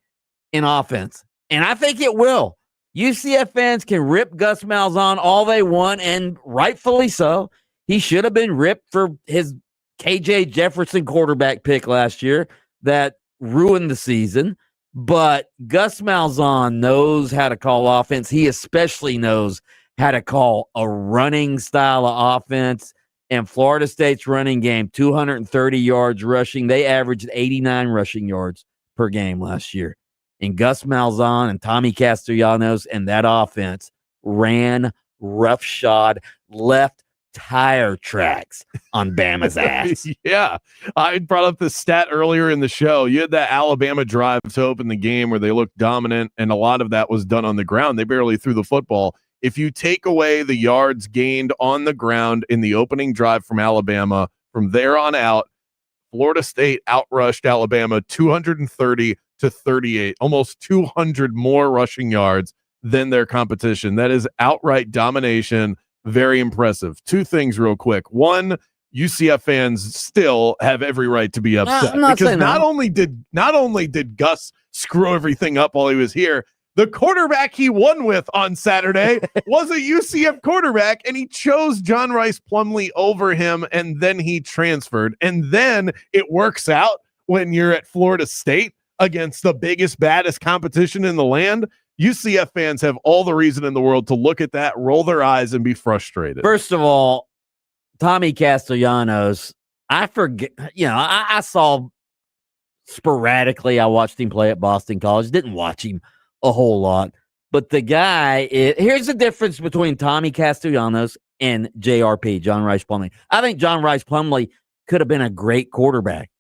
in offense, and I think it will. UCF fans can rip Gus Malzahn all they want, and rightfully so. He should have been ripped for his KJ Jefferson quarterback pick last year that ruined the season. But Gus Malzahn knows how to call offense. He especially knows how to call a running style of offense. And Florida State's running game, 230 yards rushing. They averaged 89 rushing yards per game last year. And Gus Malzahn and Tommy Castellanos and that offense ran roughshod, left tire tracks on Bama's ass. Yeah. I brought up this stat earlier in the show. You had that Alabama drive to open the game where they looked dominant, and a lot of that was done on the ground. They barely threw the football. If you take away the yards gained on the ground in the opening drive from Alabama, from there on out, Florida State outrushed Alabama 230-38, almost 200 more rushing yards than their competition. That is outright domination. Very impressive. Two things real quick. One, UCF fans still have every right to be upset because not only did Gus screw everything up while he was here, the quarterback he won with on Saturday was a UCF quarterback, and he chose John Rice Plumlee over him, and then he transferred. And then it works out when you're at Florida State against the biggest, baddest competition in the land. UCF fans have all the reason in the world to look at that, roll their eyes, and be frustrated. First of all, Tommy Castellanos, I forget, I saw sporadically, I watched him play at Boston College, didn't watch him a whole lot, but the guy here's the difference between Tommy Castellanos and JRP, John Rice Plumlee. I think John Rice Plumlee could have been a great quarterback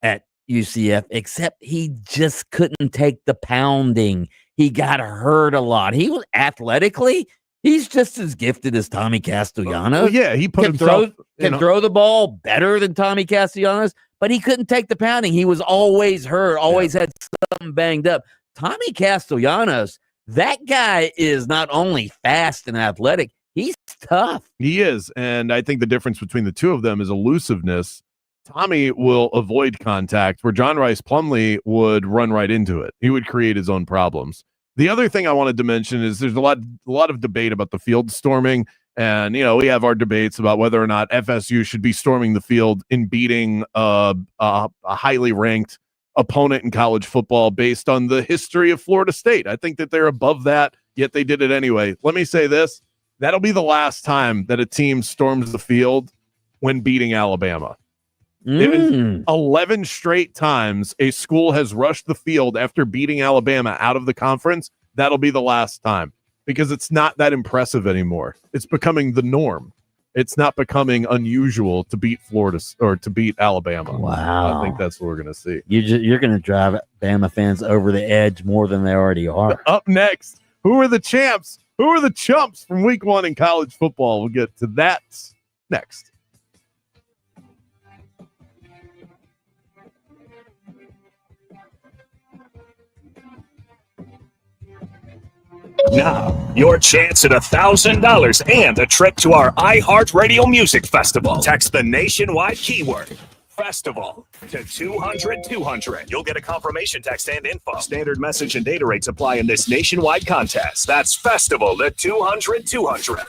at UCF, except he just couldn't take the pounding. He got hurt a lot. He was athletically, he's just as gifted as Tommy Castellanos. Yeah, he can throw the ball better than Tommy Castellanos, but he couldn't take the pounding. He was always hurt, always had something banged up. Tommy Castellanos, that guy is not only fast and athletic, he's tough. He is, and I think the difference between the two of them is elusiveness. Tommy will avoid contact, where John Rice Plumlee would run right into it. He would create his own problems. The other thing I wanted to mention is there's a lot of debate about the field storming, and we have our debates about whether or not FSU should be storming the field in beating a highly ranked opponent in college football based on the history of Florida State. I think that they're above that, yet they did it anyway. Let me say this. That'll be the last time that a team storms the field when beating Alabama. It is 11 straight times a school has rushed the field after beating Alabama out of the conference. That'll be the last time because it's not that impressive anymore. It's becoming the norm. It's not becoming unusual to beat Florida or to beat Alabama. Wow. I think that's what we're going to see. You're going to drive Bama fans over the edge more than they already are. Up next, who are the champs? Who are the chumps from week 1 in college football? We'll get to that next. Now, your chance at $1,000 and a trip to our iHeartRadio Music Festival. Text the nationwide keyword festival to 200-200. You'll get a confirmation text and info. Standard message and data rates apply in this nationwide contest. That's festival to 200-200.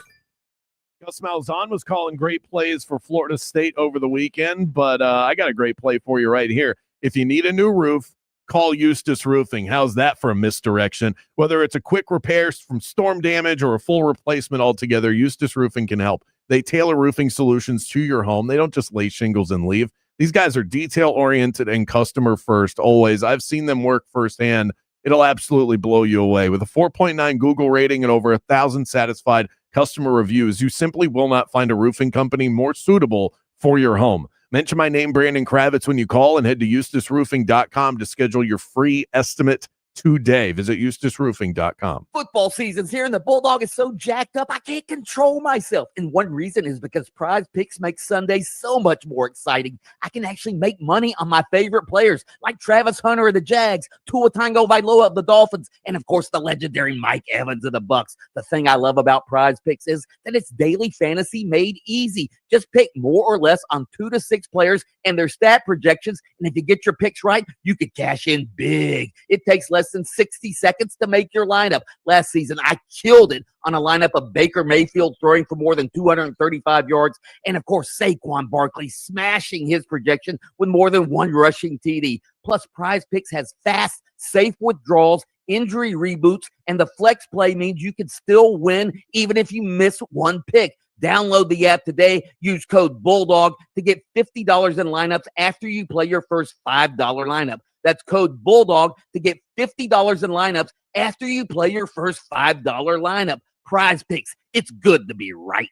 Gus Malzahn was calling great plays for Florida State over the weekend, but I got a great play for you right here. If you need a new roof, call Eustace Roofing. How's that for a misdirection? Whether it's a quick repair from storm damage or a full replacement altogether, Eustace Roofing can help. They tailor roofing solutions to your home. They don't just lay shingles and leave. These guys are detail-oriented and customer-first, always. I've seen them work firsthand. It'll absolutely blow you away. With a 4.9 Google rating and over 1,000 satisfied customer reviews, you simply will not find a roofing company more suitable for your home. Mention my name, Brandon Kravitz, when you call and head to eustaceroofing.com to schedule your free estimate today. Visit eustaceroofing.com. Football season's here and the Bulldog is so jacked up I can't control myself. And one reason is because Prize Picks make Sundays so much more exciting. I can actually make money on my favorite players like Travis Hunter of the Jags, Tua Tagovailoa of the Dolphins, and of course the legendary Mike Evans of the Bucks. The thing I love about Prize Picks is that it's daily fantasy made easy. Just pick more or less on 2 to 6 players and their stat projections. And if you get your picks right, you could cash in big. It takes less than 60 seconds to make your lineup. Last season, I killed it on a lineup of Baker Mayfield throwing for more than 235 yards. And of course, Saquon Barkley smashing his projection with more than 1 rushing TD. Plus, Prize Picks has fast, safe withdrawals, injury reboots, and the flex play means you can still win even if you miss one pick. Download the app today. Use code BULLDOG to get $50 in lineups after you play your first $5 lineup. That's code BULLDOG to get $50 in lineups after you play your first $5 lineup. Prize Picks. It's good to be right.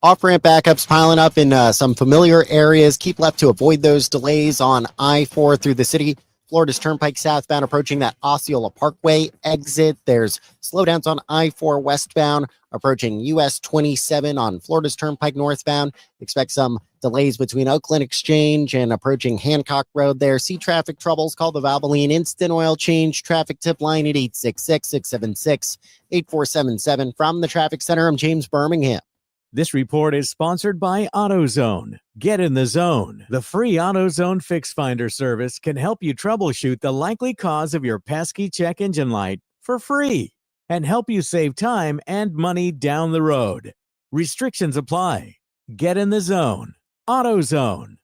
Off-ramp backups piling up in some familiar areas. Keep left to avoid those delays on I-4 through the city. Florida's Turnpike southbound approaching that Osceola Parkway exit. There's slowdowns on I-4 westbound approaching US 27 on Florida's Turnpike northbound. Expect some delays between Oakland Exchange and approaching Hancock Road there. See traffic troubles, call the Valvoline Instant Oil Change traffic tip line at 866-676-8477. From the Traffic Center, I'm James Birmingham. This report is sponsored by AutoZone. Get in the zone. The free AutoZone Fix Finder service can help you troubleshoot the likely cause of your pesky check engine light for free and help you save time and money down the road. Restrictions apply. Get in the zone. AutoZone.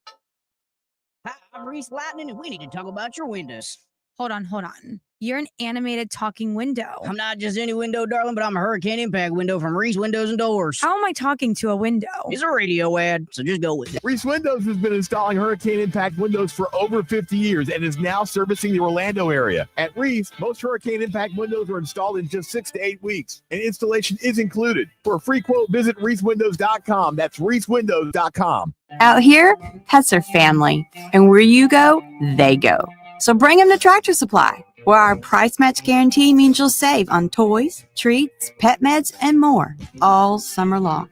Hi, I'm Reese Lightning, and we need to talk about your windows. Hold on. You're an animated talking window. I'm not just any window, darling, but I'm a hurricane impact window from Reese Windows and Doors. How am I talking to a window? It's a radio ad, so just go with it. Reese Windows has been installing hurricane impact windows for over 50 years and is now servicing the Orlando area. At Reese, most hurricane impact windows are installed in just 6 to 8 weeks, and installation is included. For a free quote, visit reesewindows.com. That's reesewindows.com. Out here, pets are family, and where you go, they go. So bring them to Tractor Supply, where our price match guarantee means you'll save on toys, treats, pet meds, and more all summer long.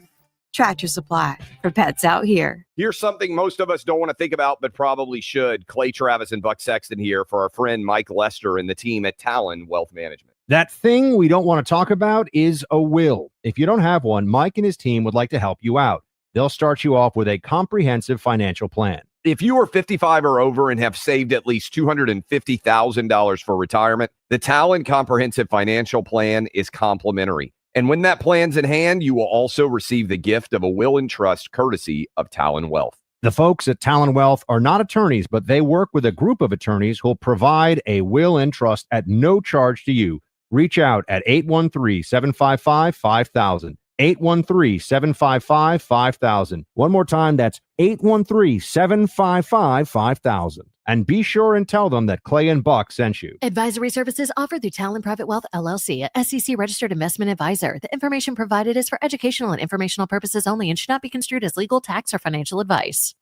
Tractor Supply, for pets out here. Here's something most of us don't want to think about, but probably should. Clay Travis and Buck Sexton here for our friend Mike Lester and the team at Talon Wealth Management. That thing we don't want to talk about is a will. If you don't have one, Mike and his team would like to help you out. They'll start you off with a comprehensive financial plan. If you are 55 or over and have saved at least $250,000 for retirement, the Talon Comprehensive Financial Plan is complimentary. And when that plan's in hand, you will also receive the gift of a will and trust courtesy of Talon Wealth. The folks at Talon Wealth are not attorneys, but they work with a group of attorneys who'll provide a will and trust at no charge to you. Reach out at 813-755-5000. 813-755-5000. One more time, that's 813-755-5000. And be sure and tell them that Clay and Buck sent you. Advisory services offered through Talon Private Wealth, LLC, a SEC registered investment advisor. The information provided is for educational and informational purposes only and should not be construed as legal, tax, or financial advice.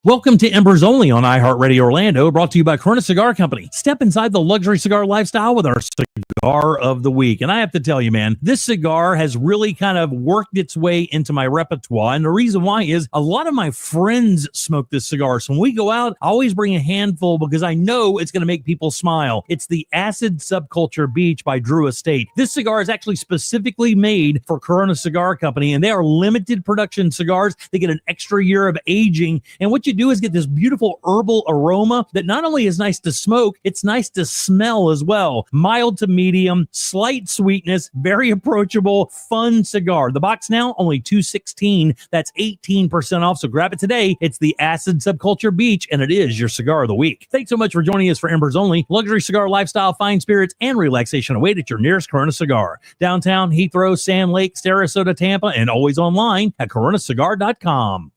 Welcome to Embers Only on iHeartRadio Orlando, brought to you by Corona Cigar Company. Step inside the luxury cigar lifestyle with our cigar of the week. And I have to tell you, man, this cigar has really kind of worked its way into my repertoire. And the reason why is a lot of my friends smoke this cigar. So when we go out, I always bring a handful because I know it's going to make people smile. It's the Acid Subculture Beach by Drew Estate. This cigar is actually specifically made for Corona Cigar Company, and they are limited production cigars. They get an extra year of aging. And what you do is get this beautiful herbal aroma that not only is nice to smoke, it's nice to smell as well. Mild to medium, slight sweetness, very approachable, fun cigar. The box now only $216. That's 18% off. So grab it today. It's the Acid Subculture Beach, and it is your cigar of the week. Thanks so much for joining us for Embers Only. Luxury cigar lifestyle, fine spirits, and relaxation await at your nearest Corona Cigar. Downtown, Heathrow, Sand Lake, Sarasota, Tampa, and always online at coronacigar.com.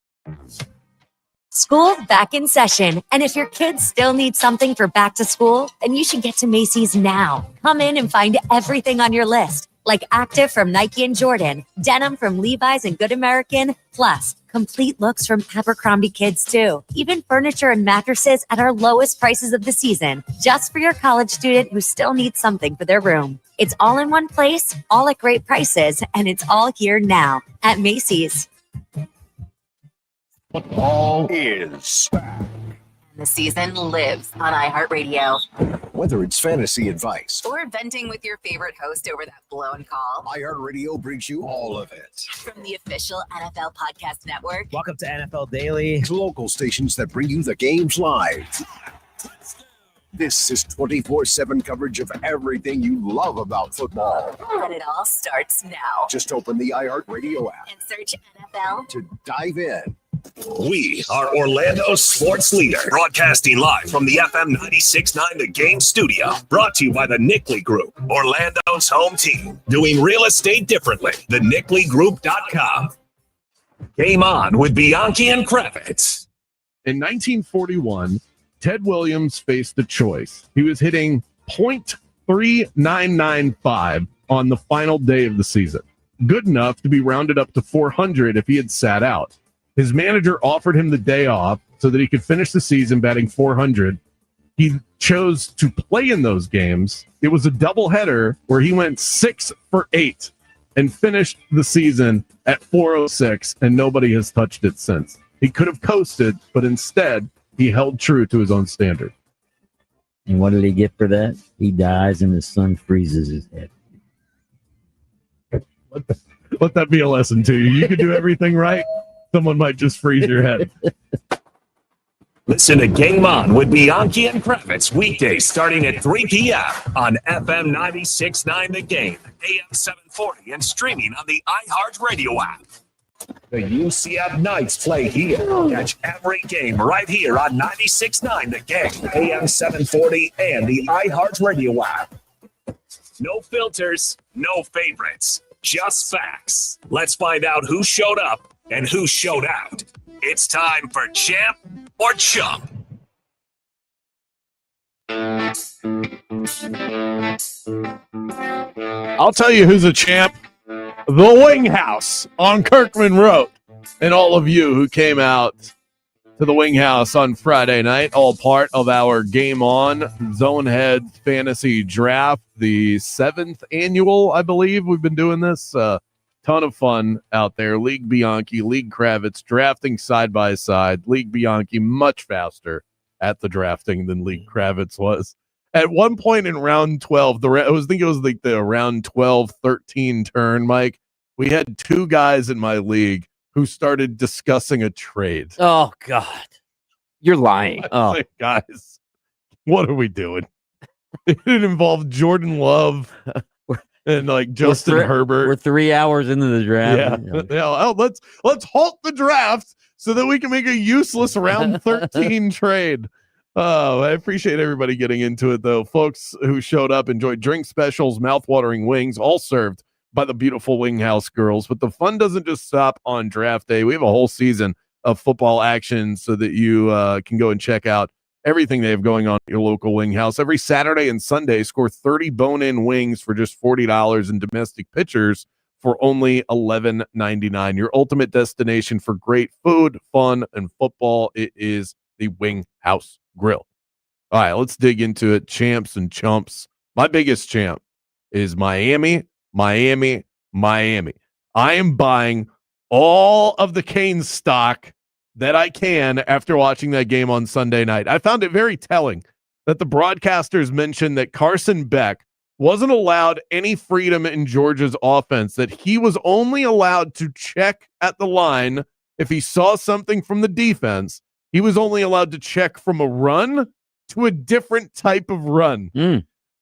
School's back in session, and if your kids still need something for back to school, then you should get to Macy's now. Come in and find everything on your list, like Active from Nike and Jordan, denim from Levi's and Good American, plus complete looks from Abercrombie Kids too. Even furniture and mattresses at our lowest prices of the season, just for your college student who still needs something for their room. It's all in one place, all at great prices, and it's all here now at Macy's. Football is back. The season lives on iHeartRadio. Whether it's fantasy advice Or venting with your favorite host over that blown call. iHeartRadio brings you all of it. From the official NFL Podcast Network. Welcome to NFL Daily. To local stations that bring you the games live. This is 24/7 coverage of everything you love about football. And it all starts now. Just open the iHeartRadio app And search NFL to dive in. We are Orlando sports leader, broadcasting live from the FM 96.9 The Game studio. Brought to you by the Nickley Group, Orlando's home team. Doing real estate differently. TheNickleyGroup.com. Game on with Bianchi and Kravitz. In 1941, Ted Williams faced the choice. He was hitting .3995 on the final day of the season. Good enough to be rounded up to 400 if he had sat out. His manager offered him the day off so that he could finish the season batting 400. He chose to play in those games. It was a doubleheader where he went 6 for 8 and finished the season at 406, and nobody has touched it since. He could have coasted, but instead he held true to his own standard. And what did he get for that? He dies and the sun freezes his head. Let that be a lesson to you. You can do everything right. Someone might just freeze your head. Listen to Game On with Bianchi and Kravitz weekdays starting at 3 p.m. on FM 96.9 The Game, AM 740, and streaming on the iHeartRadio app. The UCF Knights play here. Catch every game right here on 96.9 The Game, AM 740, and the iHeartRadio app. No filters, no favorites, just facts. Let's find out who showed up and who showed out. It's time for Champ or Chump. I'll tell you who's a champ. The Wing House on Kirkman Road. And all of you who came out to the Wing House on Friday night, all part of our Game On Zonehead Fantasy Draft, the 7th annual, I believe. We've been doing this. Ton of fun out there. League Bianchi, League Kravitz, drafting side by side. League Bianchi much faster at the drafting than League Kravitz was. At one point in round 12, I think it was like the round 12, 13 turn, Mike, we had 2 guys in my league who started discussing a trade. Oh, God. You're lying. Oh, like, guys, what are we doing? It involved Jordan Love and like Justin Herbert. We're 3 hours into the draft. Yeah. Oh, let's halt the draft so that we can make a useless round 13 trade. Oh, I appreciate everybody getting into it, though. Folks who showed up enjoyed drink specials, mouthwatering wings, all served by the beautiful Wing House girls. But the fun doesn't just stop on draft day. We have a whole season of football action so that you can go and check out everything they have going on at your local Wing House. Every Saturday and Sunday, score 30 bone-in wings for just $40 and domestic pitchers for only $11.99. Your ultimate destination for great food, fun, and football. It is the Wing House Grill. All right, let's dig into it. Champs and chumps. My biggest champ is Miami. I am buying all of the Canes stock that I can after watching that game on Sunday night. I found it very telling that the broadcasters mentioned that Carson Beck wasn't allowed any freedom in Georgia's offense, that he was only allowed to check at the line if he saw something from the defense. He was only allowed to check from a run to a different type of run.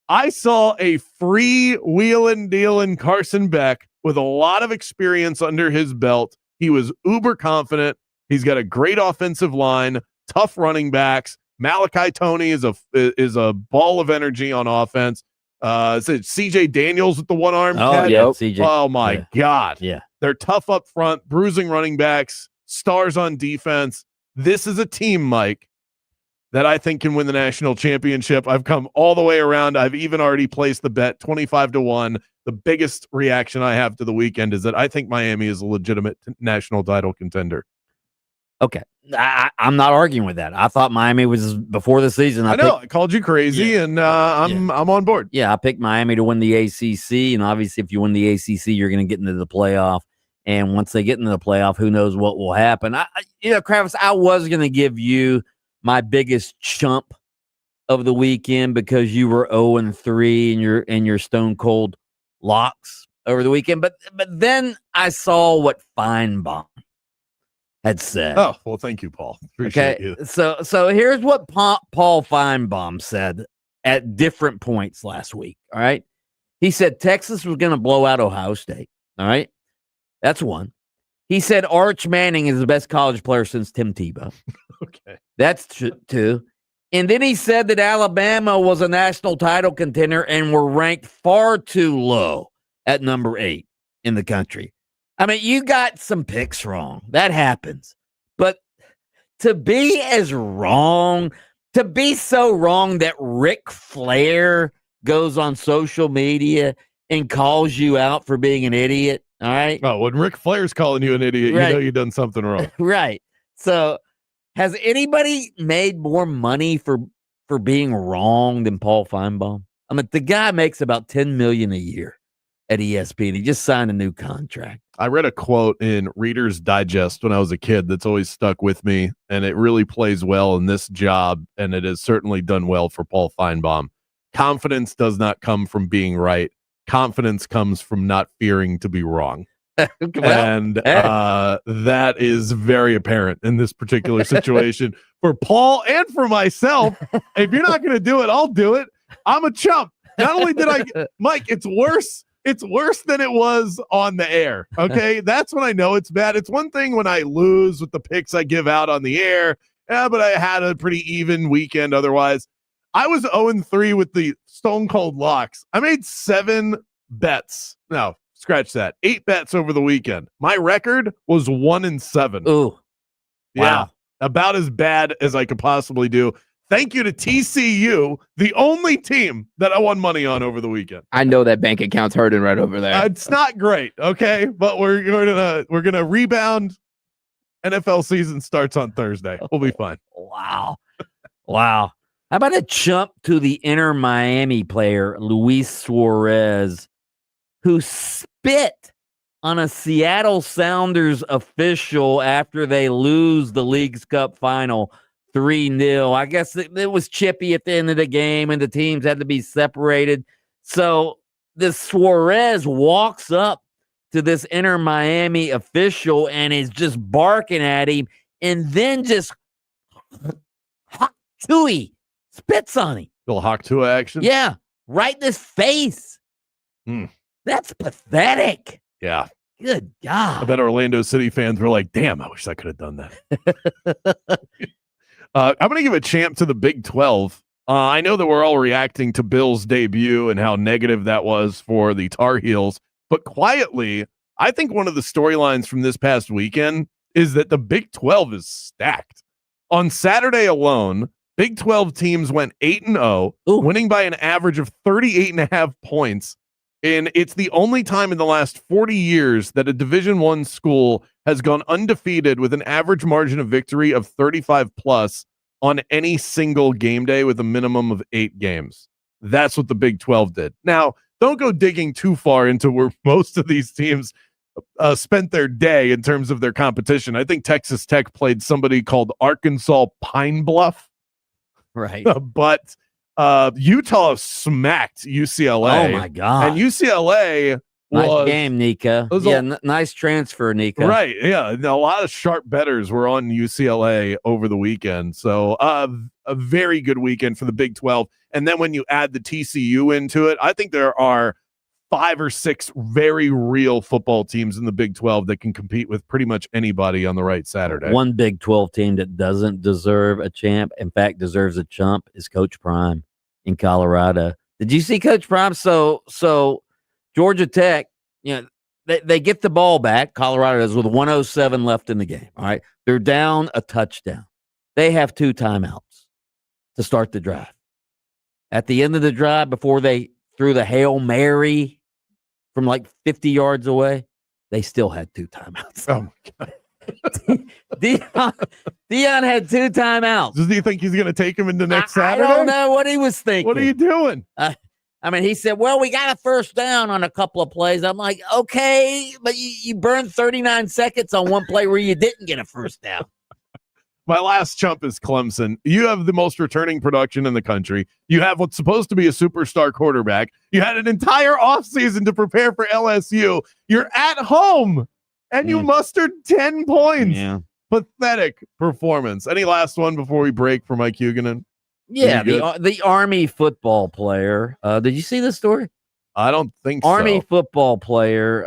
I saw a free wheeling dealing Carson Beck with a lot of experience under his belt. He was uber confident. He's got a great offensive line, tough running backs. Malachi Toney is a ball of energy on offense. Is it CJ Daniels with the one arm? Oh, catch? yeah, CJ. Oh my God. Yeah. They're tough up front, bruising running backs, stars on defense. This is a team, Mike, that I think can win the national championship. I've come all the way around. I've even already placed the bet 25-1. The biggest reaction I have to the weekend is that I think Miami is a legitimate national title contender. Okay. I'm not arguing with that. I thought Miami was before the season. I called you crazy, and I'm on board. Yeah, I picked Miami to win the ACC, and obviously if you win the ACC, you're going to get into the playoff. And once they get into the playoff, who knows what will happen. Kravitz, I was going to give you my biggest chump of the weekend because you were 0-3 and your stone cold locks over the weekend. But then I saw what Feinbaum had said. Oh, well, thank you, Paul. Appreciate you. So here's what Paul Feinbaum said at different points last week. All right. He said Texas was going to blow out Ohio State. All right. That's one. He said Arch Manning is the best college player since Tim Tebow. Okay. That's two. And then he said that Alabama was a national title contender and were ranked far too low at number 8 in the country. I mean, you got some picks wrong. That happens. But to be so wrong that Ric Flair goes on social media and calls you out for being an idiot, All right. Oh, when Ric Flair's calling you an idiot, Right. you know you've done something wrong. Right. So, has anybody made more money for being wrong than Paul Feinbaum? I mean, the guy makes about $10 million a year at ESPN. He just signed a new contract. I read a quote in Reader's Digest when I was a kid that's always stuck with me, and it really plays well in this job, and it has certainly done well for Paul Feinbaum. Confidence does not come from being right. Confidence comes from not fearing to be wrong. That is very apparent in this particular situation for Paul and for myself. If you're not going to do it, I'll do it. I'm a chump. Not only did Mike, it's worse. It's worse than it was on the air. Okay. That's when I know it's bad. It's one thing when I lose with the picks I give out on the air. Yeah, but I had a pretty even weekend otherwise. I was 0-3 with the Stone Cold Locks. I made 7 bets. No, scratch that. 8 bets over the weekend. My record was 1-7. Ooh. Yeah. Wow. About as bad as I could possibly do. Thank you to TCU, the only team that I won money on over the weekend. I know that bank account's hurting right over there. It's not great, okay, but we're gonna rebound. NFL season starts on Thursday. We'll be fine. Wow. Wow. How about a jump to the Inter Miami player, Luis Suarez, who spit on a Seattle Sounders official after they lose the League's Cup final 3-0. I guess it was chippy at the end of the game and the teams had to be separated. So this Suarez walks up to this Inter Miami official and is just barking at him and then just Tui spits on him. Little Hawk Tua action? Yeah, right in his face. That's pathetic. Yeah. Good God. I bet Orlando City fans were like, damn, I wish I could have done that. I'm going to give a champ to the Big 12. I know that we're all reacting to Bill's debut and how negative that was for the Tar Heels, but quietly, I think one of the storylines from this past weekend is that the Big 12 is stacked. On Saturday alone, Big 12 teams went 8-0, winning by an average of 38.5 points. And it's the only time in the last 40 years that a Division I school has gone undefeated with an average margin of victory of 35 plus on any single game day with a minimum of 8 games. That's what the Big 12 did. Now, don't go digging too far into where most of these teams spent their day in terms of their competition. I think Texas Tech played somebody called Arkansas Pine Bluff. Right. But Utah smacked UCLA. Oh, my God. And UCLA nice game, Nika. Yeah, nice transfer, Nika. Right, yeah. A lot of sharp bettors were on UCLA over the weekend. So a very good weekend for the Big 12. And then when you add the TCU into it, I think there are 5 or 6 very real football teams in the Big 12 that can compete with pretty much anybody on the right Saturday. One Big 12 team that doesn't deserve a champ, in fact, deserves a chump, is Coach Prime in Colorado. Did you see Coach Prime? So Georgia Tech, they get the ball back. Colorado does with 1:07 left in the game. All right. They're down a touchdown. They have 2 timeouts to start the drive. At the end of the drive, before they threw the Hail Mary from like 50 yards away, they still had 2 timeouts. Oh my God. Dion had 2 timeouts. Does he think he's going to take him into next Saturday? I don't know what he was thinking. What are you doing? I mean, he said, well, we got a first down on a couple of plays. I'm like, okay, but you burned 39 seconds on one play where you didn't get a first down. My last chump is Clemson. You have the most returning production in the country. You have what's supposed to be a superstar quarterback. You had an entire offseason to prepare for LSU. You're at home, and you mustered 10 points. Yeah. Pathetic performance. Any last one before we break for Mike Huguenin? Yeah, the Army football player. Did you see this story? I don't think Army so. football player,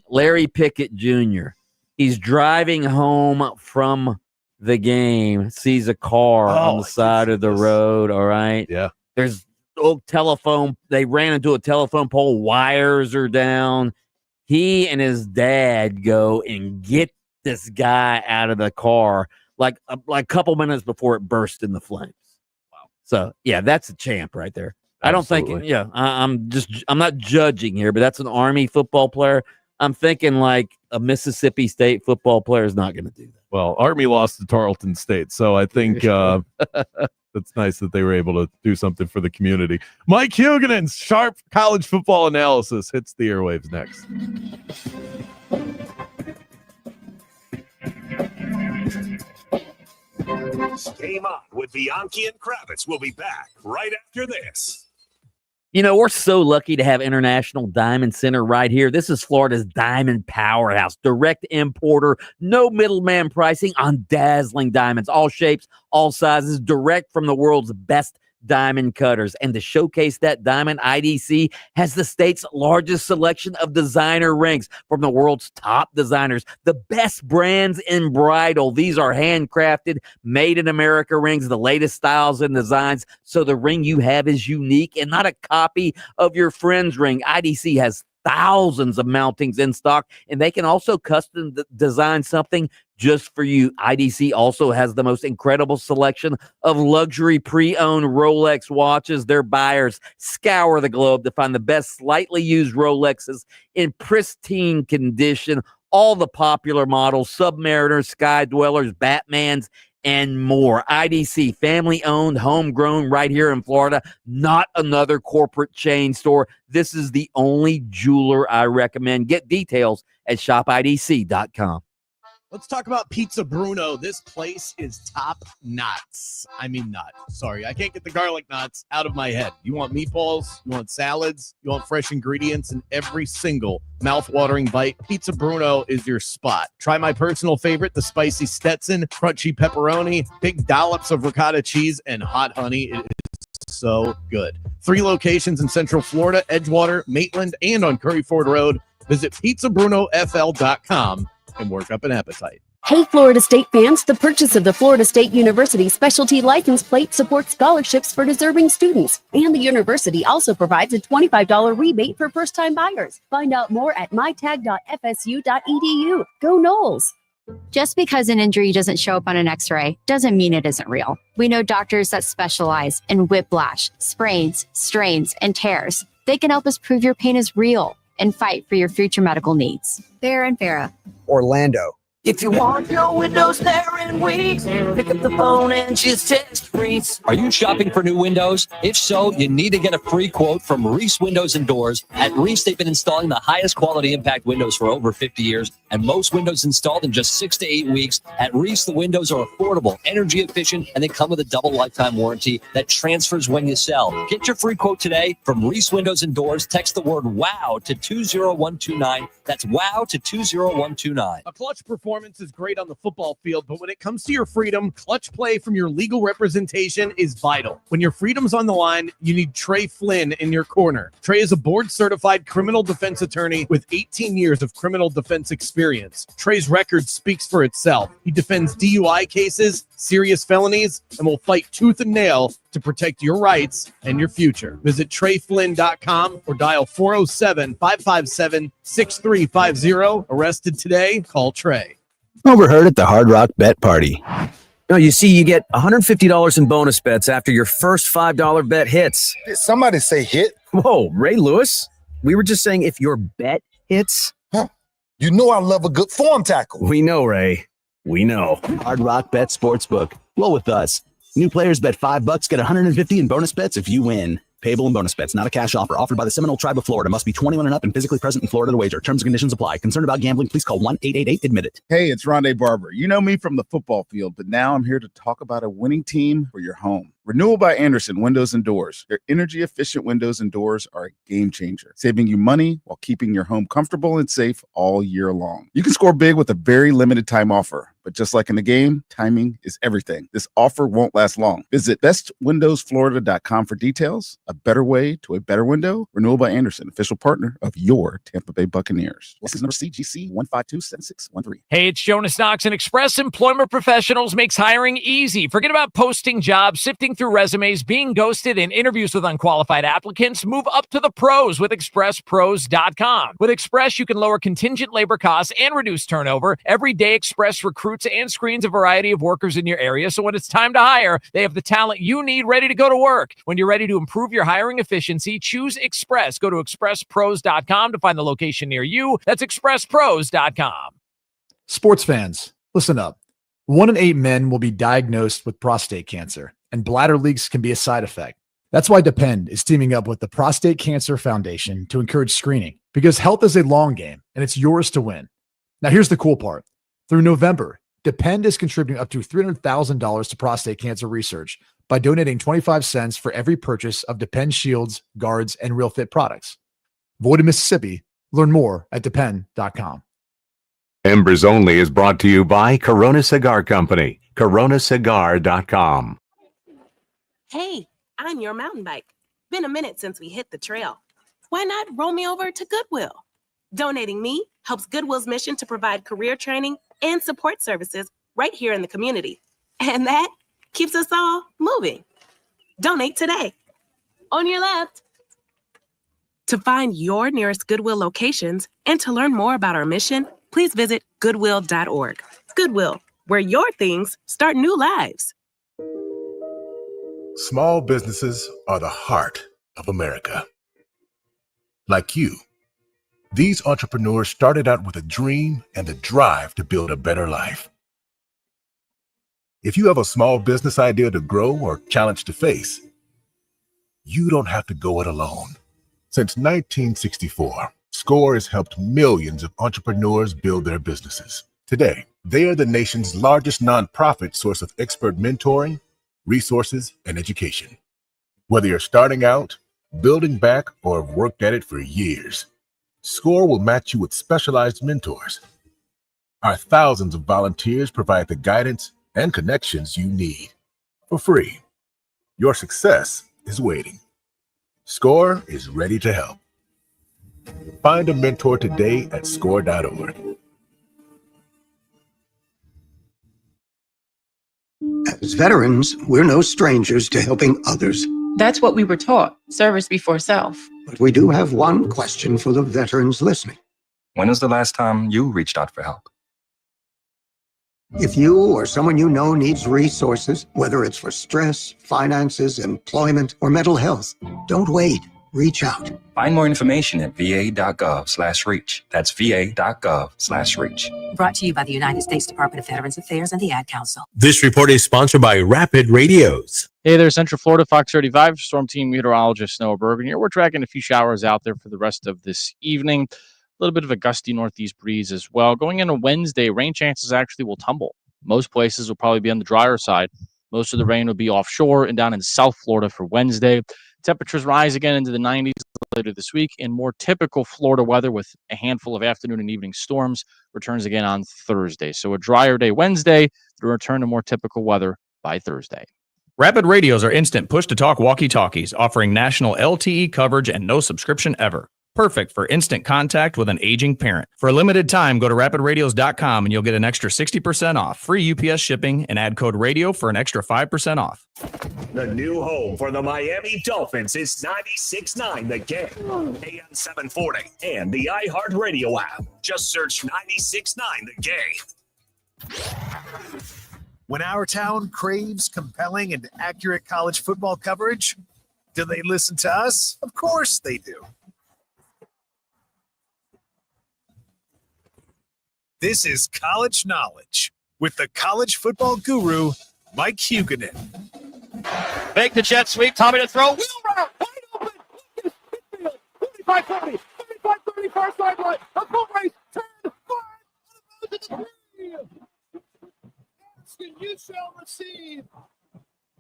Larry Pickett Jr. He's driving home from the game, sees a car on the side of the road. All right. Yeah. There's old telephone. They ran into a telephone pole. Wires are down. He and his dad go and get this guy out of the car like a couple minutes before it burst in the flames. Wow. So yeah, that's a champ right there. Absolutely. I don't think. Yeah. I'm not judging here, but that's an Army football player. I'm thinking like a Mississippi State football player is not going to do that. Well, Army lost to Tarleton State, so I think it's nice that they were able to do something for the community. Mike Huguenen's sharp college football analysis hits the airwaves next. Game On with Bianchi and Kravitz. We'll be back right after this. You know, we're so lucky to have International Diamond Center right here. This is Florida's diamond powerhouse. Direct importer, no middleman pricing on dazzling diamonds. All shapes, all sizes, direct from the world's best diamond cutters. And to showcase that diamond, IDC has the state's largest selection of designer rings from the world's top designers, the best brands in bridal. These are handcrafted, made in America rings, the latest styles and designs, so the ring you have is unique and not a copy of your friend's ring. IDC has thousands of mountings in stock, and they can also custom design something just for you. IDC also has the most incredible selection of luxury pre-owned Rolex watches. Their buyers scour the globe to find the best slightly used Rolexes in pristine condition. All the popular models, Submariners, Sky Dwellers, Batmans, and more. IDC, family-owned, homegrown right here in Florida, not another corporate chain store. This is the only jeweler I recommend. Get details at shopidc.com. Let's talk about Pizza Bruno. This place is top knots. I mean, not. Sorry, I can't get the garlic knots out of my head. You want meatballs, you want salads, you want fresh ingredients in every single mouth-watering bite. Pizza Bruno is your spot. Try my personal favorite, the spicy Stetson, crunchy pepperoni, big dollops of ricotta cheese, and hot honey. It is so good. 3 locations in Central Florida, Edgewater, Maitland, and on Curry Ford Road. Visit PizzaBrunoFL.com and work up an appetite. Hey, Florida State fans, the purchase of the Florida State University Specialty License Plate supports scholarships for deserving students. And the university also provides a $25 rebate for first-time buyers. Find out more at mytag.fsu.edu. Go Noles! Just because an injury doesn't show up on an x-ray doesn't mean it isn't real. We know doctors that specialize in whiplash, sprains, strains, and tears. They can help us prove your pain is real and fight for your future medical needs. Farrah and Farrah. Orlando. If you want your windows there in weeks, pick up the phone and just text Reese. Are you shopping for new windows? If so, you need to get a free quote from Reese Windows and Doors. At Reese, they've been installing the highest quality impact windows for over 50 years, and most windows installed in just 6 to 8 weeks. At Reese, the windows are affordable, energy efficient, and they come with a double lifetime warranty that transfers when you sell. Get your free quote today from Reese Windows and Doors. Text the word WOW to 20129. That's WOW to 20129. A clutch performance is great on the football field, but when it comes to your freedom, clutch play from your legal representation is vital. When your freedom's on the line, you need Trey Flynn in your corner. Trey is a board-certified criminal defense attorney with 18 years of criminal defense experience. Trey's record speaks for itself. He defends DUI cases, serious felonies, and will fight tooth and nail to protect your rights and your future. Visit TreyFlynn.com or dial 407-557-6350. Arrested today? Call Trey. Overheard at the Hard Rock Bet Party. No, you see, you get $150 in bonus bets after your first $5 bet hits. Did somebody say hit? Whoa, Ray Lewis? We were just saying if your bet hits. Huh. You know I love a good form tackle. We know, Ray. We know. Hard Rock Bet Sportsbook. Roll with us. New players bet $5, get $150 in bonus bets if you win. Payable in bonus bets, not a cash offer. Offered by the Seminole Tribe of Florida. Must be 21 and up and physically present in Florida to wager. Terms and conditions apply. Concerned about gambling? Please call 1-888-ADMIT-IT. Hey, it's Rondé Barber. You know me from the football field, but now I'm here to talk about a winning team for your home. Renewal by Andersen Windows and Doors. Their energy-efficient windows and doors are a game changer, saving you money while keeping your home comfortable and safe all year long. You can score big with a very limited time offer, but just like in the game, timing is everything. This offer won't last long. Visit bestwindowsflorida.com for details. A better way to a better window. Renewal by Andersen, official partner of your Tampa Bay Buccaneers. License number CGC 1527613. Hey, it's Jonas Knox, and Express Employment Professionals makes hiring easy. Forget about posting jobs, sifting sifting through resumes, being ghosted, and interviews with unqualified applicants? Move up to the pros with ExpressPros.com. With Express, you can lower contingent labor costs and reduce turnover. Every day, Express recruits and screens a variety of workers in your area, so when it's time to hire, they have the talent you need ready to go to work. When you're ready to improve your hiring efficiency, choose Express. Go to ExpressPros.com to find the location near you. That's ExpressPros.com. Sports fans, listen up. 1 in 8 men will be diagnosed with prostate cancer, and bladder leaks can be a side effect. That's why Depend is teaming up with the Prostate Cancer Foundation to encourage screening, because health is a long game, and it's yours to win. Now, here's the cool part. Through November, Depend is contributing up to $300,000 to prostate cancer research by donating 25 cents for every purchase of Depend shields, guards, and Real Fit products. Void in Mississippi. Learn more at Depend.com. Embers Only is brought to you by Corona Cigar Company, coronacigar.com. Hey, I'm your mountain bike. Been a minute since we hit the trail. Why not roll me over to Goodwill? Donating me helps Goodwill's mission to provide career training and support services right here in the community. And that keeps us all moving. Donate today. On your left. To find your nearest Goodwill locations and to learn more about our mission, please visit goodwill.org. Goodwill, where your things start new lives. Small businesses are the heart of America. Like you, these entrepreneurs started out with a dream and the drive to build a better life. If you have a small business idea to grow or challenge to face, you don't have to go it alone. Since 1964, SCORE has helped millions of entrepreneurs build their businesses. Today, they are the nation's largest nonprofit source of expert mentoring, resources, and education. Whether you're starting out, building back, or have worked at it for years, SCORE will match you with specialized mentors. Our thousands of volunteers provide the guidance and connections you need for free. Your success is waiting. SCORE is ready to help. Find a mentor today at score.org. As veterans, we're no strangers to helping others. That's what we were taught, service before self. But we do have one question for the veterans listening. When was the last time you reached out for help? If you or someone you know needs resources, whether it's for stress, finances, employment, or mental health, don't wait. Reach out. Find more information at va.gov/reach. That's va.gov/reach. Brought to you by the United States Department of Veterans Affairs and the Ad Council. This report is sponsored by Rapid Radios. Hey there, Central Florida, Fox 35, Storm Team Meteorologist Noah Bergen here. We're tracking a few showers out there for the rest of this evening. A little bit of a gusty northeast breeze as well. Going into Wednesday, rain chances actually will tumble. Most places will probably be on the drier side. Most of the rain will be offshore and down in South Florida for Wednesday. Temperatures rise again into the 90s later this week, and more typical Florida weather with a handful of afternoon and evening storms returns again on Thursday. So a drier day Wednesday, the return to more typical weather by Thursday. Rapid radios are instant push-to-talk walkie-talkies, offering national LTE coverage and no subscription ever. Perfect for instant contact with an aging parent. For a limited time, go to rapidradios.com and you'll get an extra 60% off, free UPS shipping, and add code radio for an extra 5% off. The new home for the Miami Dolphins is 96.9 The Game, AM 740, and the iHeartRadio app. Just search 96.9 The Game. When our town craves compelling and accurate college football coverage, do they listen to us? Of course they do. This is College Knowledge with the college football guru, Mike Huguenin. Make the jet sweep. Tommy to throw. Wheel route. Wide open. Midfield. 45-40. 35-30. Far sideline. A full race. 10. 5. And you shall receive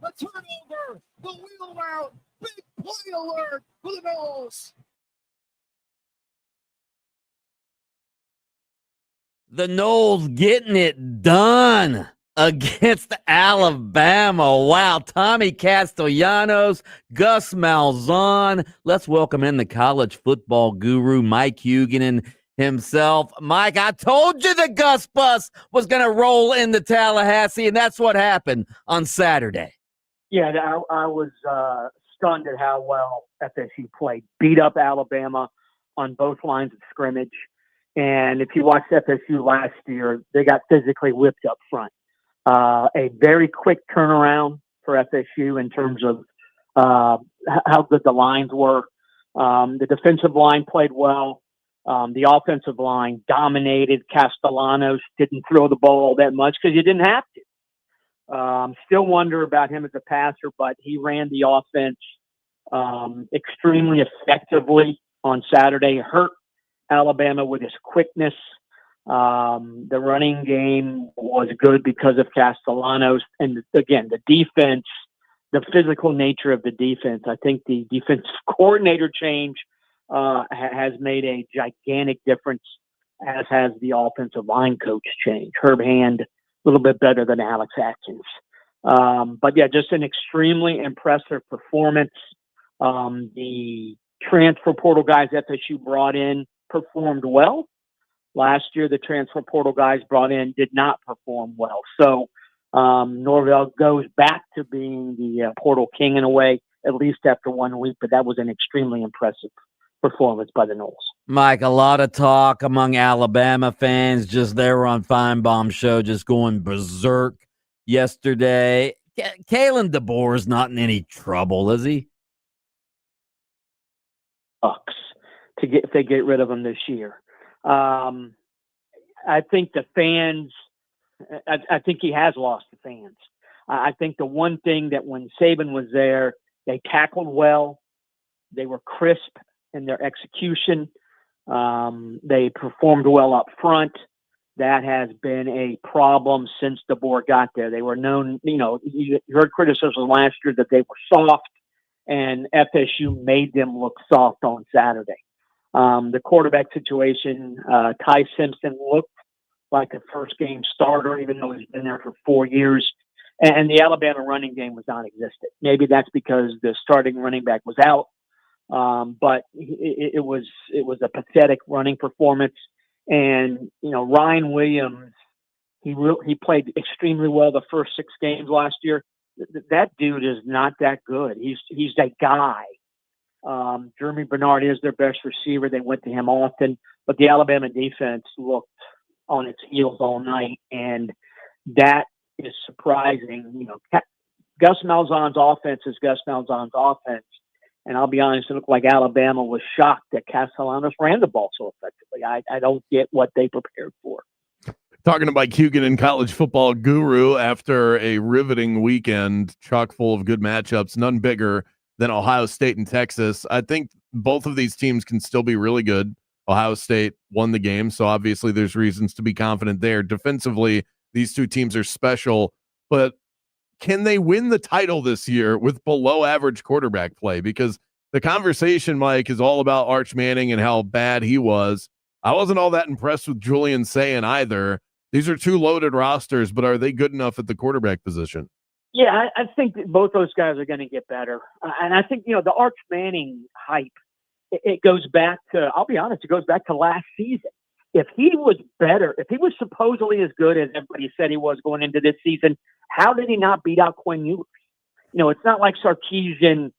a turnover. The wheel route. Big play alert for the Noles. The Noles getting it done against Alabama. Wow. Tommy Castellanos, Gus Malzahn. Let's welcome in the college football guru, Mike Huguenin himself. Mike, I told you the Gus bus was going to roll into Tallahassee, and that's what happened on Saturday. Yeah, I was stunned at how well FSU played. Beat up Alabama on both lines of scrimmage. And if you watched FSU last year, they got physically whipped up front. A very quick turnaround for FSU in terms of how good the lines were. The defensive line played well. The offensive line dominated. Castellanos didn't throw the ball all that much because you didn't have to. Still wonder about him as a passer, but he ran the offense extremely effectively on Saturday. Hurt Alabama with his quickness. The running game was good because of Castellanos. And again, the defense, the physical nature of the defense. I think the defensive coordinator change has made a gigantic difference, as has the offensive line coach change. Herb Hand, a little bit better than Alex Atkins. But yeah, just an extremely impressive performance. The transfer portal guys FSU brought in performed well. Last year, the transfer portal guys brought in did not perform well. So Norvell goes back to being the portal king in a way, at least after 1 week, but that was an extremely impressive performance by the Noles. Mike, a lot of talk among Alabama fans just there on Feinbaum's show, just going berserk yesterday. Kalen DeBoer is not in any trouble, is he? Bucks if they get rid of him this year. I think the fans, I think he has lost the fans. I think the one thing that when Saban was there, they tackled well. They were crisp in their execution. They performed well up front. That has been a problem since DeBoer got there. They were known, you heard criticism last year that they were soft, and FSU made them look soft on Saturday. The quarterback situation, Ty Simpson looked like a first game starter, even though he's been there for 4 years. And the Alabama running game was non-existent. Maybe that's because the starting running back was out. But it was a pathetic running performance. And, Ryan Williams, he played extremely well the first 6 games last year. That dude is not that good. He's that guy. Jeremy Bernard is their best receiver. They went to him often, but the Alabama defense looked on its heels all night, and that is surprising. Gus Malzahn's offense is Gus Malzahn's offense, and I'll be honest, it looked like Alabama was shocked that Castellanos ran the ball so effectively. I don't get what they prepared for. Talking to Mike Hugan in College Football Guru after a riveting weekend, chock full of good matchups, none bigger than Ohio State and Texas. I think both of these teams can still be really good. Ohio State won the game, so obviously there's reasons to be confident there. Defensively, these two teams are special, but can they win the title this year with below average quarterback play? Because the conversation, Mike, is all about Arch Manning and how bad he was. I wasn't all that impressed with Julian Sayin either. These are two loaded rosters, but are they good enough at the quarterback position? Yeah, I think that both those guys are going to get better. And I think, the Arch Manning hype, it goes back to, I'll be honest, it goes back to last season. If he was better, if he was supposedly as good as everybody said he was going into this season, how did he not beat out Quinn Ewers? It's not like Sarkisian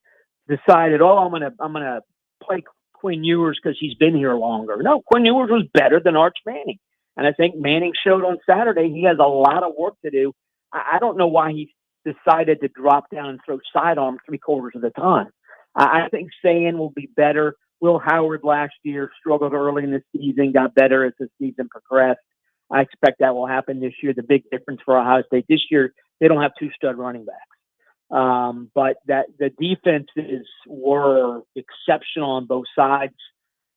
decided, I'm gonna play Quinn Ewers because he's been here longer. No, Quinn Ewers was better than Arch Manning. And I think Manning showed on Saturday he has a lot of work to do. I don't know why he decided to drop down and throw sidearm 3/4 of the time. I think Sayin will be better. Will Howard last year struggled early in the season, got better as the season progressed. I expect that will happen this year. The big difference for Ohio State this year, they don't have 2 stud running backs. But that the defenses were exceptional on both sides.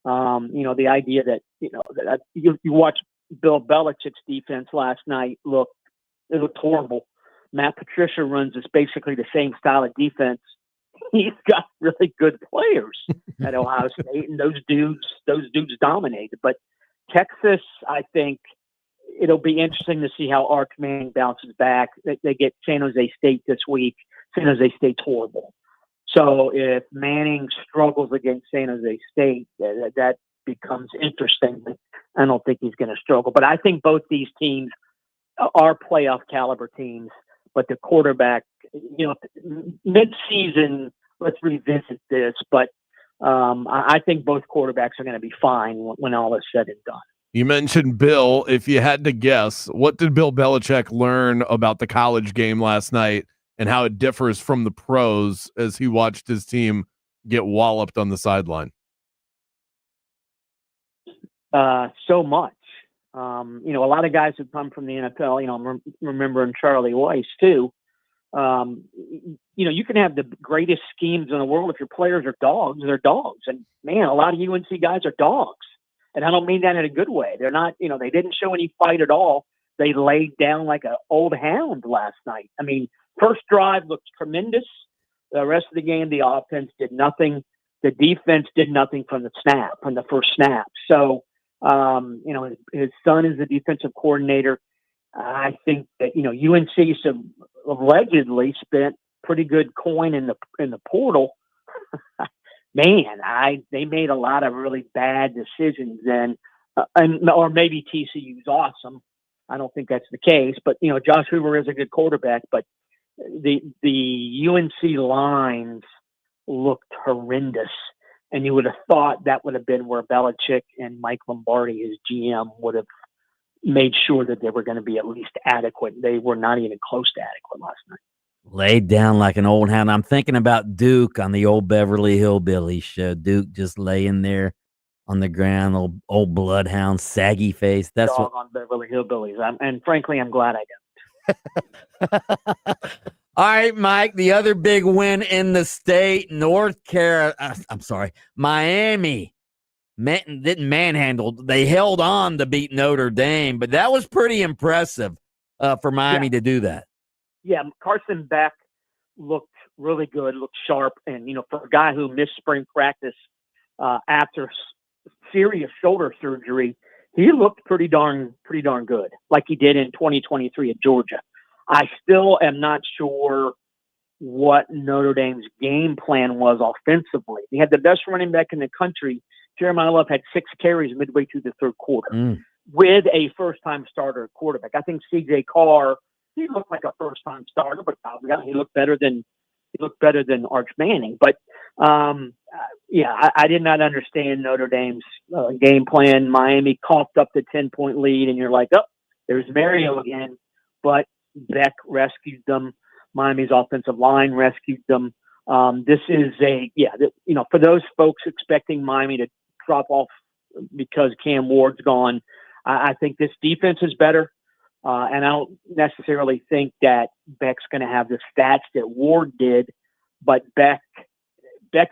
The idea that, that you watch Bill Belichick's defense last night it looked horrible. Matt Patricia runs this basically the same style of defense. He's got really good players at Ohio State, and those dudes dominated. But Texas, I think it'll be interesting to see how Arch Manning bounces back. They get San Jose State this week. San Jose State's horrible. So if Manning struggles against San Jose State, that becomes interesting. I don't think he's going to struggle. But I think both these teams are playoff caliber teams. but the quarterback, mid-season, let's revisit this. But I think both quarterbacks are going to be fine when all is said and done. You mentioned Bill. If you had to guess, what did Bill Belichick learn about the college game last night and how it differs from the pros as he watched his team get walloped on the sideline? So much. A lot of guys who come from the NFL, I'm remembering Charlie Weiss too. You can have the greatest schemes in the world. If your players are dogs, they're dogs. And man, a lot of UNC guys are dogs. And I don't mean that in a good way. They're not, they didn't show any fight at all. They laid down like an old hound last night. I mean, first drive looked tremendous. The rest of the game, the offense did nothing. The defense did nothing from the first snap. So, his son is the defensive coordinator. I think that, UNC allegedly spent pretty good coin in the portal. Man, they made a lot of really bad decisions then, or maybe TCU's awesome. I don't think that's the case, but Josh Hoover is a good quarterback, but the UNC lines looked horrendous, and you would have thought that would have been where Belichick and Mike Lombardi, his GM, would have made sure that they were going to be at least adequate. They were not even close to adequate last night. Laid down like an old hound. I'm thinking about Duke on the old Beverly Hillbillies show. Duke just laying there on the ground, old bloodhound, saggy face. That's Dog on Beverly Hillbillies. And frankly, I'm glad I don't. All right, Mike, the other big win in the state, Miami didn't manhandle. They held on to beat Notre Dame, but that was pretty impressive for Miami to do that. Yeah, Carson Beck looked really good, looked sharp. And, for a guy who missed spring practice after serious shoulder surgery, he looked pretty darn good, like he did in 2023 at Georgia. I still am not sure what Notre Dame's game plan was offensively. He had the best running back in the country. Jeremiah Love had 6 carries midway through the third quarter with a first-time starter quarterback. I think C.J. Carr, he looked like a first-time starter, but he looked better than Arch Manning. But I did not understand Notre Dame's game plan. Miami coughed up the 10-point lead, and you're like, oh, there's Mario again. But Beck rescued them. Miami's offensive line rescued them. This is for those folks expecting Miami to drop off because Cam Ward's gone, I think this defense is better. And I don't necessarily think that Beck's going to have the stats that Ward did, but Beck's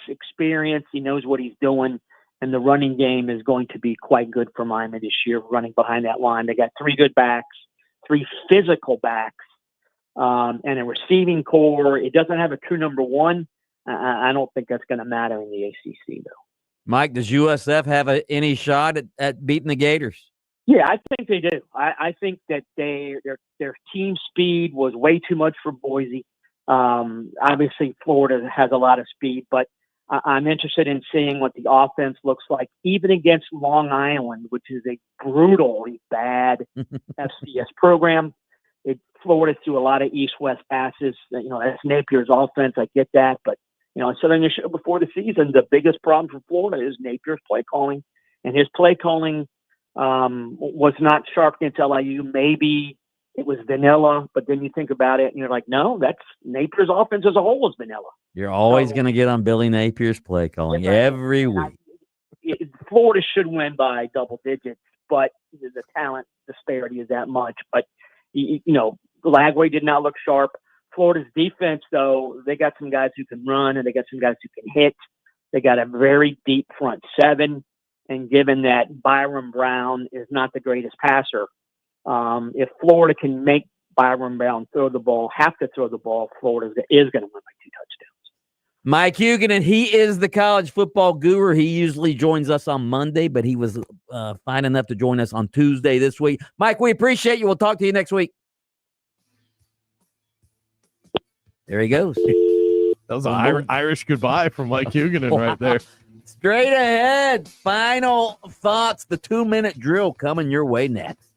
experience, he knows what he's doing, and the running game is going to be quite good for Miami this year, running behind that line. They got 3 good backs, 3 physical backs, and a receiving core. It doesn't have a true number 1. I don't think that's going to matter in the ACC, though. Mike, does USF have any shot at beating the Gators? Yeah, I think they do. I think that their team speed was way too much for Boise. Obviously, Florida has a lot of speed, but I'm interested in seeing what the offense looks like, even against Long Island, which is a brutally bad FCS program. Florida threw a lot of east-west passes. That's Napier's offense. I get that, but I said on the show before the season, the biggest problem for Florida is Napier's play calling, and his play calling was not sharp against LIU. Maybe it was vanilla, but then you think about it and you're like, no, that's Napier's offense as a whole is vanilla. You're always going to get on Billy Napier's play calling every week. Florida should win by double digits, but the talent disparity is that much. But, Lagway did not look sharp. Florida's defense, though, they got some guys who can run and they got some guys who can hit. They got a very deep front 7. And given that Byron Brown is not the greatest passer, if Florida can make Byron Brown have to throw the ball, Florida is going to win by 2 touchdowns. Mike Huguenin, he is the college football guru. He usually joins us on Monday, but he was fine enough to join us on Tuesday this week. Mike, we appreciate you. We'll talk to you next week. There he goes. That was an Irish goodbye from Mike Huguenin right there. Straight ahead. Final thoughts. The 2-minute drill coming your way next.